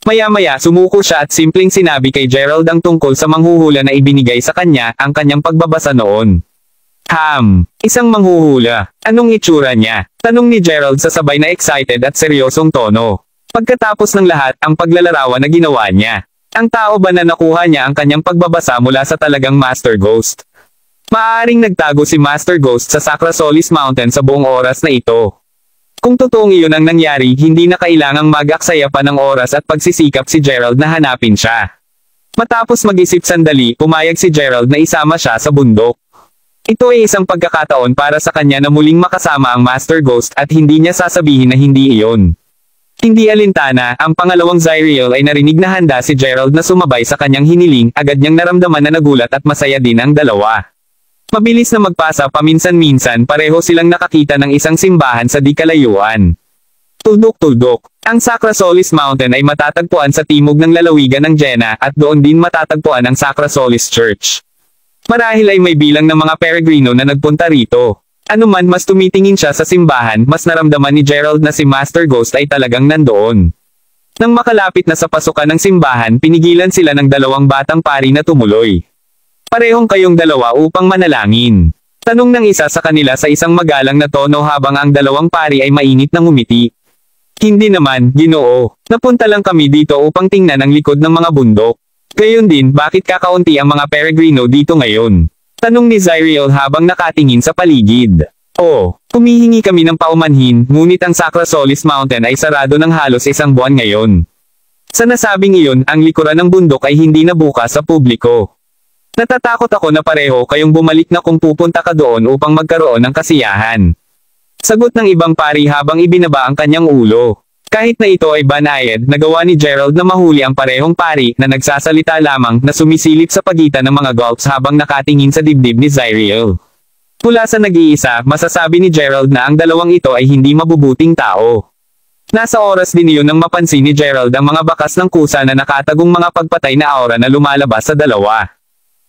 Maya-maya, sumuko siya at simpleng sinabi kay Gerald ang tungkol sa manghuhula na ibinigay sa kanya, ang kanyang pagbabasa noon. Isang manghuhula. Anong itsura niya? Tanong ni Gerald sa sabay na excited at seryosong tono. Pagkatapos ng lahat, ang paglalarawan na ginawa niya. Ang tao ba na nakuha niya ang kanyang pagbabasa mula sa talagang Master Ghost? Maaaring nagtago si Master Ghost sa Sacra Solis Mountain sa buong oras na ito. Kung totoong iyon ang nangyari, hindi na kailangang mag-aksaya pa ng oras at pagsisikap si Gerald na hanapin siya. Matapos mag-isip sandali, pumayag si Gerald na isama siya sa bundok. Ito ay isang pagkakataon para sa kanya na muling makasama ang Master Ghost at hindi niya sasabihin na hindi iyon. Hindi alintana, ang pangalawang Zyriel ay narinig na handa si Gerald na sumabay sa kanyang hiniling, agad niyang naramdaman na nagulat at masaya din ang dalawa. Mabilis na magpasa paminsan-minsan, pareho silang nakakita ng isang simbahan sa di kalayuan. Tuldok-tuldok. Ang Sacra Solis Mountain ay matatagpuan sa timog ng lalawigan ng Jena at doon din matatagpuan ang Sacra Solis Church. Marahil ay may bilang ng mga peregrino na nagpunta rito. Anuman mas tumitingin siya sa simbahan, mas naramdaman ni Gerald na si Master Ghost ay talagang nandoon. Nang makalapit na sa pasukan ng simbahan, pinigilan sila ng dalawang batang pari na tumuloy. Parehong kayong dalawa upang manalangin. Tanong ng isa sa kanila sa isang magalang na tono habang ang dalawang pari ay mainit na ngumiti. Hindi naman, Ginoo. Napunta lang kami dito upang tingnan ang likod ng mga bundok. Gayon din, bakit kakaunti ang mga peregrino dito ngayon? Tanong ni Zyriel habang nakatingin sa paligid. Humihingi kami ng paumanhin, ngunit ang Sacra Solis Mountain ay sarado ng halos isang buwan ngayon. Sa nasabing iyon, ang likuran ng bundok ay hindi na bukas sa publiko. Natatakot ako na pareho kayong bumalik na kung pupunta ka doon upang magkaroon ng kasiyahan. Sagot ng ibang pari habang ibinaba ang kanyang ulo. Kahit na ito ay banayad, nagawa ni Gerald na mahuli ang parehong pari na nagsasalita lamang na sumisilip sa pagitan ng mga gulps habang nakatingin sa dibdib ni Zyriel. Mula sa nag-iisa, masasabi ni Gerald na ang dalawang ito ay hindi mabubuting tao. Nasa oras din iyon nang mapansin ni Gerald ang mga bakas ng kusa na nakatagong mga pagpatay na aura na lumalabas sa dalawa.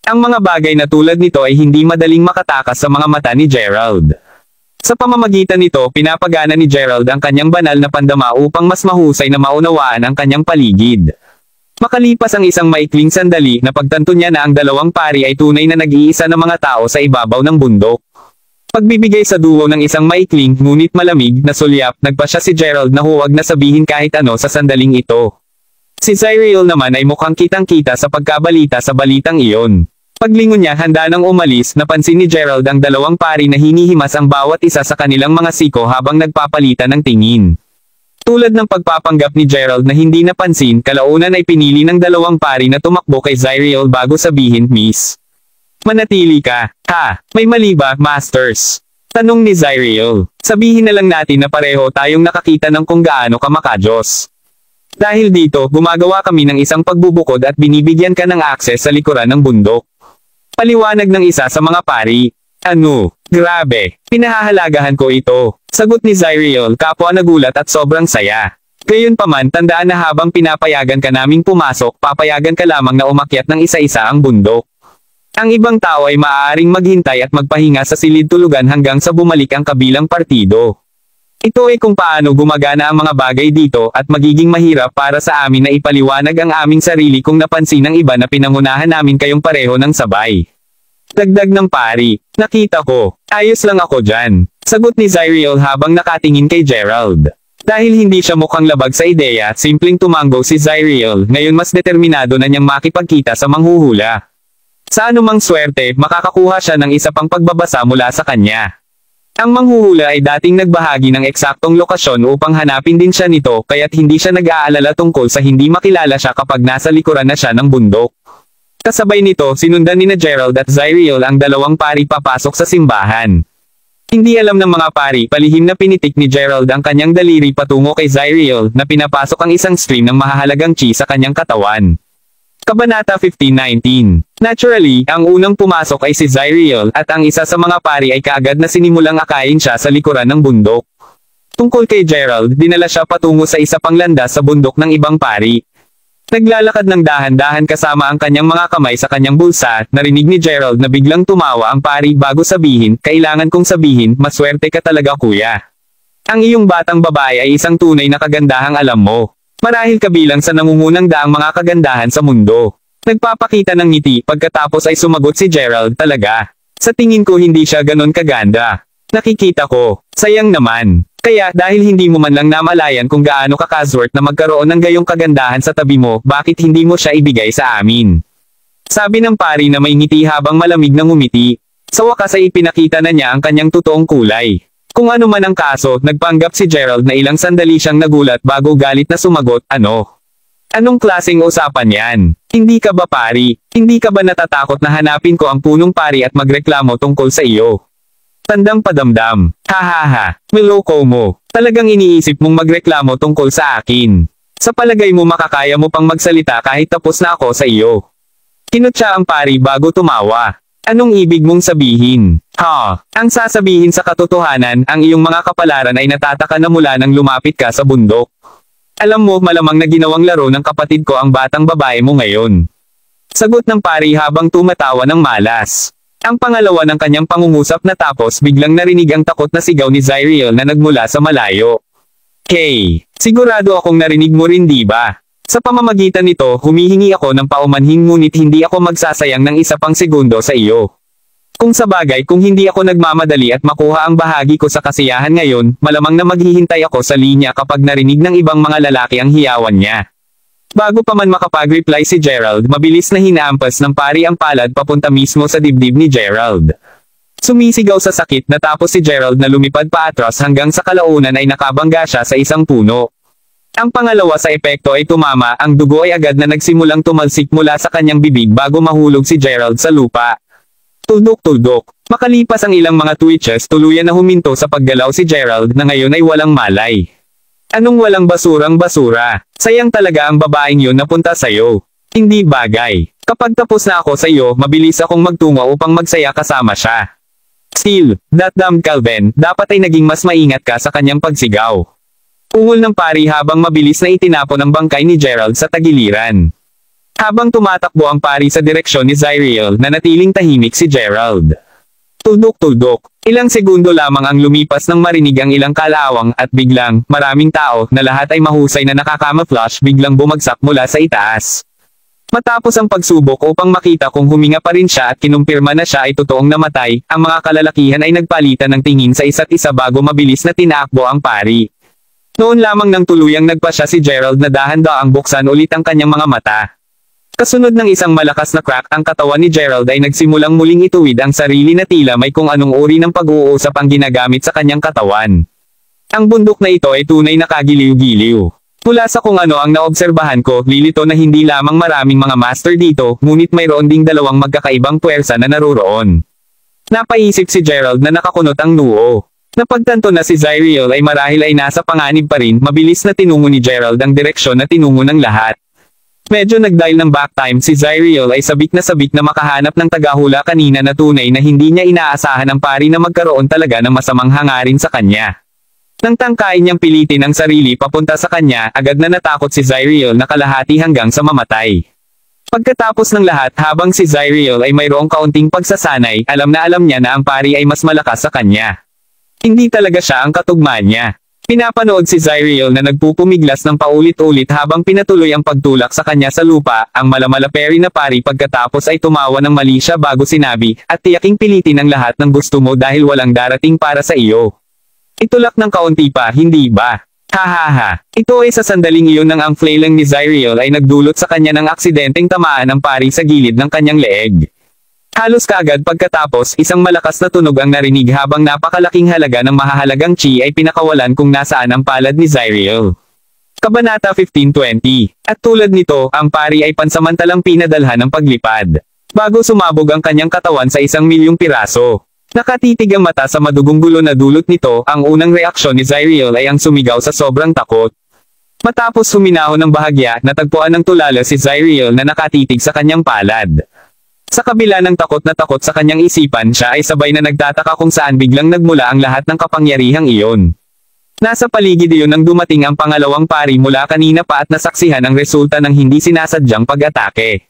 Ang mga bagay na tulad nito ay hindi madaling makatakas sa mga mata ni Gerald. Sa pamamagitan nito, pinapagana ni Gerald ang kanyang banal na pandama upang mas mahusay na maunawaan ang kanyang paligid. Makalipas ang isang maikling sandali, napagtanto niya na ang dalawang pari ay tunay na nag-iisa na mga tao sa ibabaw ng bundok. Pagbibigay sa duo ng isang maikling, ngunit malamig, na sulyap, nagpasya si Gerald na huwag na sabihin kahit ano sa sandaling ito. Si Zyriel naman ay mukhang kitang-kita sa pagkabalita sa balitang iyon. Paglingon niya handa nang umalis, napansin ni Gerald ang dalawang pari na hinihimas ang bawat isa sa kanilang mga siko habang nagpapalitan ng tingin. Tulad ng pagpapanggap ni Gerald na hindi napansin, kalaunan ay pinili ng dalawang pari na tumakbo kay Zyriel bago sabihin, "Miss, manatili ka." May mali ba, Masters? Tanong ni Zyriel. Sabihin na lang natin na pareho tayong nakakita ng kung gaano ka makajos. Dahil dito, gumagawa kami ng isang pagbubukod at binibigyan ka ng akses sa likuran ng bundok. Paliwanag ng isa sa mga pari. Ano? Grabe. Pinahahalagahan ko ito. Sagot ni Zyriel, kapwa nagulat at sobrang saya. Gayunpaman, tandaan na habang pinapayagan ka naming pumasok, papayagan ka lamang na umakyat ng isa-isa ang bundok. Ang ibang tao ay maaaring maghintay at magpahinga sa silid tulugan hanggang sa bumalik ang kabilang partido. Ito ay kung paano gumagana ang mga bagay dito at magiging mahirap para sa amin na ipaliwanag ang aming sarili kung napansin ng iba na pinangunahan namin kayong pareho ng sabay. Dagdag ng pari, nakita ko, ayos lang ako dyan, sagot ni Zyriel habang nakatingin kay Gerald. Dahil hindi siya mukhang labag sa ideya, simpleng tumango si Zyriel, ngayon mas determinado na niyang makipagkita sa manghuhula. Sa anumang swerte, makakakuha siya ng isa pang pagbabasa mula sa kanya. Ang manghuhula ay dating nagbahagi ng eksaktong lokasyon upang hanapin din siya nito, kaya't hindi siya nag-aalala tungkol sa hindi makilala siya kapag nasa likuran na siya ng bundok. Kasabay nito, sinundan ni Gerald at Zyriel ang dalawang pari papasok sa simbahan. Hindi alam ng mga pari, palihim na pinitik ni Gerald ang kanyang daliri patungo kay Zyriel na pinapasok ang isang stream ng mahahalagang chi sa kanyang katawan. Kabanata 15:19. Naturally, ang unang pumasok ay si Zyriel at ang isa sa mga pari ay kaagad na sinimulang akayin siya sa likuran ng bundok. Tungkol kay Gerald, dinala siya patungo sa isa pang landas sa bundok ng ibang pari. Naglalakad ng dahan-dahan kasama ang kanyang mga kamay sa kanyang bulsa, narinig ni Gerald na biglang tumawa ang pari bago sabihin, kailangan kong sabihin, maswerte ka talaga kuya. Ang iyong batang babae ay isang tunay na kagandahang alam mo. Marahil kabilang sa nangungunang daang mga kagandahan sa mundo. Nagpapakita ng ngiti pagkatapos ay sumagot si Gerald talaga. Sa tingin ko hindi siya ganon kaganda. Nakikita ko, sayang naman. Kaya, dahil hindi mo man lang namalayan kung gaano kakaswerte na magkaroon ng gayong kagandahan sa tabi mo, bakit hindi mo siya ibigay sa amin? Sabi ng pari na may ngiti habang malamig na ngumiti. Sa wakas ay ipinakita na niya ang kanyang totoong kulay. Kung ano man ang kaso, nagpanggap si Gerald na ilang sandali siyang nagulat bago galit na sumagot, ano? Anong klaseng usapan yan? Hindi ka ba pari? Hindi ka ba natatakot na hanapin ko ang punong pari at magreklamo tungkol sa iyo? Tandang padamdam. Hahaha, miloko mo. Talagang iniisip mong magreklamo tungkol sa akin. Sa palagay mo makakaya mo pang magsalita kahit tapos na ako sa iyo. Kinutya ang pari bago tumawa. Anong ibig mong sabihin? Ang sasabihin sa katotohanan, ang iyong mga kapalaran ay natataka na mula nang lumapit ka sa bundok. Alam mo, malamang na ginawang laro ng kapatid ko ang batang babae mo ngayon. Sagot ng pari habang tumatawa ng malas. Ang pangalawa ng kanyang pangungusap natapos biglang narinig ang takot na sigaw ni Zyriel na nagmula sa malayo. Hey, sigurado akong narinig mo rin diba? Sa pamamagitan nito, humihingi ako ng paumanhin ngunit hindi ako magsasayang ng isa pang segundo sa iyo. Kung sa bagay kung hindi ako nagmamadali at makuha ang bahagi ko sa kasiyahan ngayon, malamang na maghihintay ako sa linya kapag narinig ng ibang mga lalaki ang hiyawan niya. Bago pa man makapag-reply si Gerald, mabilis na hinaampas ng pari ang palad papunta mismo sa dibdib ni Gerald. Sumisigaw sa sakit natapos si Gerald na lumipad paatras hanggang sa kalaunan ay nakabangga siya sa isang puno. Ang pangalawa sa epekto ay tumama, ang dugo ay agad na nagsimulang tumalsik mula sa kanyang bibig bago mahulog si Gerald sa lupa. Tuldok-tuldok. Makalipas ang ilang mga twitches, tuluyan na huminto sa paggalaw si Gerald na ngayon ay walang malay. Anong walang basurang basura? Sayang talaga ang babaeng yun napunta sa'yo. Hindi bagay. Kapag tapos na ako sa iyo, mabilis akong magtungo upang magsaya kasama siya. Still, that damn Calvin, dapat ay naging mas maingat ka sa kanyang pagsigaw. Ungol ng pari habang mabilis na itinapon ang bangkay ni Gerald sa tagiliran. Habang tumatakbo ang pari sa direksyon ni Zyriel, nanatiling tahimik si Gerald. Tuldok-tuldok. Ilang segundo lamang ang lumipas nang marinig ang ilang kalawang at biglang, maraming tao na lahat ay mahusay na nakaka-camouflage biglang bumagsak mula sa itaas. Matapos ang pagsubok upang makita kung huminga pa rin siya at kinumpirma na siya ay totoong namatay, ang mga kalalakihan ay nagpalitan ng tingin sa isa't isa bago mabilis na tinaakbo ang pari. Noon lamang nang tuluyang nagpasya si Gerald na dahan-daang buksan ulit ang kanyang mga mata. Kasunod ng isang malakas na crack, ang katawan ni Gerald ay nagsimulang muling ituwid ang sarili na tila may kung anong uri ng pag-uusap ang ginagamit sa kanyang katawan. Ang bundok na ito ay tunay na kagiliw-giliw. Mula sa kung ano ang naobserbahan ko, lilito na hindi lamang maraming mga master dito, ngunit mayroon ding dalawang magkakaibang puwersa na naroroon. Napaisip si Gerald na nakakunot ang noo. Napagtanto na si Zyriel ay marahil ay nasa panganib pa rin, mabilis na tinungo ni Gerald ang direksyon na tinungo ng lahat. Medyo nag-dial ng back time si Zyriel ay sabik na makahanap ng tagahula kanina na tunay na hindi niya inaasahan ang pari na magkaroon talaga ng masamang hangarin sa kanya. Nang tangkain niyang pilitin ang sarili papunta sa kanya, agad na natakot si Zyriel na kalahati hanggang sa mamatay. Pagkatapos ng lahat, habang si Zyriel ay mayroong kaunting pagsasanay, alam niya na ang pari ay mas malakas sa kanya. Hindi talaga siya ang katugma niya. Pinapanood si Zyriel na nagpupumiglas ng paulit-ulit habang pinatuloy ang pagtulak sa kanya sa lupa. Ang malamalaperi na pari pagkatapos ay tumawa ng mali siya bago sinabi, at tiyaking pilitin ang lahat ng gusto mo dahil walang darating para sa iyo. Itulak ng kaunti pa, hindi ba? Hahaha. Ito ay sa sandaling iyon nang ang flailing ni Zyriel ay nagdulot sa kanya ng aksidenteng tamaan ng pari sa gilid ng kanyang leeg. Halos kaagad pagkatapos, isang malakas na tunog ang narinig habang napakalaking halaga ng mahahalagang chi ay pinakawalan kung nasaan ang palad ni Zyriel. Kabanata 15:20. At tulad nito, ang pari ay pansamantalang pinadalhan ng paglipad. Bago sumabog ang kanyang katawan sa 1,000,000 piraso. Nakatitig ang mata sa madugong gulo na dulot nito, ang unang reaksyon ni Zyriel ay ang sumigaw sa sobrang takot. Matapos huminahon ng bahagya, natagpuan ng tulala si Zyriel na nakatitig sa kanyang palad. Sa kabila ng takot na takot sa kanyang isipan, siya ay sabay na nagtataka kung saan biglang nagmula ang lahat ng kapangyarihang iyon. Nasa paligid iyon nang dumating ang pangalawang pari mula kanina pa at nasaksihan ang resulta ng hindi sinasadyang pag-atake.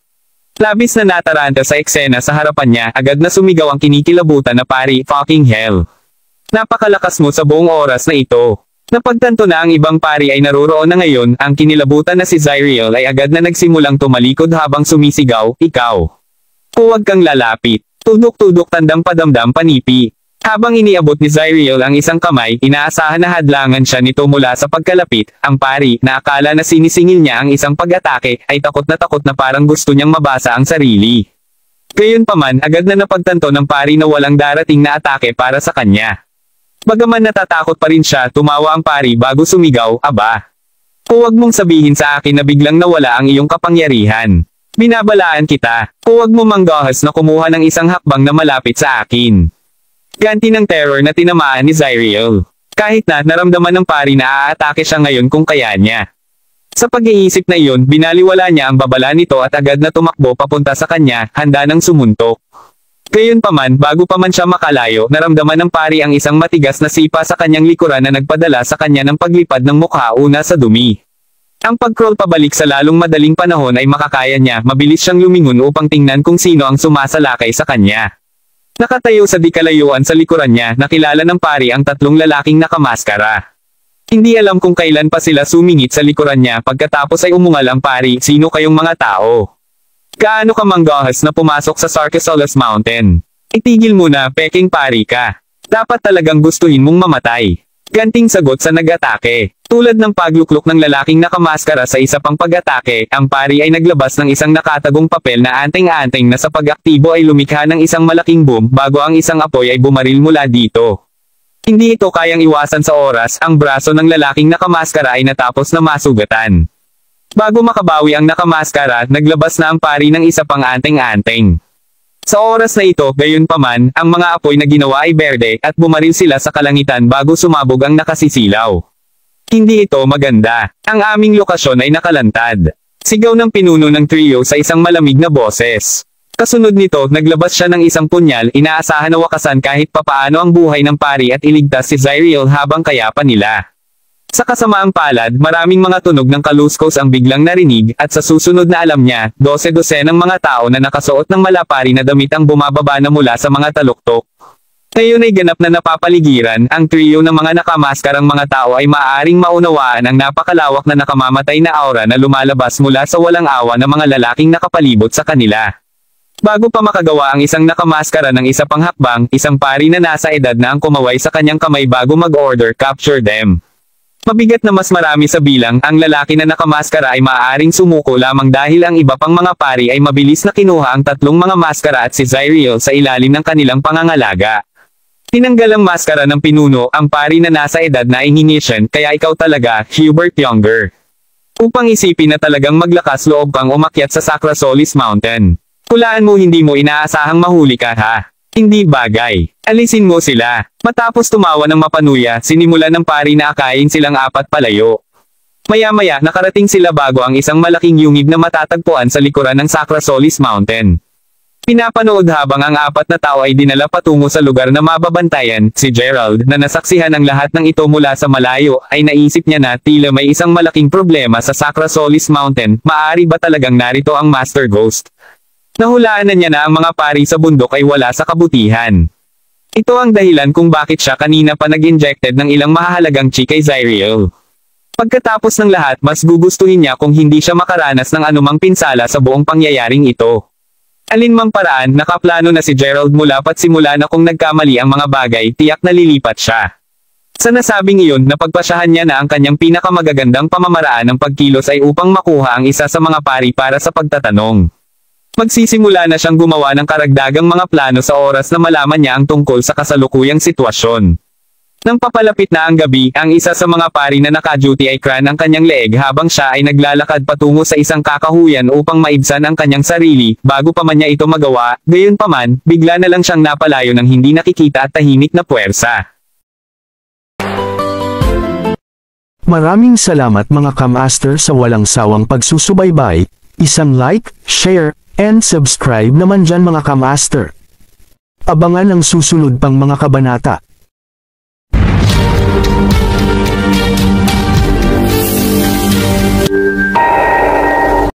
Labis na nataranta sa eksena sa harapan niya, agad na sumigaw ang kinikilabutan na pari, "Fucking hell! Napakalakas mo sa buong oras na ito." Napagtanto na ang ibang pari ay naroroon na ngayon, ang kinilabutan na si Zyriel ay agad na nagsimulang tumalikod habang sumisigaw, "Ikaw! Huwag kang lalapit." Tudok-tudok tandang padamdam panipi. Habang iniabot ni Zyriel ang isang kamay, inaasahan na hadlangan siya nito mula sa pagkalapit. Ang pari, na akala na sinisingil niya ang isang pag-atake, ay takot na parang gusto niyang mabasa ang sarili. Gayunpaman, agad na napagtanto ng pari na walang darating na atake para sa kanya. Bagaman natatakot pa rin siya, tumawa ang pari bago sumigaw, "Aba! Huwag mong sabihin sa akin na biglang nawala ang iyong kapangyarihan. Binabalaan kita. Huwag mo manggahas na kumuha ng isang hakbang na malapit sa akin." Ganti ng terror na tinamaan ni Zyriel. Kahit na naramdaman ng pari na aatake siya ngayon kung kaya niya. Sa pag-iisip na iyon, binaliwala niya ang babala nito at agad na tumakbo papunta sa kanya, handa ng sumuntok. Gayunpaman, bago pa man siya makalayo, naramdaman ng pari ang isang matigas na sipa sa kanyang likuran na nagpadala sa kanya ng paglipad ng mukha una sa dumi. Ang pag-crawl pabalik sa lalong madaling panahon ay makakaya niya, mabilis siyang lumingon upang tingnan kung sino ang sumasalakay sa kanya. Nakatayo sa di kalayuan sa likuran niya, nakilala ng pari ang tatlong lalaking nakamaskara. Hindi alam kung kailan pa sila sumingit sa likuran niya pagkatapos ay umungal ang pari, "Sino kayong mga tao? Gaano ka manggahas na pumasok sa Sarcosullus Mountain? Itigil muna, peking pari ka. Dapat talagang gustuhin mong mamatay." Ganting sagot sa nag-atake. Tulad ng pagluklok ng lalaking nakamaskara sa isa pang pag-atake, ang pari ay naglabas ng isang nakatagong papel na anting-anting na sa pag-aktibo ay lumikha ng isang malaking boom bago ang isang apoy ay bumaril mula dito. Hindi ito kayang iwasan sa oras, ang braso ng lalaking nakamaskara ay natapos na masugatan. Bago makabawi ang nakamaskara, naglabas na ang pari ng isa pang anting-anting. Sa oras na ito, gayunpaman, ang mga apoy na ginawa ay berde, at bumaril sila sa kalangitan bago sumabog ang nakasisilaw. Hindi ito maganda. Ang aming lokasyon ay nakalantad. Sigaw ng pinuno ng trio sa isang malamig na boses. Kasunod nito, naglabas siya ng isang punyal, inaasahan na wakasan kahit papaano ang buhay ng pari at iligtas si Zyriel habang kaya pa nila. Sa kasamaang palad, maraming mga tunog ng kaluskos ang biglang narinig, at sa susunod na alam niya, 12 ng mga tao na nakasuot ng malapari na damit ang bumababa na mula sa mga taluktok. Ngayon ay ganap na napapaligiran, ang trio ng mga nakamaskarang mga tao ay maaaring maunawaan ang napakalawak na nakamamatay na aura na lumalabas mula sa walang awa ng mga lalaking nakapalibot sa kanila. Bago pa makagawa ang isang nakamaskara ng isa pang hakbang, isang pari na nasa edad na ang kumaway sa kanyang kamay bago mag-order, "Capture them." Mabigat na mas marami sa bilang, ang lalaki na nakamaskara ay maaaring sumuko lamang dahil ang iba pang mga pari ay mabilis na kinuha ang tatlong mga maskara at si Zyriel sa ilalim ng kanilang pangangalaga. Tinanggal ang maskara ng pinuno, ang pari na nasa edad na Initiation, "Kaya ikaw talaga, Hubert Younger. Upang isipin na talagang maglakas loob kang umakyat sa Sarcosullus Mountain. Hulaan mo hindi mo inaasahang mahuli ka ha. Hindi bagay. Alisin mo sila." Matapos tumawa ng mapanuya, sinimulan ng pari na akayin silang apat palayo. Maya-maya, nakarating sila bago ang isang malaking yungib na matatagpuan sa likuran ng Sarcosullus Mountain. Pinapanood habang ang apat na tao ay dinala patungo sa lugar na mababantayan. Si Gerald, na nasaksihan ang lahat ng ito mula sa malayo, ay naisip niya na tila may isang malaking problema sa Sacra Solis Mountain. Maaari ba talagang narito ang Master Ghost? Nahulaan na niya na ang mga pari sa bundok ay wala sa kabutihan. Ito ang dahilan kung bakit siya kanina pa nag-injected ng ilang mahahalagang chi kay Zyriel. Pagkatapos ng lahat, mas gugustuhin niya kung hindi siya makaranas ng anumang pinsala sa buong pangyayaring ito. Alinmang paraan, nakaplano na si Gerald mula pat simula na kung nagkamali ang mga bagay, tiyak na lilipat siya. Sa nasabing iyon, napagpasyahan niya na ang kanyang pinakamagagandang pamamaraan ng pagkilos ay upang makuha ang isa sa mga pari para sa pagtatanong. Magsisimula na siyang gumawa ng karagdagang mga plano sa oras na malaman niya ang tungkol sa kasalukuyang sitwasyon. Nang papalapit na ang gabi, ang isa sa mga pari na naka-duty ay cran ang kanyang leeg habang siya ay naglalakad patungo sa isang kakahuyan upang maibsan ang kanyang sarili. Bago pa man niya ito magawa, gayunpaman, bigla na lang siyang napalayo ng hindi nakikita at tahimik na puwersa. Maraming salamat mga kamaster sa walang sawang pagsusubaybay. Isang like, share, and subscribe naman dyan mga kamaster. Abangan ang susunod pang mga kabanata.